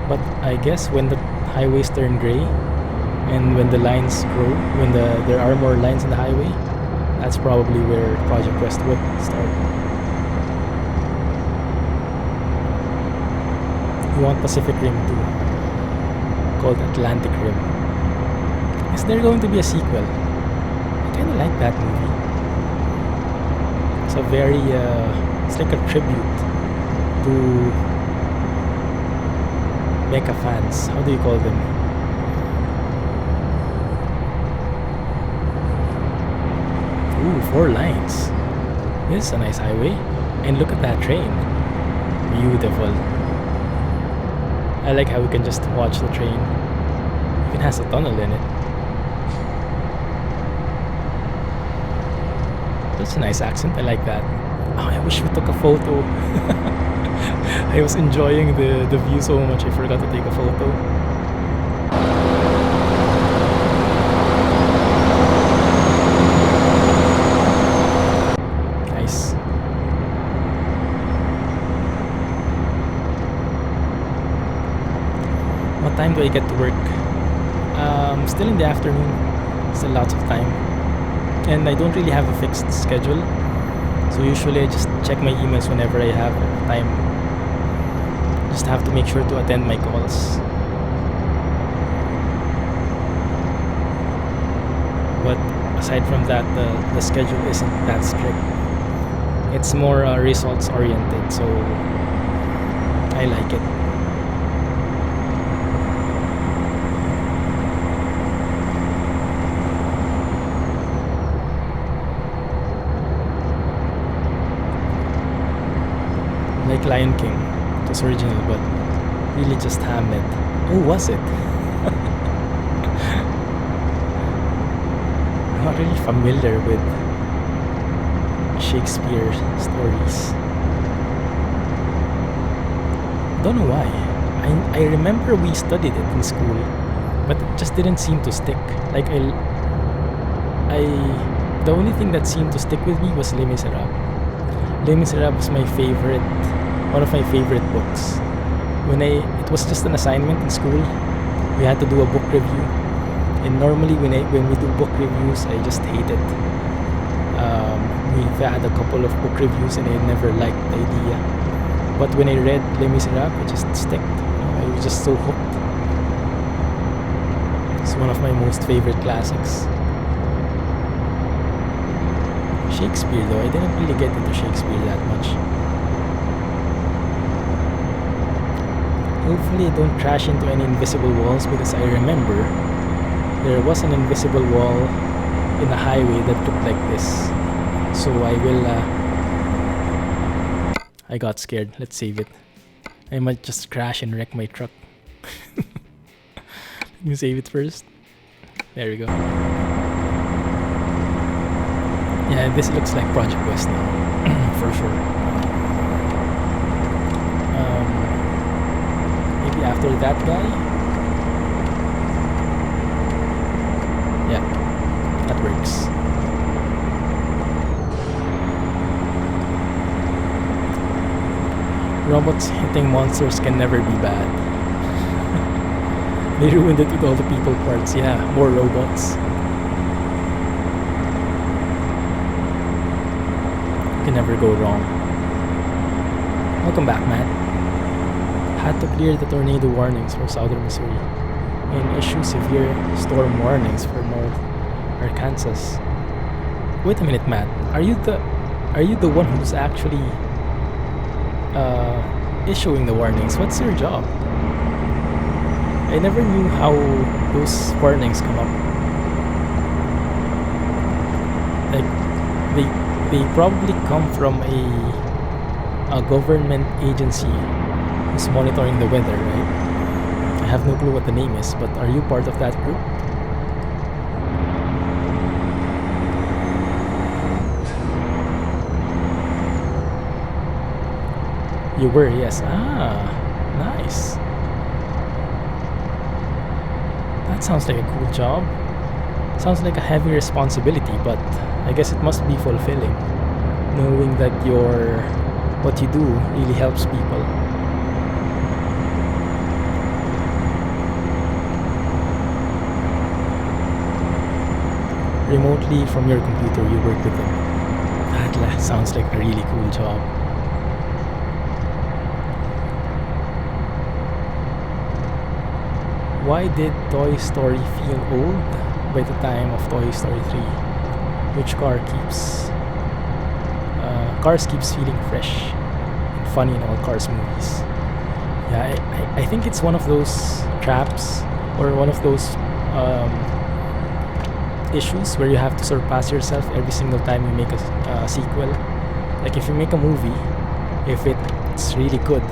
A: but I guess when the highways turn gray and when the lines grow, when there are more lines in the highway, that's probably where Project Quest would start. You want Pacific Rim 2. Called Atlantic Rim. Is there going to be a sequel? I kind of like that movie. It's a very, it's like a tribute to mecha fans. How do you call them? Ooh, 4 lines. This is a nice highway. And look at that train. Beautiful. I like how we can just watch the train. Even has a tunnel in it. That's a nice accent. I like that. Oh, I wish we took a photo. I was enjoying the view so much I forgot to take a photo. Nice. What time do I get to work? Still in the afternoon. Still lots of time. And I don't really have a fixed schedule. So usually I just check my emails whenever I have time. Just have to make sure to attend my calls. But aside from that, the schedule isn't that strict. It's more results oriented, so I like it. Like Lion King. It was original, but really just Hamlet. Oh, was it? I'm not really familiar with Shakespeare stories. Don't know why. I remember we studied it in school, but it just didn't seem to stick. Like the only thing that seemed to stick with me was Les Miserables. Les Miserables was my favorite, one of my favorite books. It was just an assignment in school. We had to do a book review, and normally when we do book reviews, I just hate it. We've had a couple of book reviews, and I never liked the idea. But when I read Les Miserables, it just stuck. I was just so hooked. One of my most favorite classics. Shakespeare though, I didn't really get into Shakespeare that much. Hopefully I don't crash into any invisible walls, because I remember there was an invisible wall in a highway that looked like this. So I will I got scared. Let's save it. I might just crash and wreck my truck. Let me save it first. There we go. Yeah, this looks like Project West now, for sure. Maybe after that guy? Yeah, that works. Robots hitting monsters can never be bad. They ruined it with all the people parts. Yeah, more robots. Can never go wrong. Welcome back, Matt. Had to clear the tornado warnings for southern Missouri and issue severe storm warnings for North Arkansas. Wait a minute, Matt. Are you the one who's actually issuing the warnings? What's your job? I never knew how those warnings come up. Like they probably come from a government agency who's monitoring the weather, right? I have no clue what the name is, but are you part of that group? You were, yes. Ah, nice. That sounds like a cool job. Sounds like a heavy responsibility, but I guess it must be fulfilling, knowing that what you do really helps people. Remotely from your computer, you work with them. That sounds like a really cool job. Why did Toy Story feel old by the time of Toy Story 3? Which Cars keeps feeling fresh and funny in all Cars movies. Yeah, I think it's one of those traps, or one of those issues where you have to surpass yourself every single time you make a sequel. Like if you make a movie, if it's really good,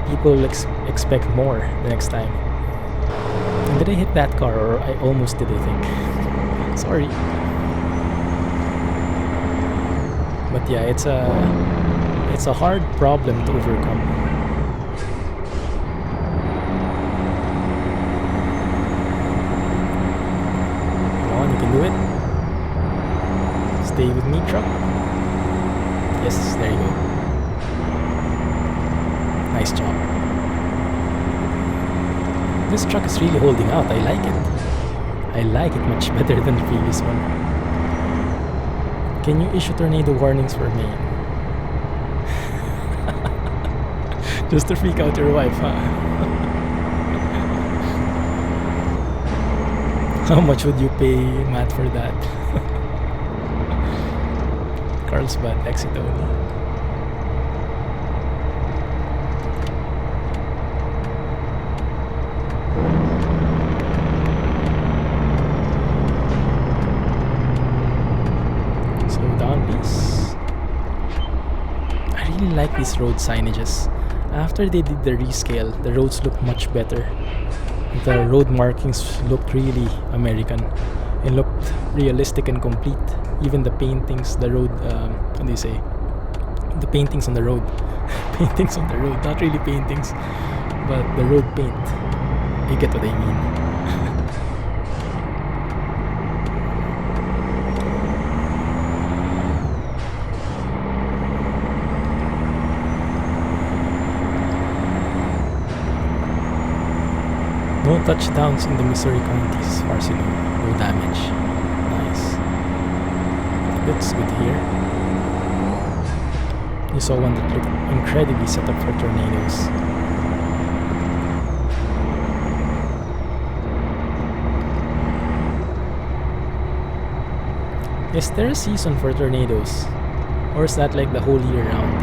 A: people will expect more the next time. And did I hit that car? Or I almost did, I think. Sorry. But yeah, it's a hard problem to overcome. Come on, you can do it. Stay with me, truck. Yes, there you go. Nice job. This truck is really holding out. I like it. I like it much better than the previous one. Can you issue tornado warnings for me? Just to freak out your wife, huh? How much would you pay Matt for that? Carlsbad, exit only. I like these road signages. After they did the rescale, the roads look much better. The road markings looked really American and looked realistic and complete. Even the paintings, the road, what do you say? The paintings on the road. Paintings on the road, not really paintings, but the road paint. You get what I mean. No touchdowns in the Missouri counties as far as you know. No damage. Nice. Looks good here. You saw one that looked incredibly set up for tornadoes. Is there a season for tornadoes? Or is that like the whole year round?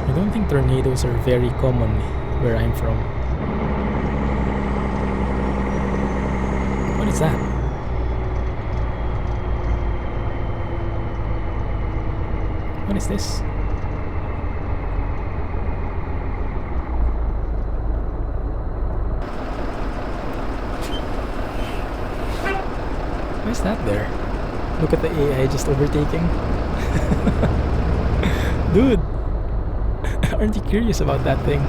A: I don't think tornadoes are very common where I'm from. What is that? What is this? Why is that there? Look at the AI just overtaking. Dude! Aren't you curious about that thing?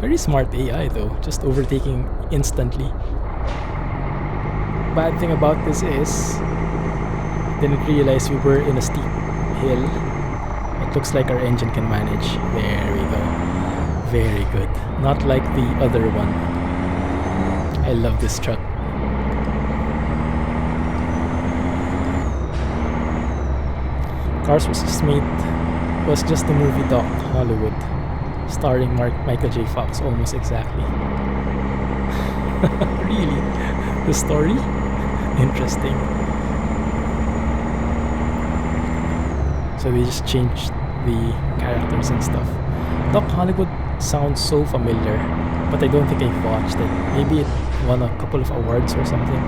A: Very smart AI though, just overtaking instantly. Bad thing about this is, didn't realize we were in a steep hill. It looks like our engine can manage. There we go. Very good. Not like the other one. I love this truck. Cars vs. Mate was just the movie Doc Hollywood, starring Michael J. Fox almost exactly. Really? The story? Interesting. So they just changed the characters and stuff. Doc Hollywood sounds so familiar, but I don't think I've watched it. Maybe it won a couple of awards or something.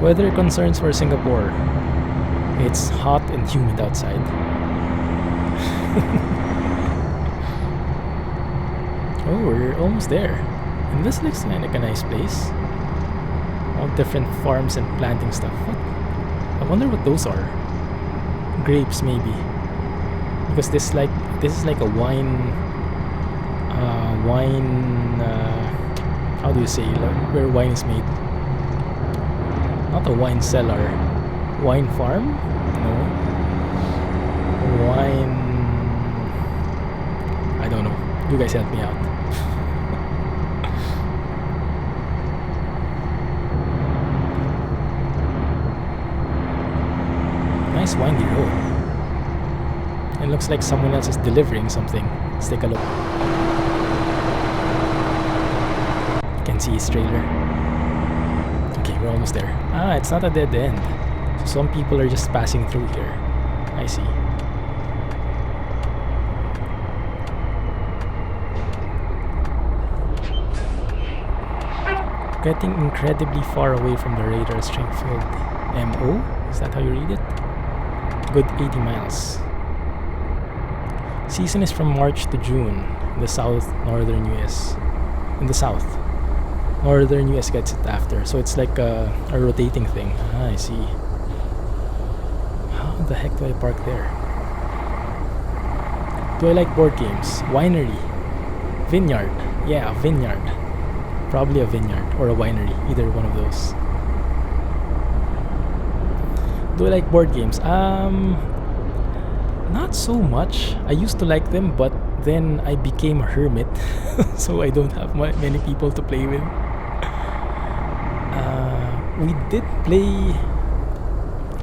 A: Weather concerns for Singapore. It's hot and humid outside. Oh, we're almost there. And this looks like a nice place. All different farms and planting stuff. What? I wonder what those are. Grapes maybe. Because this is like a wine how do you say, where wine is made? Not a wine cellar. Wine farm? No. Wine, I don't know. You guys help me out. Nice windy road. It looks like someone else is delivering something. Let's take a look. You can see his trailer. Okay, we're almost there. Ah, it's not a dead end. So some people are just passing through here. I see. Getting incredibly far away from the radar strength-filled MO. Is that how you read it? Good 80 miles. Season is from March to June in the northern US. In the south. Northern US gets it after. So it's like a rotating thing. Ah, I see. How the heck do I park there? Do I like board games? Winery. Vineyard. Yeah, a vineyard. Probably a vineyard or a winery. Either one of those. Do I like board games? Not so much. I used to like them, but then I became a hermit. So I don't have many people to play with. We did play...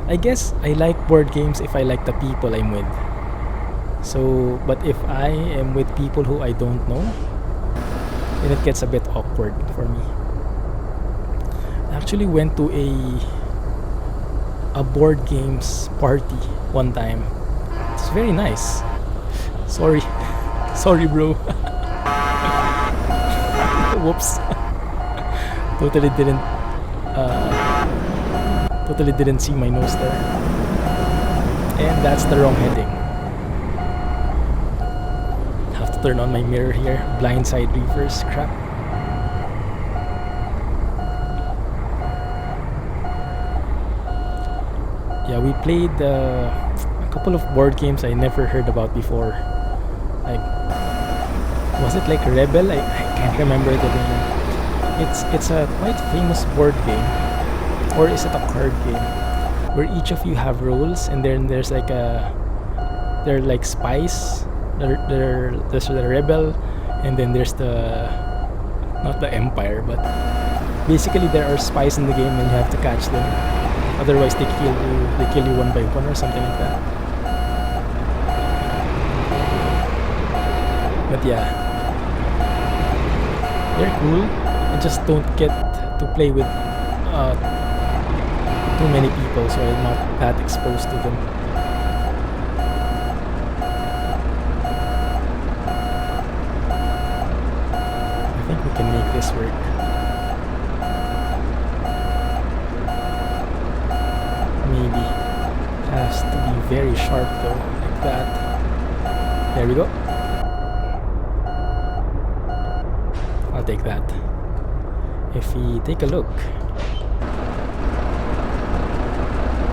A: I guess I like board games if I like the people I'm with. So, but if I am with people who I don't know, then it gets a bit awkward for me. I actually went to a board games party one time. It's very nice. Sorry. Sorry, bro. Whoops. Totally didn't see my nose there. And that's the wrong heading. Have to turn on my mirror here. Blindside reverse. Crap. Yeah, we played a couple of board games I never heard about before. Like, was it like Rebel? I can't remember the name. It's a quite famous board game, or is it a card game where each of you have roles, and then there's like they're like spies. There's the Rebel, and then there's the, not the Empire, but basically there are spies in the game and you have to catch them. Otherwise they kill you one by one or something like that. But yeah, they're cool. I just don't get to play with too many people, so I'm not that exposed to them. I think we can make this work. Maybe. Has to be very sharp though, like that. There we go. I'll take that. If we take a look,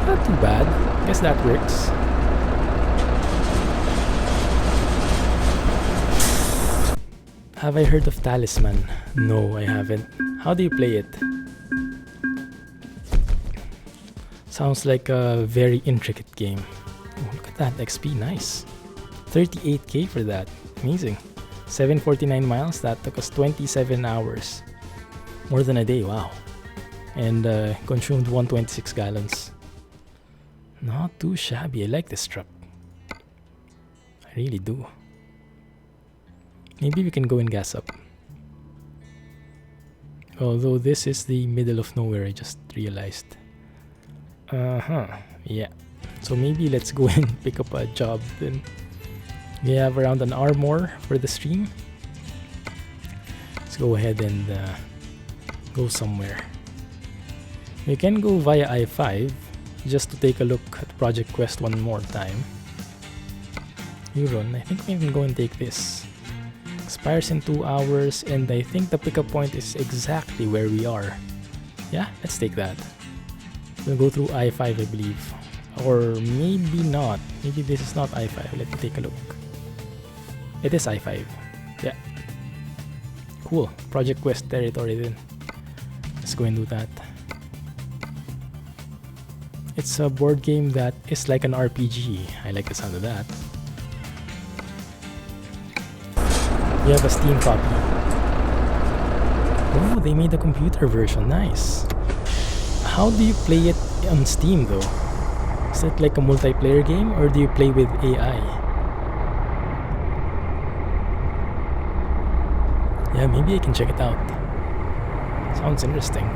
A: not too bad. Guess that works. Have I heard of Talisman? No, I haven't. How do you play it? Sounds like a very intricate game. Oh, look at that XP, nice. 38k for that, amazing. 749 miles, that took us 27 hours. More than a day, wow. And consumed 126 gallons. Not too shabby, I like this truck. I really do. Maybe we can go and gas up. Although this is the middle of nowhere, I just realized. Yeah. So maybe let's go and pick up a job then. We have around an hour more for the stream. Let's go ahead and go somewhere. We can go via I-5 just to take a look at Project Quest one more time. Euron, I think we can go and take this. Expires in 2 hours, and I think the pickup point is exactly where we are. Yeah, let's take that. We'll go through I-5, I believe. Or maybe not. Maybe this is not I-5. Let me take a look. It is I-5. Yeah. Cool. Project Quest territory then. Let's go and do that. It's a board game that is like an RPG. I like the sound of that. We have a Steam copy. Oh, they made a computer version. Nice. How do you play it on Steam though? Is it like a multiplayer game or do you play with AI? Yeah, maybe I can check it out. Sounds interesting.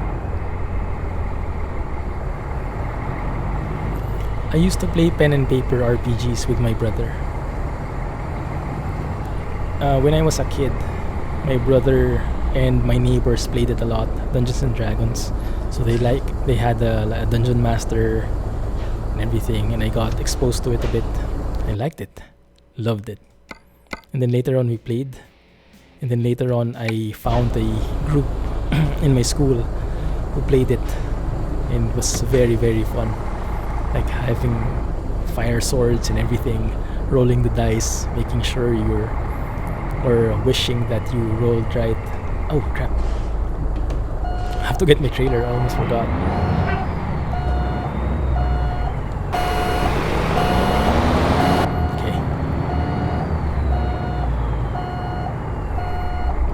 A: I used to play pen and paper RPGs with my brother. When I was a kid, my brother and my neighbors played it a lot, Dungeons and Dragons. So they had a dungeon master and everything, and I got exposed to it a bit. I liked it, loved it. And then later on we played, and then later on I found a group in my school who played it, and it was very, very fun. Like having fire swords and everything, rolling the dice, making sure or wishing that you rolled right. Oh crap. I have to get my trailer, I almost forgot. Okay.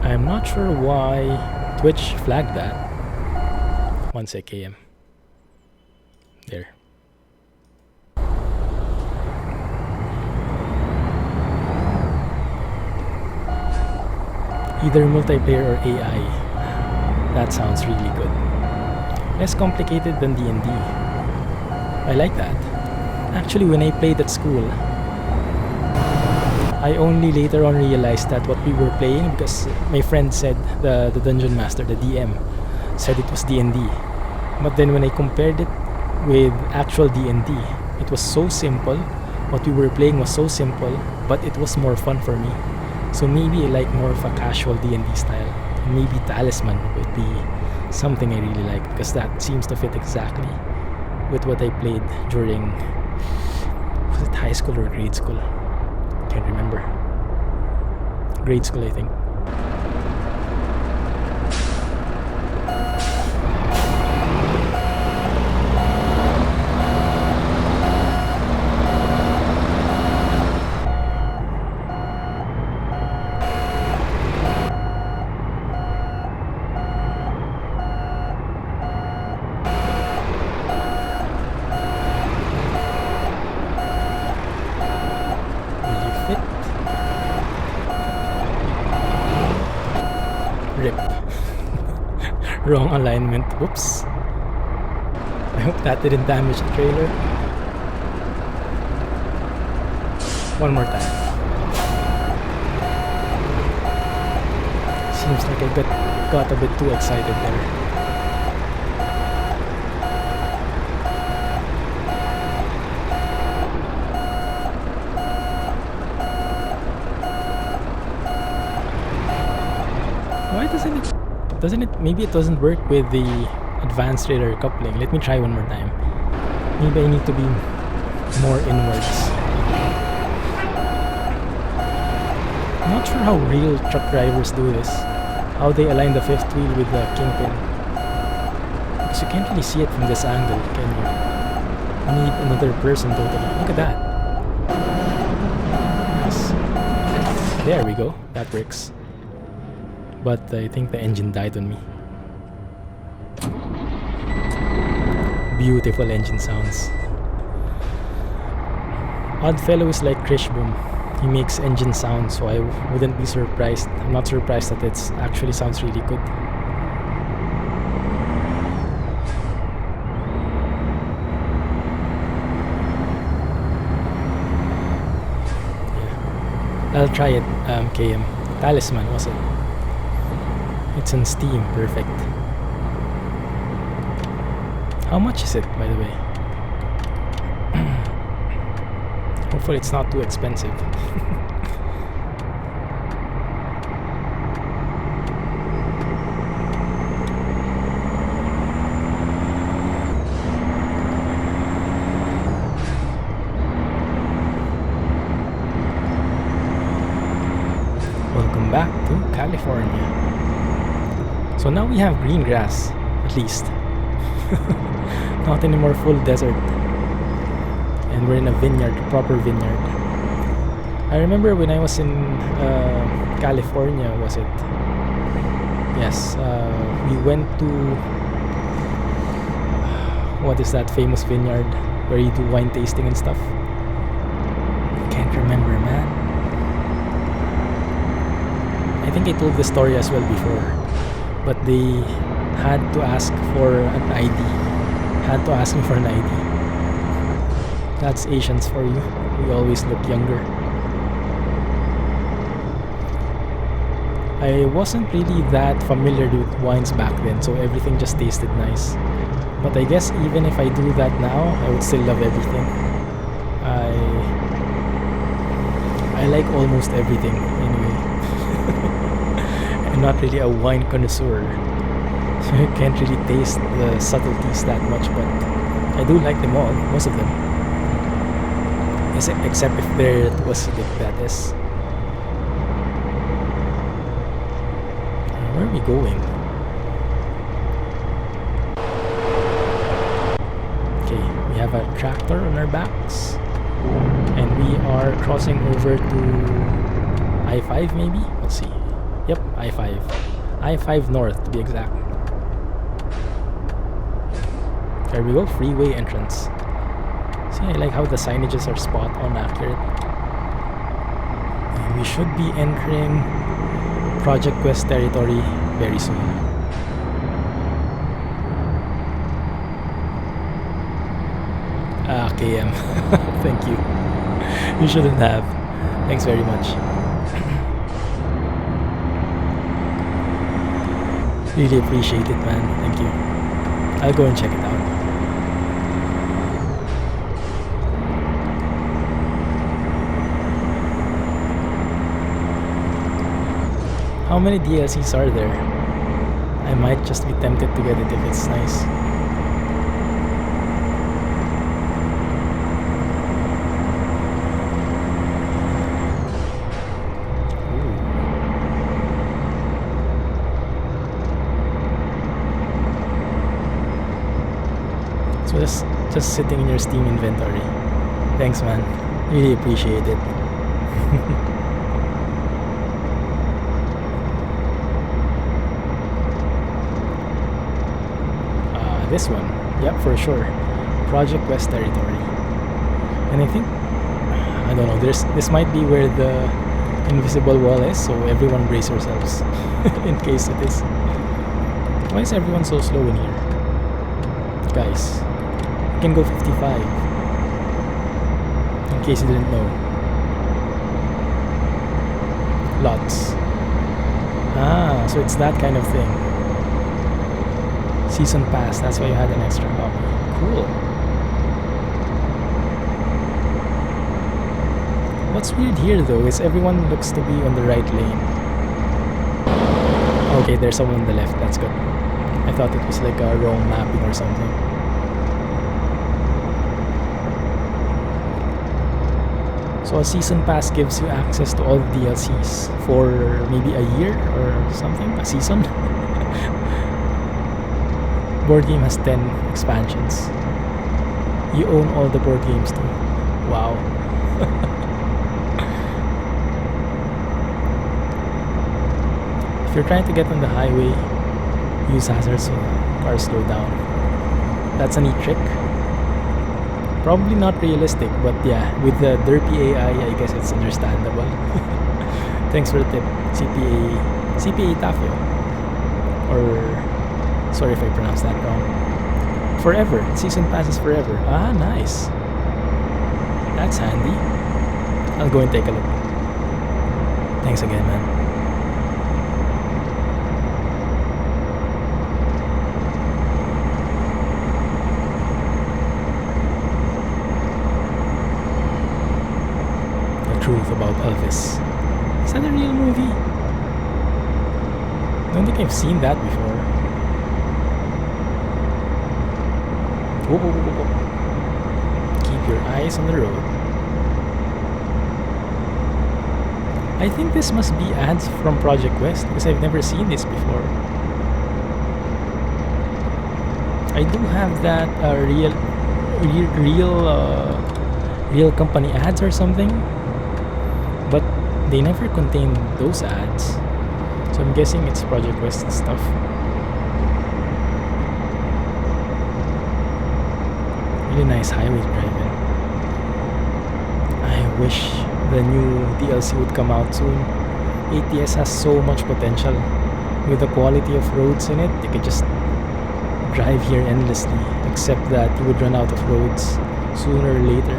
A: I'm not sure why Twitch flagged that. 1 sec AM. There. Either multiplayer or AI. That sounds really good. Less complicated than D&D. I like that. Actually, when I played at school, I only later on realized that what we were playing, because my friend said, the dungeon master, the DM, said it was D&D. But then when I compared it with actual D&D, it was so simple. What we were playing was so simple, but it was more fun for me. So maybe I like more of a casual D&D style. Maybe Talisman would be something I really like, because that seems to fit exactly with what I played during, was it high school or grade school? Can't remember. Grade school, I think. Rip. Wrong alignment. Whoops. I hope that didn't damage the trailer. One more time. Seems like I got a bit too excited there. Why doesn't it, maybe it doesn't work with the advanced radar coupling. Let me try one more time. Maybe I need to be more inwards. I'm not sure how real truck drivers do this. How they align the fifth wheel with the kingpin. Because you can't really see it from this angle, can you? You need another person totally. Look at that. Yes. There we go. That works. But I think the engine died on me. Beautiful engine sounds. Oddfellow is like Krishboom. He makes engine sounds, so I wouldn't be surprised. I'm not surprised that it actually sounds really good. Yeah. I'll try it, KM. Talisman, was it? It's on Steam, perfect. How much is it, by the way? Hopefully it's not too expensive. Welcome back to California. So now we have green grass, at least. Not anymore full desert. And we're in a vineyard, proper vineyard. I remember when I was in California, was it? Yes, we went to, what is that famous vineyard where you do wine tasting and stuff? Can't remember, man. I think I told this story as well before. But they had to ask for an ID. Had to ask me for an ID. That's Asians for you. We always look younger. I wasn't really that familiar with wines back then, so everything just tasted nice. But I guess even if I do that now, I would still love everything. I like almost everything anyway. I'm not really a wine connoisseur, so I can't really taste the subtleties that much, but I do like them all, most of them. Except if there was acidic, that is. Where are we going? Okay, we have a tractor on our backs, and we are crossing over to I-5 maybe? Let's see. Yep, I-5. I-5 North to be exact. There we go, freeway entrance. See, I like how the signages are spot on accurate. And we should be entering Project Quest territory very soon. KM. Thank you. You shouldn't have. Thanks very much. Really appreciate it, man. Thank you. I'll go and check it out. How many DLCs are there? I might just be tempted to get it if it's nice. So just sitting in your Steam inventory. Thanks, man. Really appreciate it. This one, yep, for sure. Project West territory. And I think, I don't know, this might be where the invisible wall is, so everyone brace yourselves in case it is. Why is everyone so slow in here? Guys, you can go 55. In case you didn't know. Lots. Ah, so it's that kind of thing. Season pass, that's why you had an extra copy. Cool. What's weird here though is everyone looks to be on the right lane. Okay, there's someone on the left, that's good. I thought it was like a wrong mapping or something. So a season pass gives you access to all the DLCs for maybe a year or something, a season. Board game has 10 expansions. You own all the board games too. Wow. If you're trying to get on the highway, use hazards so cars slow down. That's a neat trick. Probably not realistic, but yeah, with the derpy AI, I guess it's understandable. Thanks for the tip, CPA Tafio. Or, sorry if I pronounced that wrong. Forever, season passes forever. Ah, nice. That's handy. I'll go and take a look. Thanks again, man. Truth about Elvis. Is that a real movie? I don't think I've seen that before. Whoa, whoa, whoa, whoa. Keep your eyes on the road. I think this must be ads from Project West because I've never seen this before. I do have that real company ads or something, but they never contain those ads, so I'm guessing it's Project West stuff. Really nice highway driving. I wish the new DLC would come out soon. ATS has so much potential. With the quality of roads in it, you could just drive here endlessly, except that you would run out of roads sooner or later,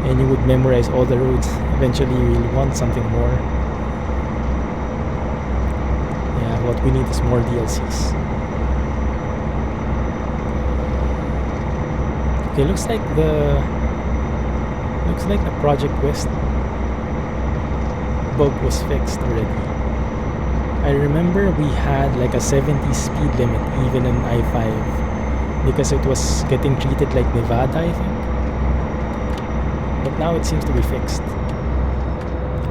A: and you would memorize all the roads. Eventually you will want something more. Yeah, what we need is more DLCs. Okay, looks like the Project West bug was fixed already. I remember we had like a 70 speed limit even in I-5 because it was getting treated like Nevada, I think. But now it seems to be fixed.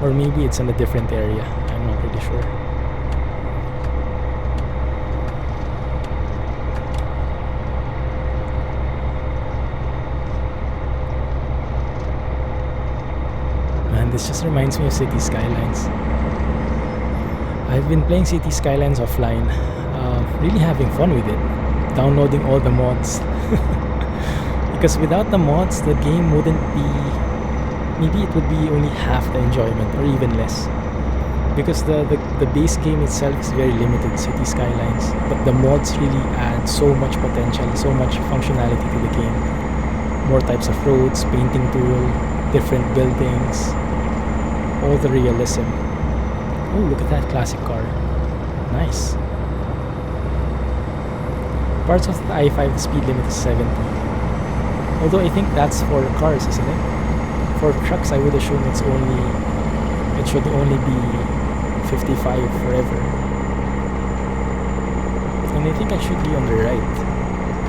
A: Or maybe it's in a different area. I'm not really sure. Man, this just reminds me of City Skylines. I've been playing City Skylines offline. Really having fun with it. Downloading all the mods. Because without the mods, the game wouldn't be... Maybe it would be only half the enjoyment, or even less. Because the base game itself is very limited, City Skylines. But the mods really add so much potential, so much functionality to the game. More types of roads, painting tool, different buildings, all the realism. Oh, look at that classic car. Nice. Parts of the I-5 speed limit is 70. Although I think that's for cars, isn't it? For trucks, I would assume it should only be 55 forever. And I think I should be on the right.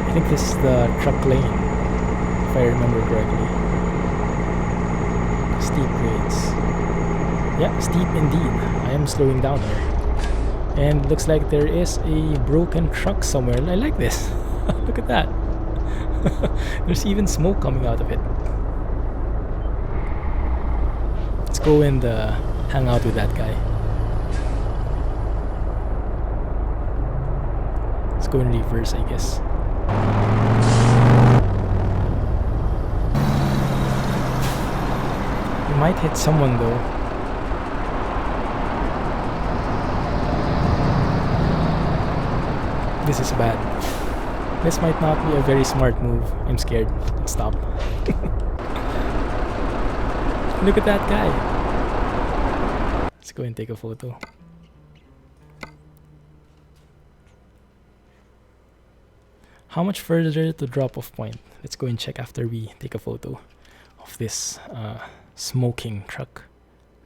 A: I think this is the truck lane, if I remember correctly. Steep grades. Yeah, steep indeed. I am slowing down here. And looks like there is a broken truck somewhere. I like this. Look at that. There's even smoke coming out of it. Let's go and hang out with that guy. Let's go in reverse, I guess. You might hit someone though. This is bad. This might not be a very smart move. I'm scared. Stop. Look at that guy. Let's go and take a photo. How much further to drop off point? Let's go and check after we take a photo of this smoking truck.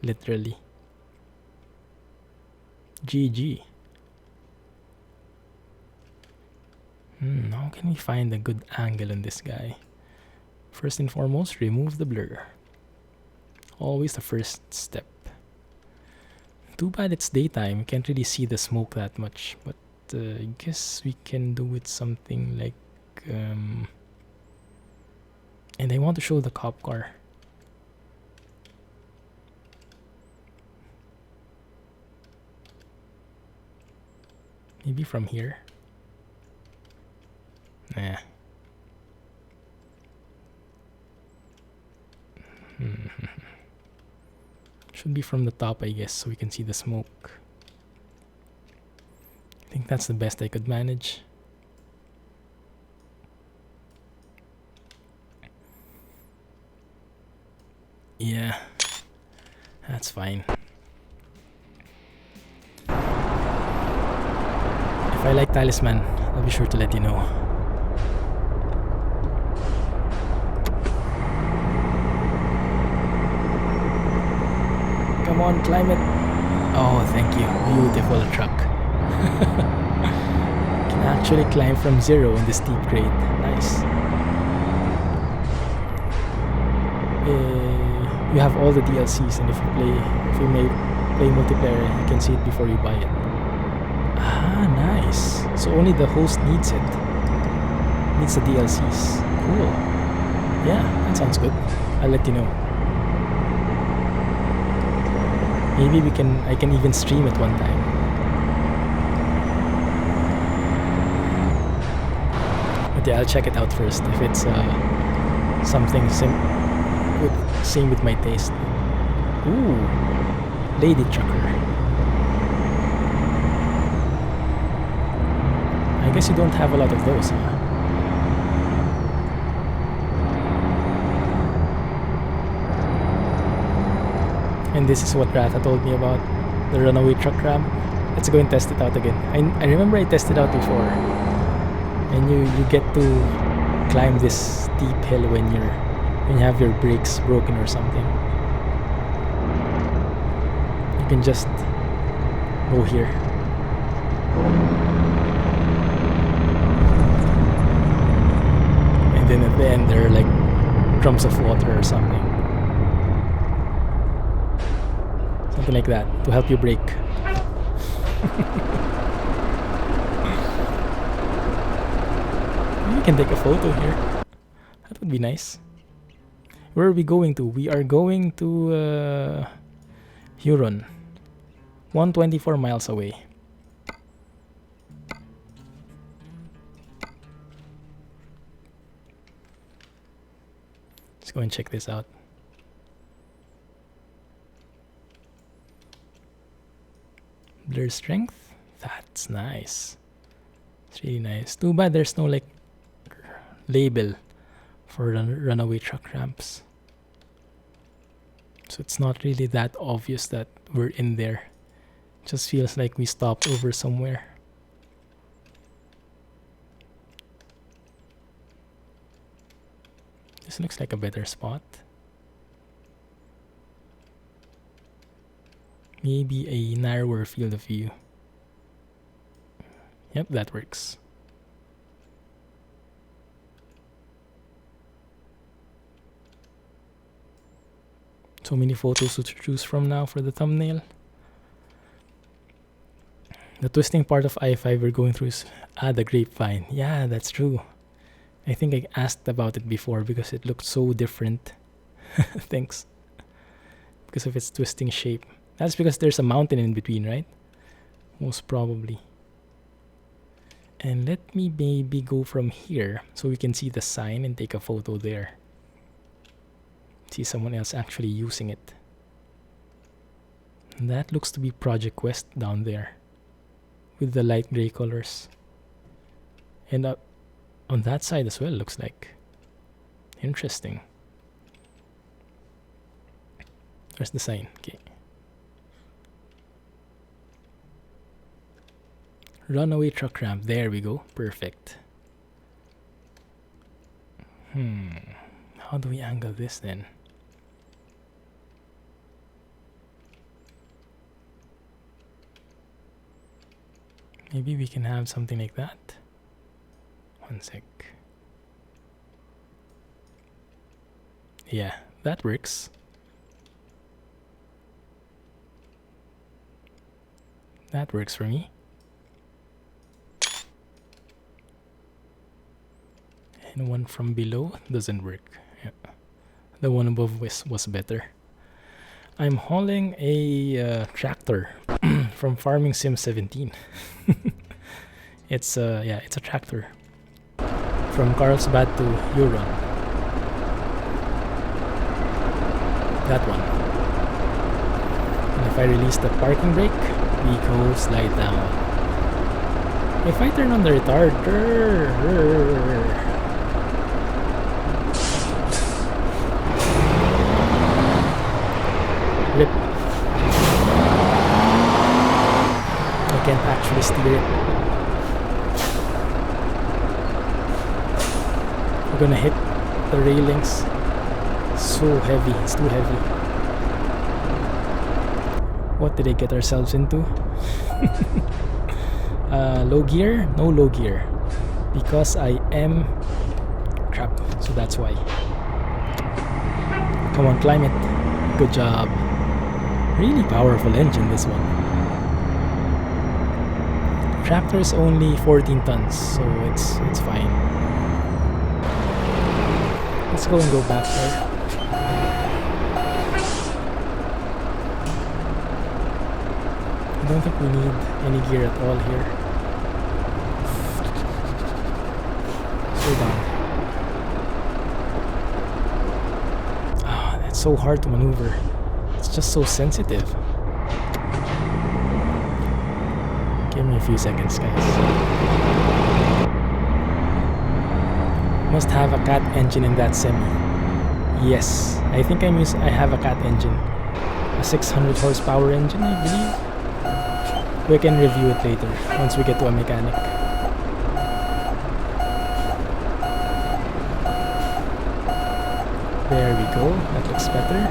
A: Literally. GG. How can we find a good angle on this guy? First and foremost, remove the blur. Always the first step. Too bad it's daytime. Can't really see the smoke that much, but I guess we can do it something like and I want to show the cop car. Maybe from here. Nah. Should be from the top, I guess, so we can see the smoke. I think that's the best I could manage. Yeah, that's fine. If I like Talisman, I'll be sure to let you know. Come on, climb it. Oh, thank you. Beautiful truck. Can actually climb from 0 in the steep grade. Nice. You have all the DLCs, and if you may play multiplayer, you can see it before you buy it. Ah, nice. So only the host needs it. Needs the DLCs. Cool. Yeah, that sounds good. I'll let you know. Maybe I can even stream it one time. But yeah, I'll check it out first if it's something same with my taste. Ooh, lady trucker. I guess you don't have a lot of those, huh? And this is what Ratha told me about the Runaway truck ramp. Let's go and test it out again. I remember I tested out before. And you get to climb this steep hill when you have your brakes broken or something. You can just go here. And then at the end there are like drums of water or something. Something like that to help you brake. You can take a photo here. That would be nice. Where are we going to? We are going to Huron. 124 miles away. Let's go and check this out. Blur strength. That's nice. It's really nice. Too bad there's no like label for runaway truck ramps. So it's not really that obvious that we're in there. It just feels like we stopped over somewhere. This looks like a better spot. Maybe a narrower field of view. Yep, that works. So many photos to choose from now for the thumbnail. The twisting part of I-5 we're going through is the grapevine. Yeah, that's true. I think I asked about it before because it looked so different. Thanks. Because of its twisting shape. That's because there's a mountain in between, right? Most probably. And let me maybe go from here so we can see the sign and take a photo there. See someone else actually using it. And that looks to be Project Quest down there with the light gray colors. And on that side as well, looks like. Interesting. Where's the sign? Okay. Runaway truck ramp. There we go. Perfect. How do we angle this then? Maybe we can have something like that. One sec. Yeah, that works. That works for me. And one from below doesn't work. Yeah. The one above was better. I'm hauling a tractor from Farming Sim 17. It's it's a tractor from Carlsbad to Huron. That one. And if I release the parking brake, we go slide down. If I turn on the retard, rip. I can't actually steer it. We're gonna hit the railings. So heavy, it's too heavy. What did I get ourselves into? Low gear? No low gear. Because I am crap, so that's why. Come on, climb it. Good job. Really powerful engine, this one. Tractor is only 14 tons, so it's fine. Let's go and go back there. I don't think we need any gear at all here. Slow down. Ah, that's so hard to maneuver. It's just so sensitive. Give me a few seconds, guys. Must have a cat engine in that semi. Yes, I think I have a cat engine. A 600 horsepower engine, I believe. We can review it later once we get to a mechanic. There we go, that looks better.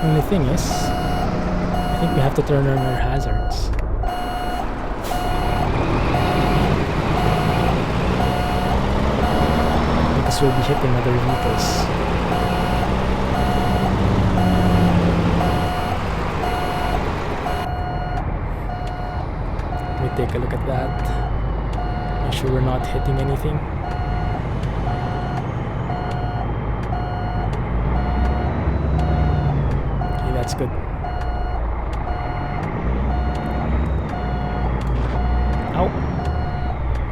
A: Only thing is, I think we have to turn on our hazards. Because we'll be hitting other vehicles. Take a look at that. Make sure we're not hitting anything. Okay, that's good. Ow!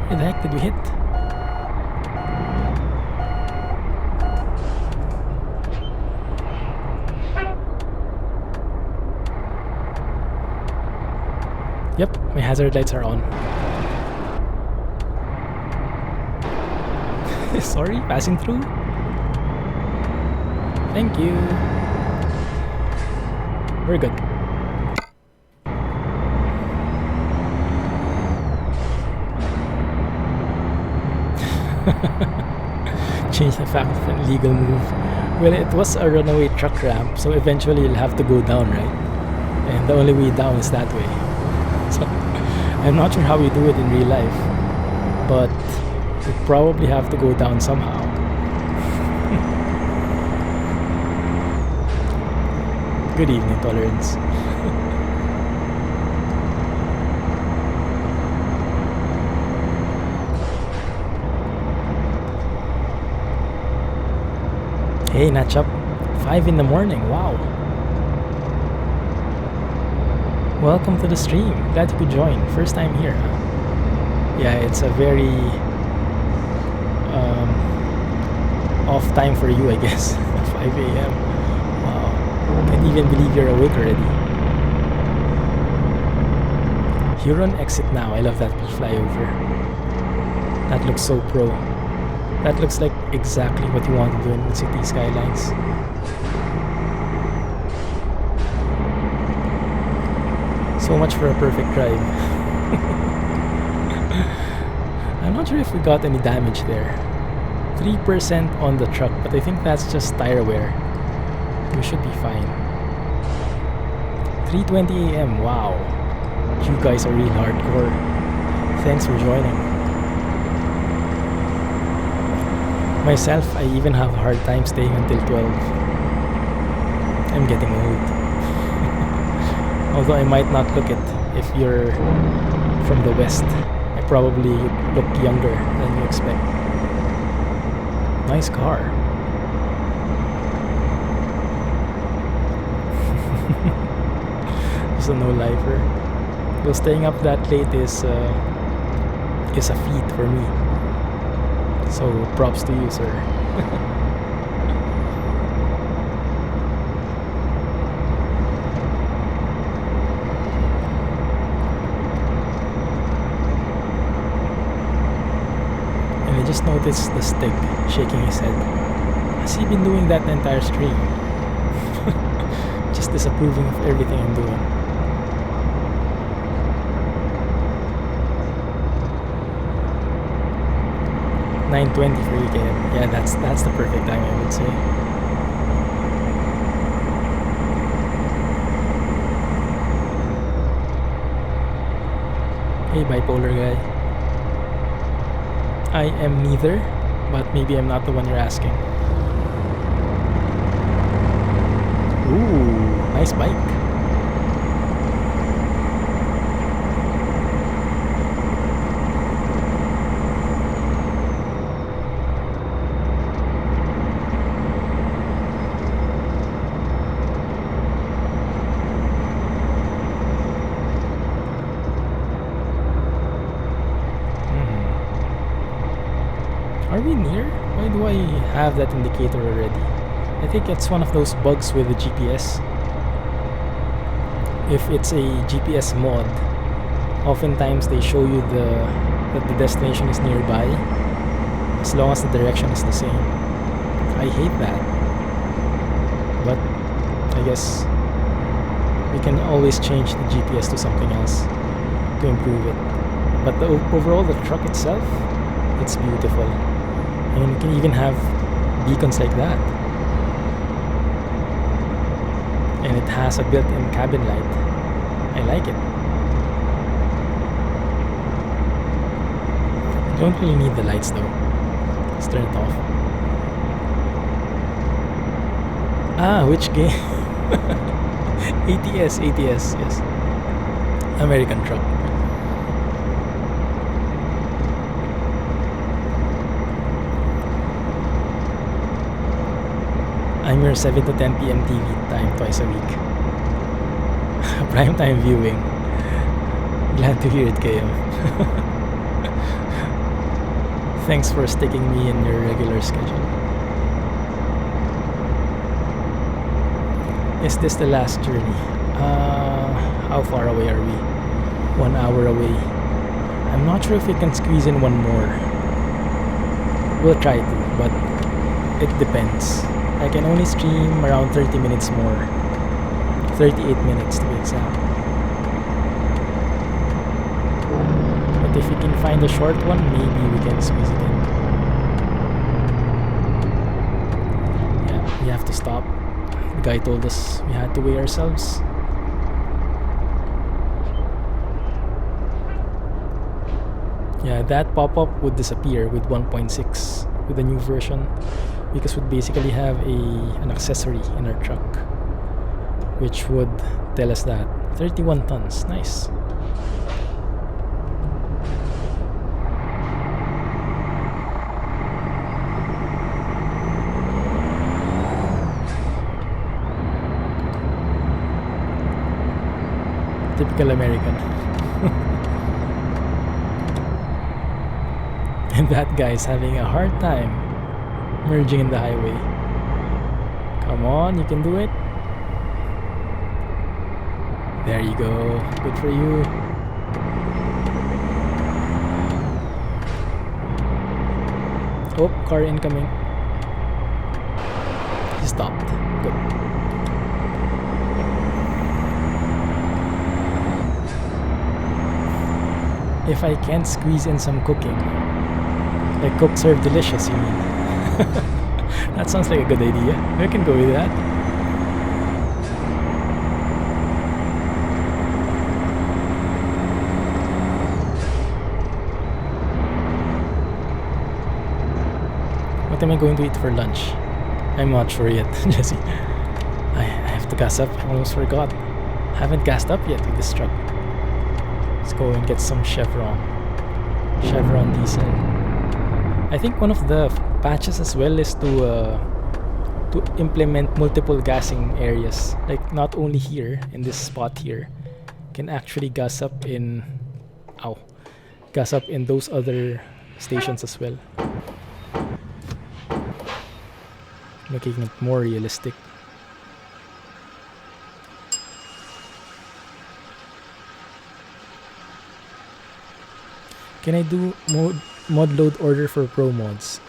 A: Where the heck did we hit? Yep, my hazard lights are on. Sorry, passing through. Thank you. We're good. Change the fact of an illegal move. Well, it was a runaway truck ramp, so eventually you'll have to go down, right? And the only way down is that way. So, I'm not sure how we do it in real life, but we probably have to go down somehow. Good evening, Tolerance. Hey, Natchup. 5 in the morning, wow. Welcome to the stream. Glad you could join. First time here. Yeah, it's a very off time for you, I guess. 5 a.m. Wow. Can't even believe you're awake already. Huron exit now. I love that flyover. That looks so pro. That looks like exactly what you want to do in city skylines. So much for a perfect drive. I'm not sure if we got any damage there. 3% on the truck, but I think that's just tire wear. We should be fine. 3:20 AM, wow. You guys are real hardcore. Thanks for joining. Myself, I even have a hard time staying until 12. I'm getting old. Although I might not look it if you're from the West. I probably look younger than you expect. Nice car. Just a no-lifer. So staying up that late is a feat for me. So props to you, sir. And I just noticed the stick shaking his head. Has he been doing that the entire stream? Just disapproving of everything I'm doing. $9.20 for EKM. Yeah, that's the perfect time, I would say. Hey, bipolar guy. I am neither, but maybe I'm not the one you're asking. Ooh, nice bike. Are we near? Why do I have that indicator already? I think it's one of those bugs with the GPS. If it's a GPS mod, oftentimes they show you that the destination is nearby, as long as the direction is the same. I hate that. But I guess we can always change the GPS to something else to improve it. But overall, the truck itself, it's beautiful. And you can even have beacons like that. And it has a built-in cabin light. I like it. You don't really need the lights though. Let's turn it off. Ah, which game? ATS, yes. American truck. I'm your 7 to 10 p.m. TV time twice a week. Prime time viewing. Glad to hear it, KM. Thanks for sticking me in your regular schedule. Is this the last journey? How far away are we? 1 hour away. I'm not sure if we can squeeze in one more. We'll try to, but it depends. I can only stream around 30 minutes more. 38 minutes to be exact. But if we can find a short one, maybe we can squeeze it in. Yeah, we have to stop. The guy told us we had to weigh ourselves. Yeah, that pop-up would disappear with 1.6 with the new version, because we'd basically have an accessory in our truck which would tell us that 31 tons. Nice. Typical American. And that guy's having a hard time merging in the highway. Come on, you can do it. There you go. Good for you. Oh, car incoming. He stopped. Good. If I can't squeeze in some cooking, like cook, serve, delicious, you mean? That sounds like a good idea. We can go with that. What am I going to eat for lunch? I'm not sure yet, Jesse. I have to gas up. I almost forgot. Haven't gassed up yet with this truck. Let's go and get some Chevron diesel. I think one of the patches as well is to implement multiple gassing areas. Like not only here in this spot here, can actually gas up in those other stations as well, making it more realistic. Can I do mod load order for pro mods?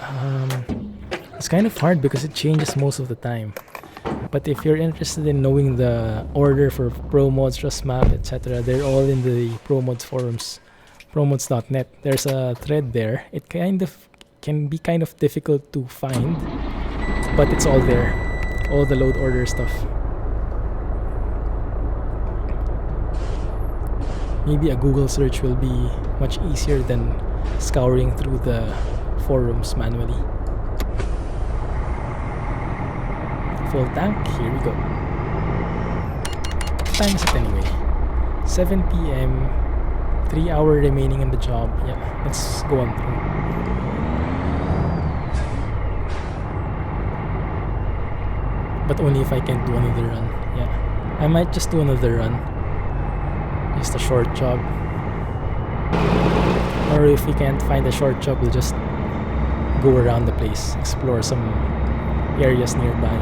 A: It's kind of hard because it changes most of the time. But if you're interested in knowing the order for pro mods, just map, etc., they're all in the pro mods forums, promods.net. There's a thread there. It kind of can be kind of difficult to find, but it's all there, all the load order stuff. Maybe a Google search will be much easier than scouring through the forums manually. Full tank, here we go. What time is it anyway? 7 PM, 3 hours remaining in the job. Yeah, let's go on through. But only if I can do another run. Yeah, I might just do another run. Just a short job. Or if we can't find a short job, we'll just go around the place, explore some areas nearby.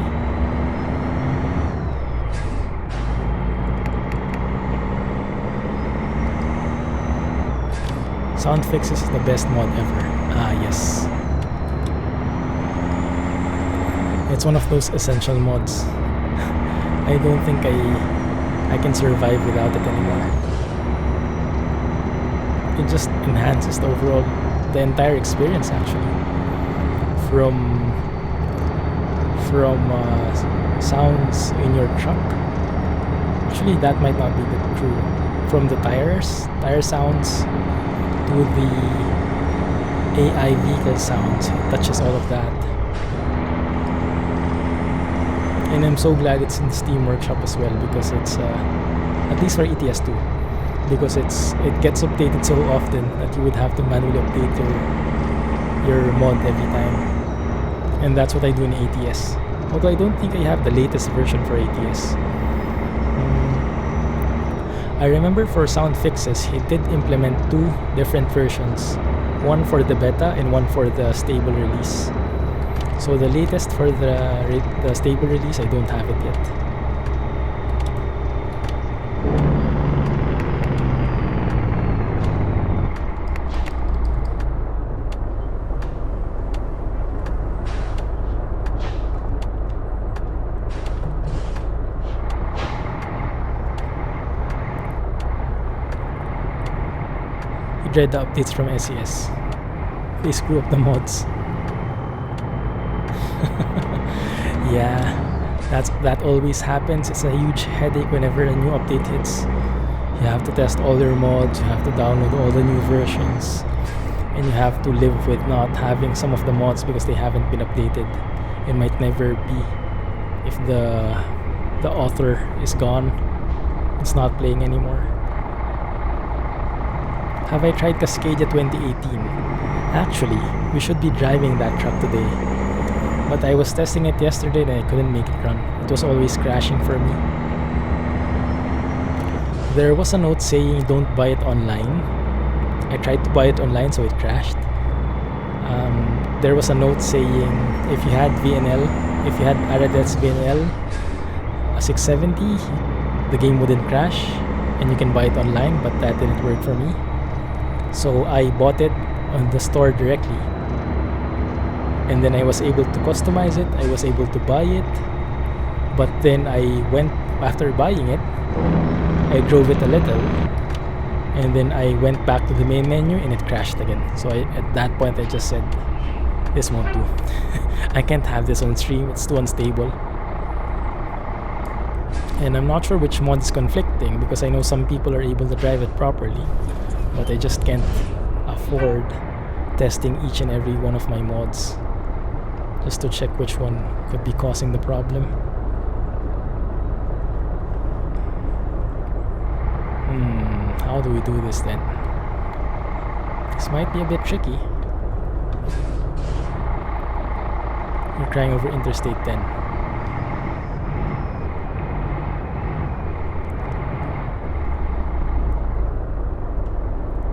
A: Sound fixes is the best mod ever. Ah, yes. It's one of those essential mods. I don't think I can survive without it anymore. It just enhances the entire experience actually. From sounds in your truck. Actually, that might not be true. From the tire sounds to the AI vehicle sounds, it touches all of that. And I'm so glad it's in the Steam Workshop as well, because it's at least for ATS 2, because it gets updated so often that you would have to manually update your mod every time. And that's what I do in ATS. Although I don't think I have the latest version for ATS. I remember for sound fixes, he did implement 2 different versions, one for the beta and one for the stable release. So the latest for the stable release, I don't have it yet. You dread the updates from SCS. They screw up the mods. Yeah, that always happens. It's a huge headache whenever a new update hits. You have to test all your mods, you have to download all the new versions, and you have to live with not having some of the mods because they haven't been updated. It might never be. If the author is gone, it's not playing anymore. Have I tried Cascadia 2018? Actually, we should be driving that truck today. But I was testing it yesterday and I couldn't make it run. It was always crashing for me. There was a note saying don't buy it online. I tried to buy it online, so it crashed. There was a note saying if you had Aradet's VNL 670, the game wouldn't crash. and you can buy it online, but that didn't work for me. So I bought it on the store directly, and then I was able to customize it, I was able to buy it, but then after buying it, I drove it a little, and then I went back to the main menu and it crashed again. So at that point I just said, this won't do. I can't have this on stream, it's too unstable. And I'm not sure which mod is conflicting, because I know some people are able to drive it properly, but I just can't afford testing each and every one of my mods just to check which one could be causing the problem. How do we do this then? This might be a bit tricky. We're trying over Interstate 10.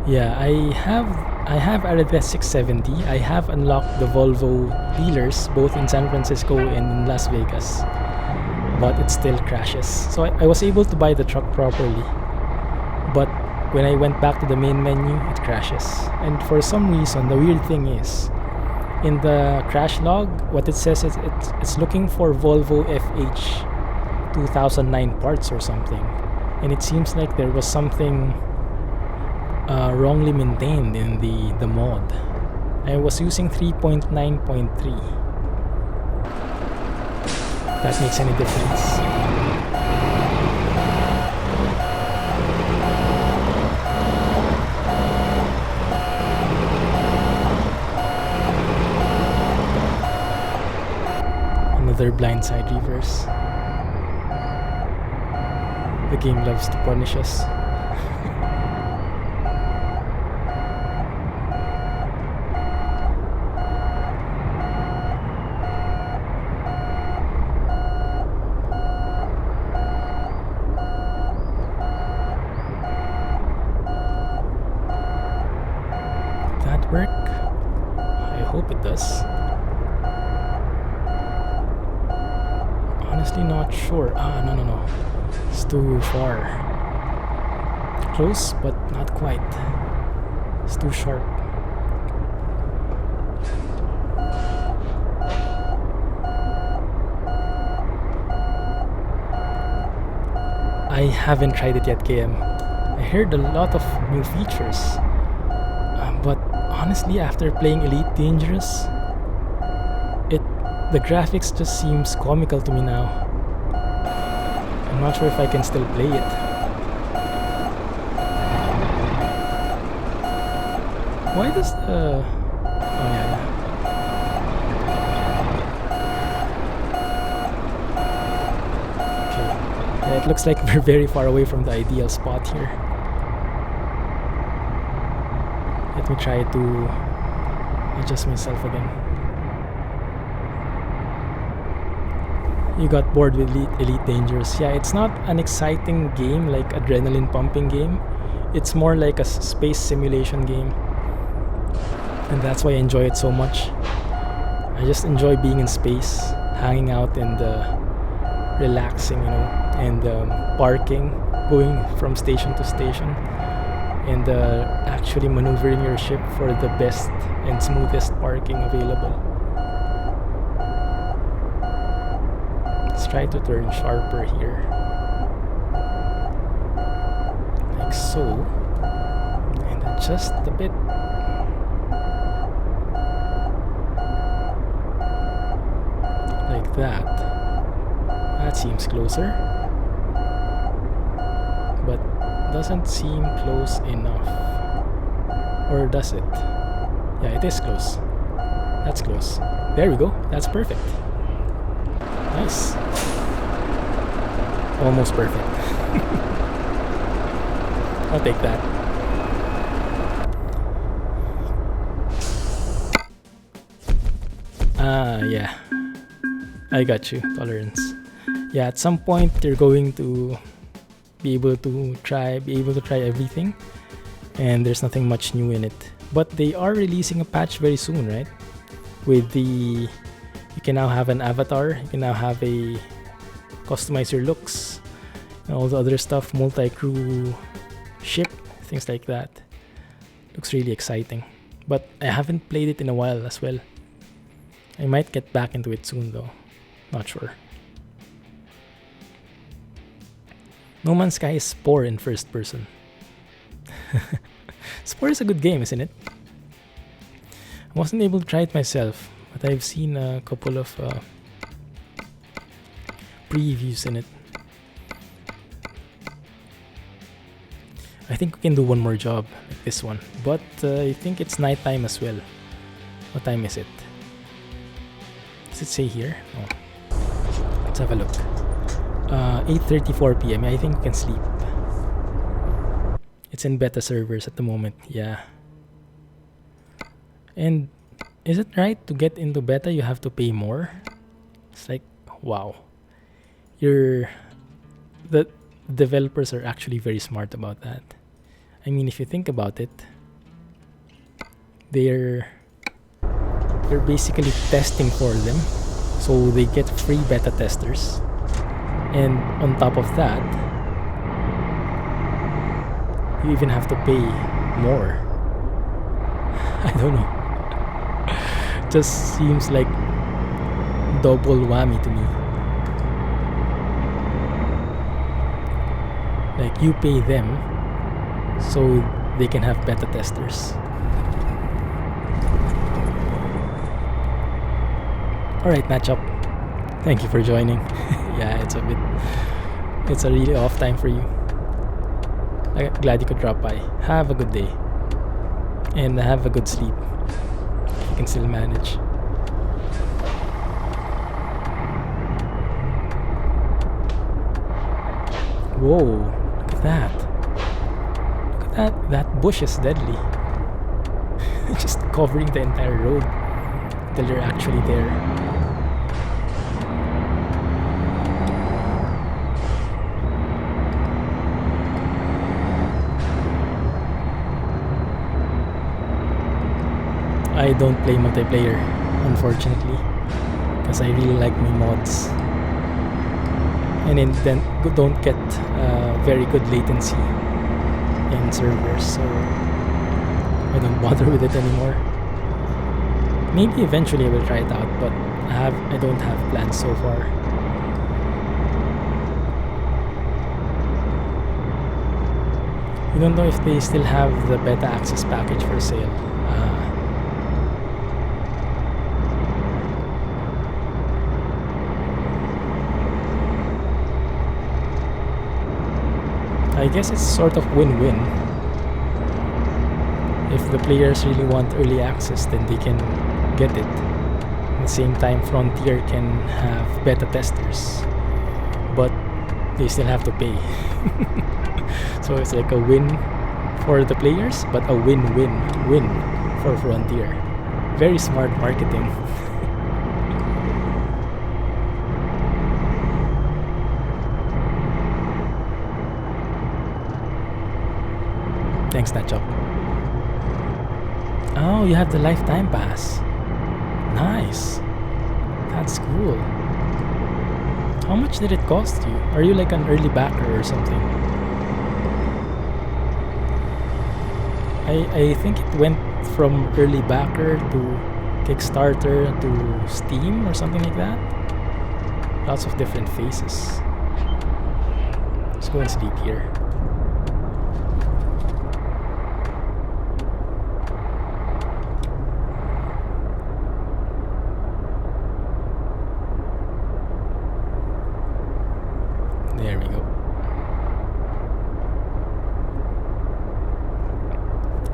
A: Yeah, I have a ATS 670. I have unlocked the Volvo dealers both in San Francisco and in Las Vegas, but it still crashes. So I was able to buy the truck properly, but when I went back to the main menu, it crashes. And for some reason, the weird thing is, in the crash log, what it says is it's looking for Volvo FH 2009 parts or something, and it seems like there was something wrongly maintained in the mod. I was using 3.9.3. If that makes any difference. Another blindside reverse. The game loves to punish us. Work? I hope it does. Honestly not sure. No. It's too far. Close, but not quite. It's too sharp. I haven't tried it yet, KM. I heard a lot of new features. But honestly, after playing Elite Dangerous, the graphics just seems comical to me now. I'm not sure if I can still play it. Why does the... Oh yeah. Okay. Yeah, it looks like we're very far away from the ideal spot here. Let me try to adjust myself again. You got bored with Elite Dangerous. Yeah, it's not an exciting game like adrenaline pumping game. It's more like a space simulation game. And that's why I enjoy it so much. I just enjoy being in space, hanging out and relaxing, and parking, going from station to station, and actually maneuvering your ship for the best and smoothest parking available. Let's try to turn sharper here, like so, and adjust a bit. Like that. That seems closer, but doesn't seem close enough. Or does it? Yeah, it is close. That's close. There we go. That's perfect. Nice. Almost perfect. I'll take that. Yeah. I got you. Tolerance. Yeah, at some point you're going to be able to try everything, and there's nothing much new in it. But they are releasing a patch very soon, right? With you can now have an avatar, you can now have customize your looks, And all the other stuff, multi-crew ship, things like that. Looks really exciting. But I haven't played it in a while as well. I might get back into it soon though. Not sure. No Man's Sky is Spore in first person. Spore is a good game, isn't it? I wasn't able to try it myself, but I've seen a couple of previews in it. I think we can do one more job like this one, but I think it's nighttime as well. What time is it? Does it say here? Oh. Let's have a look. 8:34 p.m. I think we can sleep. It's in beta servers at the moment, yeah. And is it right to get into beta you have to pay more? It's like, wow. The developers are actually very smart about that. I mean, if you think about it, they're basically testing for them, so they get free beta testers, and on top of that, you even have to pay more. I don't know. Just seems like double whammy to me. Like, you pay them so they can have beta testers. Alright, matchup. Thank you for joining. Yeah, it's a really off time for you. I'm glad you could drop by. Have a good day. And have a good sleep. If you can still manage. Whoa, look at that. Look at that. That bush is deadly. Just covering the entire road until you're actually there. I don't play multiplayer, unfortunately, because I really like my mods, and then don't get very good latency in servers, so I don't bother with it anymore. Maybe eventually I will try it out, but I don't have plans so far. I don't know if they still have the beta access package for sale. I guess it's sort of win-win. If the players really want early access, then they can get it. At the same time, Frontier can have beta testers, but they still have to pay. So it's like a win for the players, but a win-win-win for Frontier. Very smart marketing. Thanks, Natchop. Oh, you have the lifetime pass. Nice. That's cool. How much did it cost you? Are you like an early backer or something? I think it went from early backer to Kickstarter to Steam or something like that. Lots of different phases. Let's go and sleep here. There we go.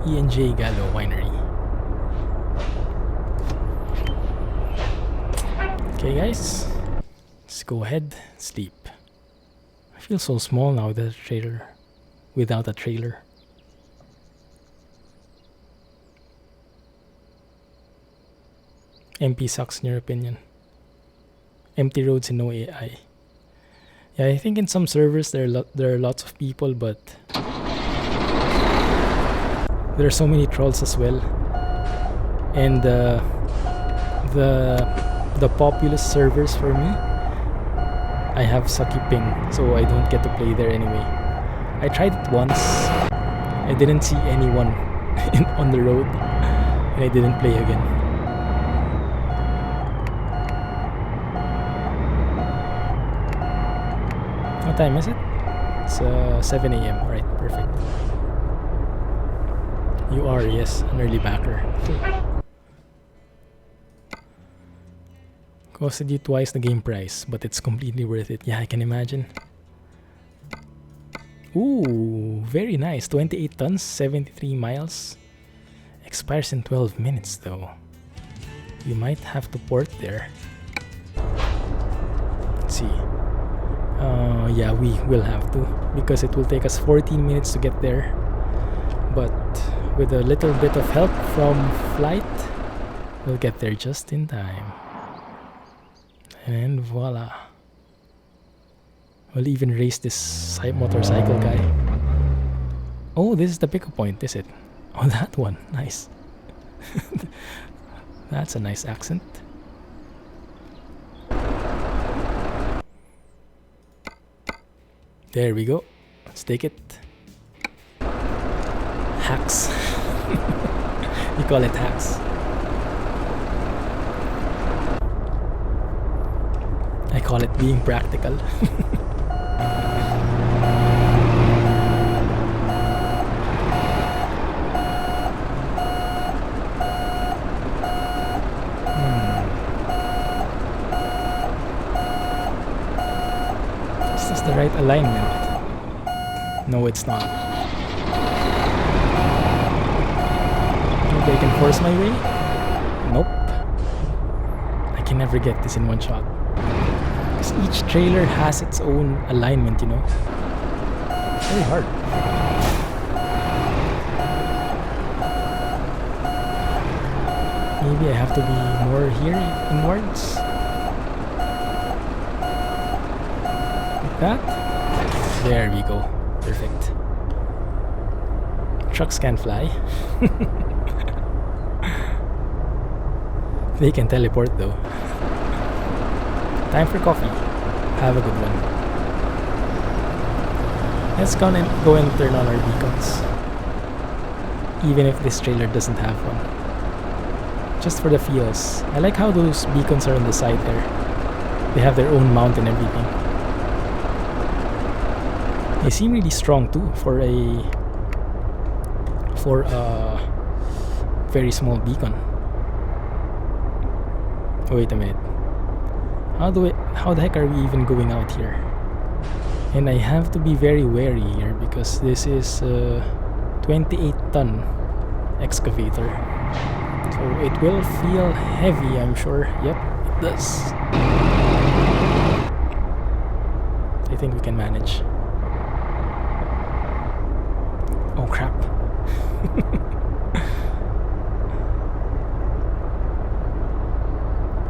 A: E&J Gallo Winery. Okay guys, let's go ahead, sleep. I feel so small now without a trailer. MP sucks in your opinion. Empty roads and no AI. Yeah, I think in some servers there are lots of people, but there are so many trolls as well. And the populous servers for me I have sucky ping, so I don't get to play there anyway. I tried it once. I didn't see anyone on the road, and I didn't play again. What time is it? It's 7 a.m. Alright, perfect. You are, yes, an early backer. Costed you twice the game price, but it's completely worth it. Yeah, I can imagine. Ooh, very nice. 28 tons, 73 miles. Expires in 12 minutes though. You might have to port there. Let's see. Yeah, we will have to, because it will take us 14 minutes to get there. But with a little bit of help from flight, we'll get there just in time. And voila. We'll even race this motorcycle guy. Oh, this is the pickup point, is it? Oh, that one. Nice. That's a nice accent. There we go. Let's take it. Hacks. We call it hacks. I call it being practical. Is this the right alignment? No, it's not. Maybe I can force my way? Nope. I can never get this in one shot. Because each trailer has its own alignment, you know. Very hard. Maybe I have to be more here inwards. Like that. There we go. Perfect. Trucks can fly. They can teleport though. Time for coffee. Have a good one. Let's go and turn on our beacons. Even if this trailer doesn't have one. Just for the feels. I like how those beacons are on the side there. They have their own mount and everything. They seem really strong too for a very small beacon. Oh, wait a minute. How the heck are we even going out here? And I have to be very wary here because this is a 28-ton excavator. So it will feel heavy, I'm sure. Yep, it does. I think we can manage. Oh crap.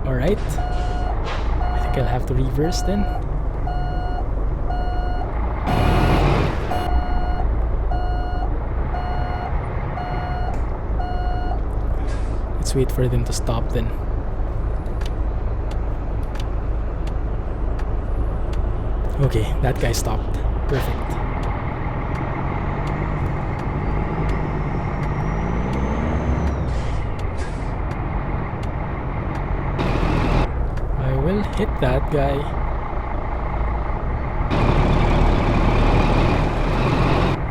A: Alright. I think I'll have to reverse then. Let's wait for them to stop then. Okay, that guy stopped. Perfect. Hit that guy.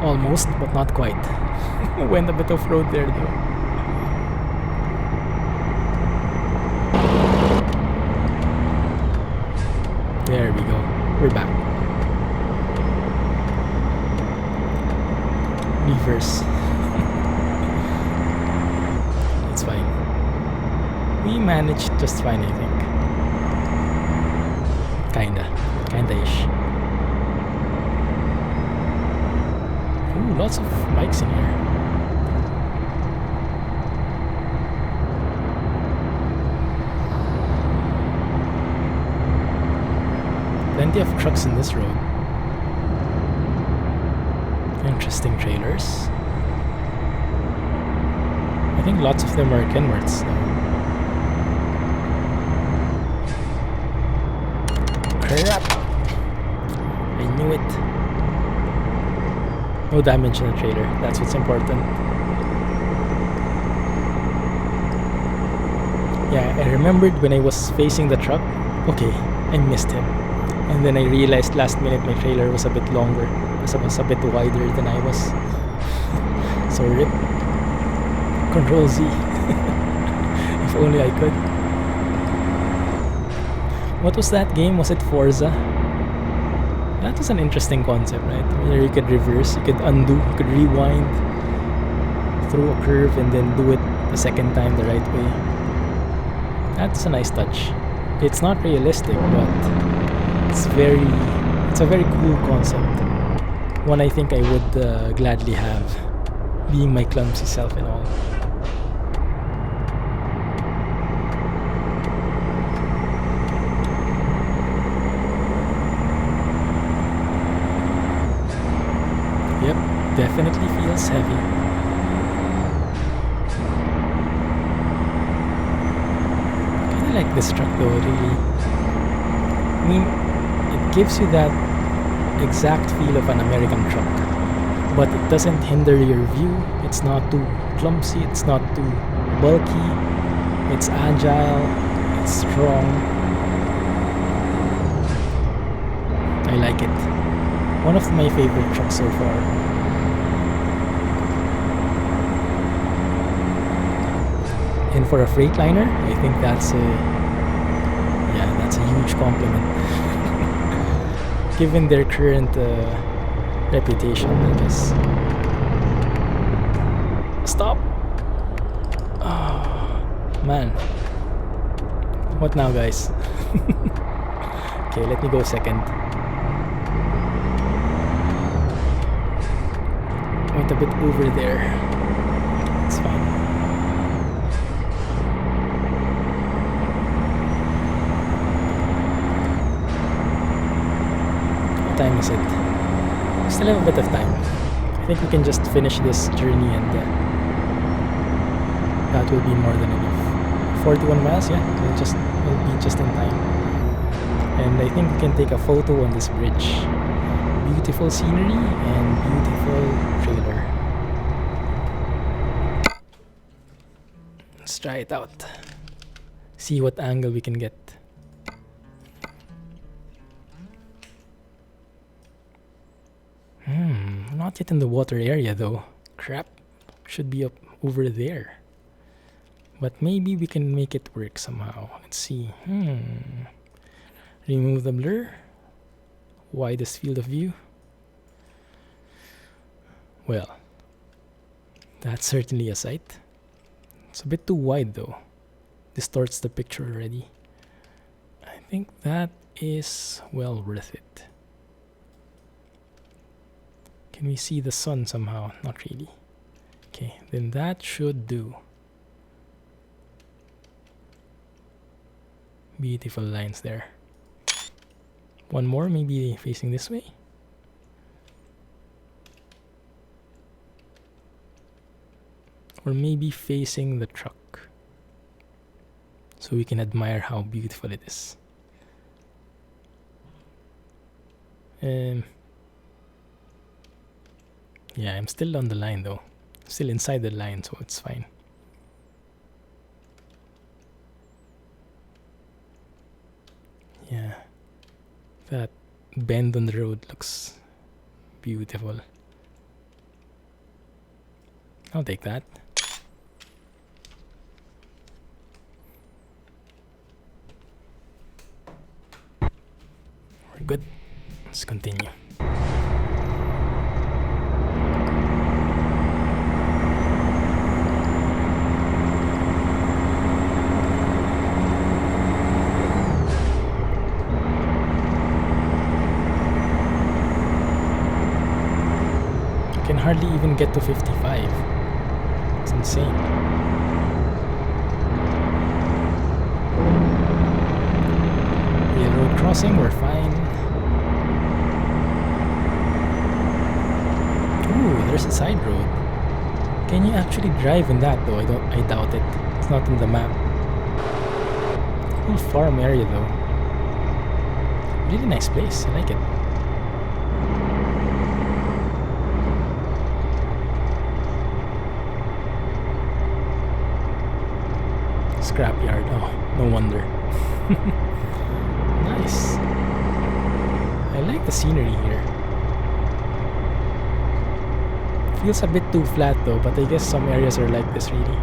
A: Almost, but not quite. Went a bit off road there though. There we go. We're back. Reverse. It's fine. We managed just fine, I think. Kinda-ish. Ooh, lots of bikes in here. Plenty of trucks in this road. Interesting trailers. I think lots of them are Kenworths though. Crap! do it. No damage in the trailer. That's what's important. Yeah, I remembered when I was facing the truck. Okay, I missed him. And then I realized last minute my trailer was a bit longer. It was a bit wider than I was. So rip. Control Z. If only I could. What was that game? Was it Forza? That was an interesting concept, right? Where you could reverse, you could undo, you could rewind through a curve and then do it the second time the right way. That's a nice touch. It's not realistic, but it's a very cool concept. One I think I would gladly have, being my clumsy self and all. Yep, definitely feels heavy. Kinda like this truck though, really. I mean, it gives you that exact feel of an American truck, but it doesn't hinder your view. It's not too clumsy, it's not too bulky, it's agile, it's strong. I like it. One of my favorite trucks so far. And for a Freightliner, I think that's a huge compliment. Given their current reputation, I guess. Stop! Oh, man. What now, guys? Okay, let me go second. Went a bit over there. It's fine. What time is it? We still have a bit of time. I think we can just finish this journey and that will be more than enough. 41 miles, yeah, we'll be just in time. And I think we can take a photo on this bridge. Beautiful scenery and beautiful trailer. Let's try it out. See what angle we can get. Not yet in the water area though. Crap. Should be up over there. But maybe we can make it work somehow. Let's see. Remove the blur. Widest field of view. Well, that's certainly a sight. It's a bit too wide though. Distorts the picture already. I think that is well worth it. Can we see the sun somehow? Not really. Okay, then that should do. Beautiful lines there. One more, maybe facing this way. Or maybe facing the truck. So we can admire how beautiful it is. Yeah, I'm still on the line though. Still inside the line, so it's fine. Yeah. That bend on the road looks beautiful. I'll take that. We're good. Let's continue. Hardly even get to 55. It's insane. Railroad crossing, we're fine. Ooh, there's a side road. Can you actually drive in that though? I doubt it. It's not in the map. Cool farm area though. Really nice place. I like it. scrapyard. Oh, no wonder. Nice. I like the scenery here. Feels a bit too flat though, but I guess some areas are like this really.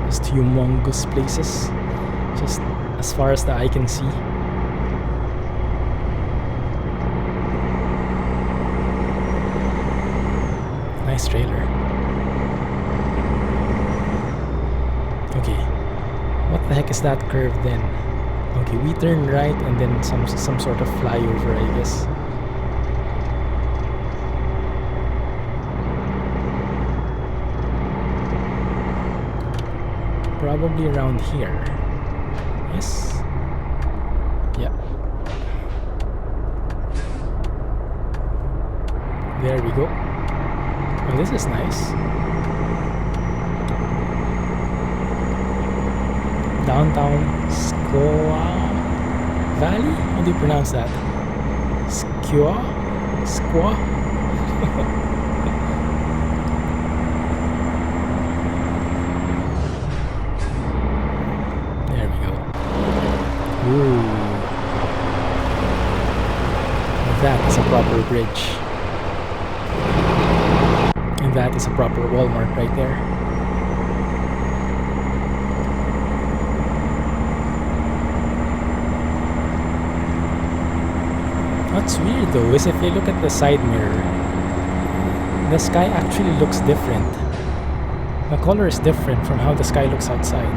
A: Just humongous places. Just as far as the eye can see. Nice trailer. Okay. What the heck is that curve then? Okay, we turn right and then some sort of flyover, I guess. Probably around here. Yes? Yeah. There we go. Well, this is nice. Downtown Squaw Valley? How do you pronounce that? Squaw? Squaw? There we go. Ooh. That is a proper bridge. And that is a proper Walmart right there. What's weird though is if you look at the side mirror, the sky actually looks different. The color is different from how the sky looks outside.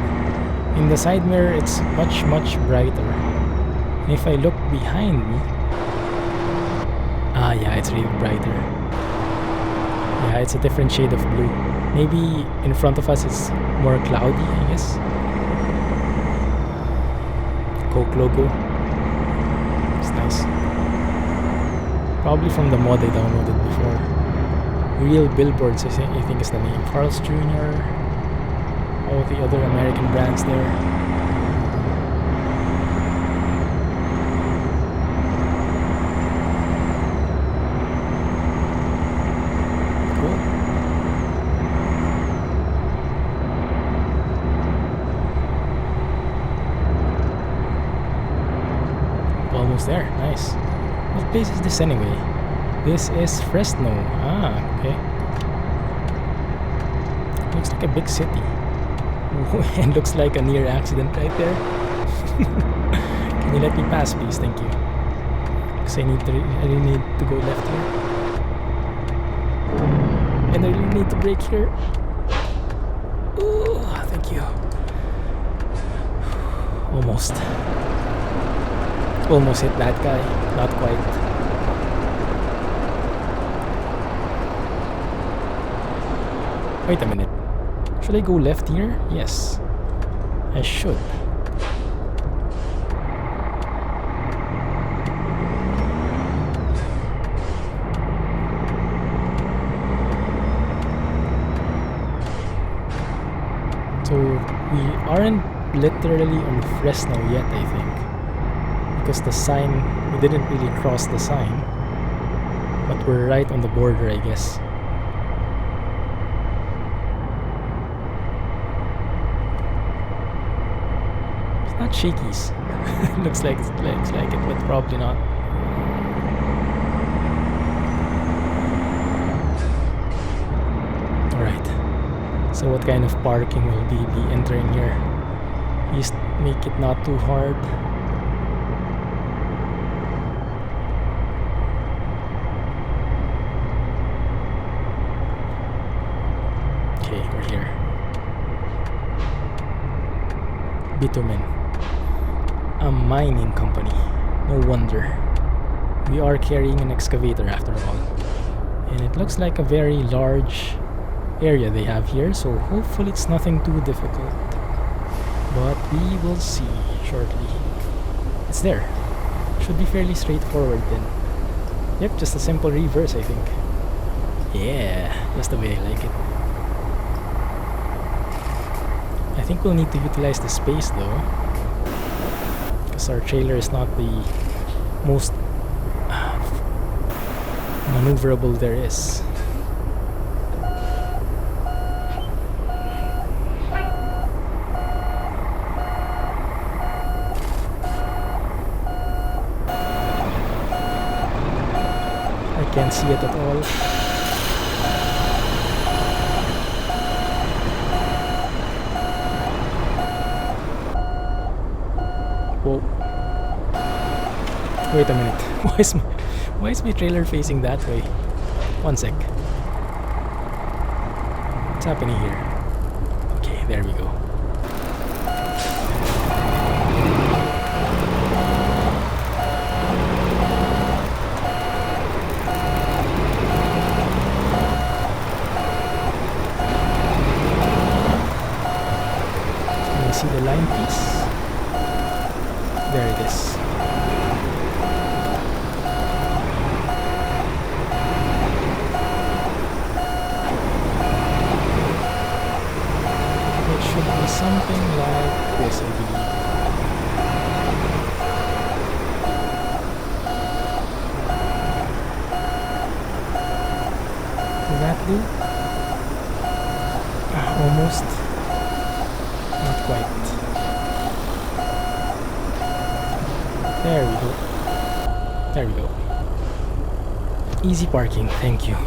A: In the side mirror, it's much brighter. And if I look behind me, yeah, it's really brighter. Yeah, it's a different shade of blue. Maybe in front of us it's more cloudy, I guess. Coke logo. It's nice. Probably from the mod I downloaded before. Real Billboards, I think is the name. Carl's Jr. All the other American brands there. Cool. Almost there. Nice. What place is this anyway? This is Fresno. Okay. Looks like a big city. And looks like a near accident right there. Can you let me pass, please? Thank you. Because I really need to go left here. And I really need to brake here. Ooh, thank you. Almost. Almost hit that guy. Not quite. Wait a minute. Should I go left here? Yes. I should. So we aren't literally on Fresno yet, I think. Because the sign, we didn't really cross the sign. But we're right on the border, I guess. Not Shakey's. looks like it, but probably not. Alright. So what kind of parking will we be entering here? Please make it not too hard. Okay, we're here. Bitumen. A mining company. No wonder. We are carrying an excavator after all. And it looks like a very large area they have here, so hopefully it's nothing too difficult. But we will see shortly. It's there. Should be fairly straightforward then. Yep, just a simple reverse, I think. Yeah, just the way I like it. I think we'll need to utilize the space though, because our trailer is not the most maneuverable there is. can't see it at all. Whoa. Wait a minute. Why is my trailer facing that way? One sec. What's happening here? Okay, there we go. Can you see the line piece? There it is. Something like this, I believe. Does that do? Almost. Not quite. There we go. There we go. Easy parking, thank you.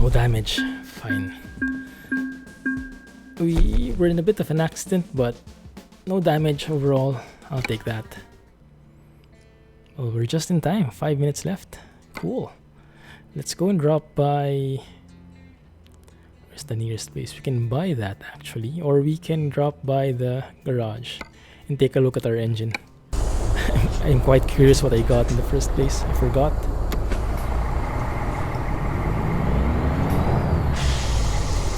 A: No damage, fine. We were in a bit of an accident, but no damage overall. I'll take that. Well, we're just in time, 5 minutes left. Cool. Let's go and drop by... Where's the nearest place? We can buy that actually, or we can drop by the garage and take a look at our engine. I'm quite curious what I got in the first place. I forgot.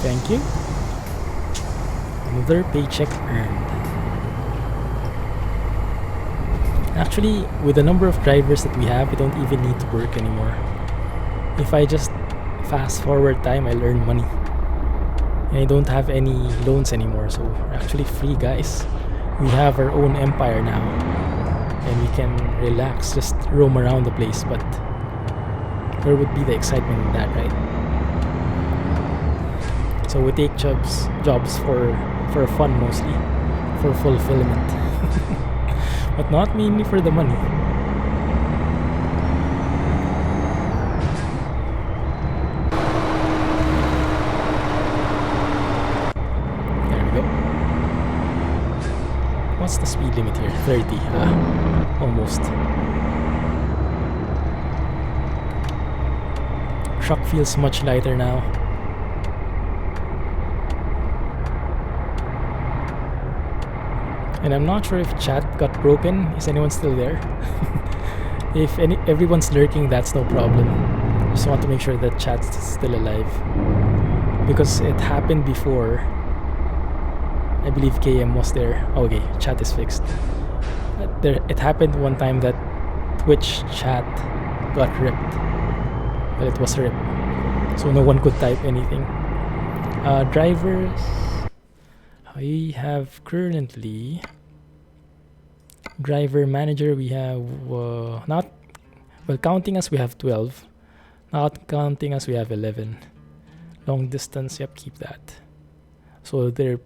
A: Thank you. Another paycheck earned. Actually, with the number of drivers that we have, we don't even need to work anymore. If I just fast forward time, I'll earn money. And I don't have any loans anymore, so we're actually free, guys. We have our own empire now. And we can relax, just roam around the place, but where would be the excitement in that, right? So we take jobs for fun mostly, for fulfillment, but not mainly for the money. There we go. What's the speed limit here? 30. Almost. Truck feels much lighter now. And I'm not sure if chat got broken. Is anyone still there? If everyone's lurking, that's no problem. Just want to make sure that chat's still alive, because it happened before. I believe KM was there. Okay, chat is fixed. It happened one time that Twitch chat got ripped. Well, it was ripped, so no one could type anything. Drivers. We have currently driver manager. We have not, well, counting us, we have 12. Not counting us, we have 11. Long distance, yep, keep that. So we're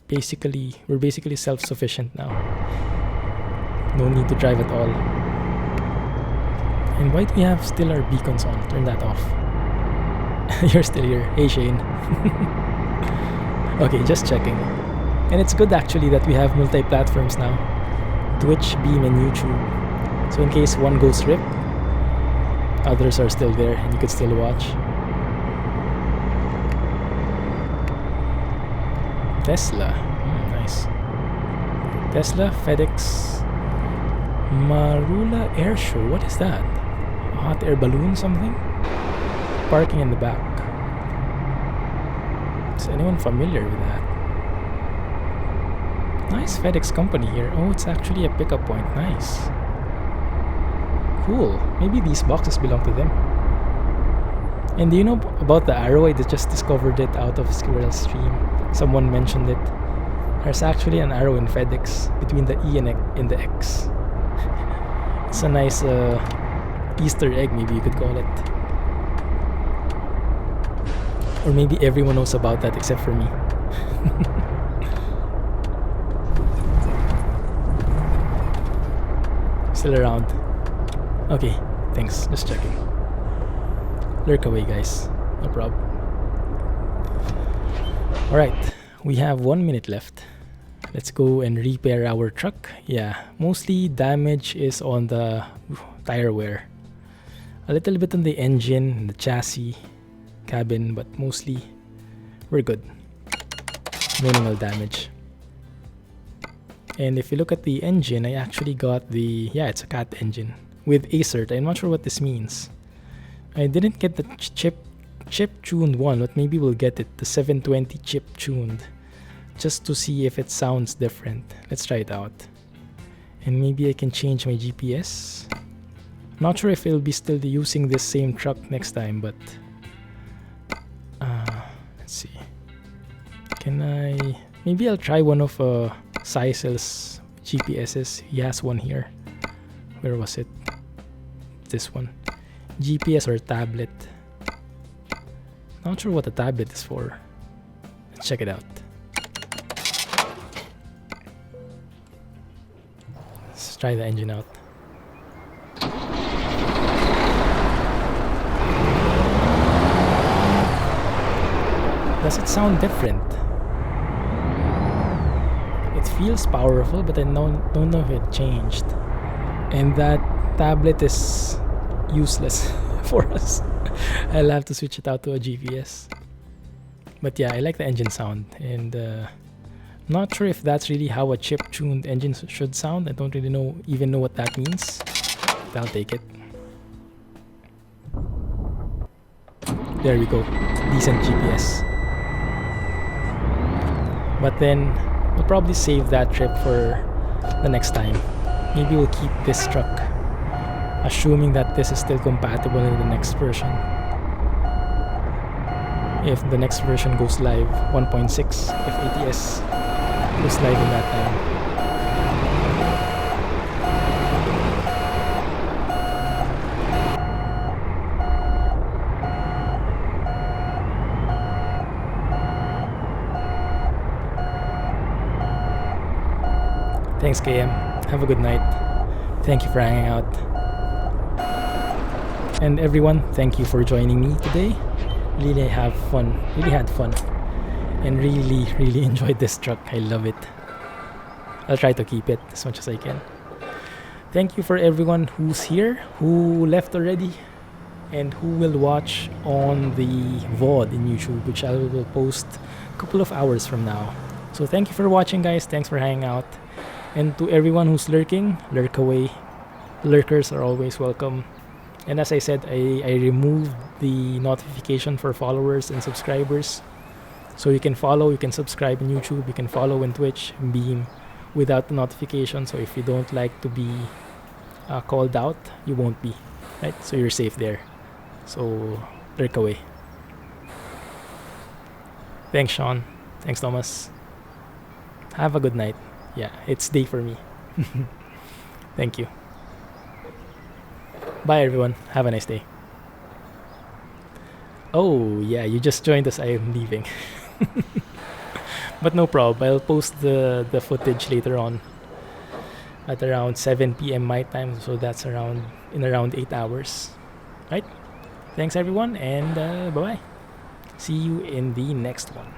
A: basically self-sufficient now. No need to drive at all. And why do we have still our beacons on? Turn that off. You're still here. Hey Shane. Okay, just checking. And it's good actually that we have multi-platforms now. Twitch, Beam, and YouTube. So in case one goes rip, others are still there and you could still watch. Tesla. Nice. Tesla, FedEx, Marula Air Show. What is that? A hot air balloon something? Parking in the back. Is anyone familiar with that? Nice FedEx company here. Oh, it's actually a pickup point. Nice. Cool. Maybe these boxes belong to them. And do you know about the arrow? I just discovered it out of Squirrel Stream. Someone mentioned it. There's actually an arrow in FedEx between the E and the X. It's a nice Easter egg, maybe you could call it. Or maybe everyone knows about that except for me. still around. Okay, thanks. Just checking. Lurk away, guys. No problem. Alright, we have 1 minute left. Let's go and repair our truck. Yeah, mostly damage is on the tire wear. A little bit on the engine, the chassis, cabin, but mostly we're good. Minimal damage. And if you look at the engine, I actually got the, yeah, it's a cat engine with ACERT. I'm not sure what this means. I didn't get the chip tuned one, but maybe we'll get it, the 720 chip tuned, just to see if it sounds different. Let's try it out. And maybe I can change my GPS. Not sure if it'll be still using this same truck next time, but let's see. Can I? Maybe I'll try one of Seisel's GPSs. He has one here. Where was it? This one. GPS or tablet. Not sure what the tablet is for. Let's check it out. Let's try the engine out. Does it sound different? It feels powerful, but I don't know if it changed. And that tablet is useless for us. I'll have to switch it out to a GPS. But yeah, I like the engine sound, and not sure if that's really how a chip-tuned engine should sound. I don't really even know what that means. But I'll take it. There we go. Decent GPS. But then we'll probably save that trip for the next time. Maybe we'll keep this truck, assuming that this is still compatible in the next version. If the next version goes live 1.6, if ATS goes live in that time. Thanks, KM. Have a good night. Thank you for hanging out. And everyone, thank you for joining me today. Really had fun. And really enjoyed this truck. I love it. I'll try to keep it as much as I can. Thank you for everyone who's here, who left already, and who will watch on the VOD in YouTube, which I will post a couple of hours from now. So thank you for watching, guys. Thanks for hanging out. And to everyone who's lurking, lurk away. Lurkers are always welcome. And as I said, I removed the notification for followers and subscribers. So you can follow, you can subscribe in YouTube, you can follow in Twitch, Beam, without the notification. So if you don't like to be called out, you won't be, right? So you're safe there. So lurk away. Thanks, Sean. Thanks, Thomas. Have a good night. Yeah, it's day for me. Thank you. Bye, everyone. Have a nice day. Oh, yeah, you just joined us. I am leaving. But no problem. I'll post the footage later on at around 7 p.m. my time. So that's around 8 hours. Right? Thanks, everyone, and bye-bye. See you in the next one.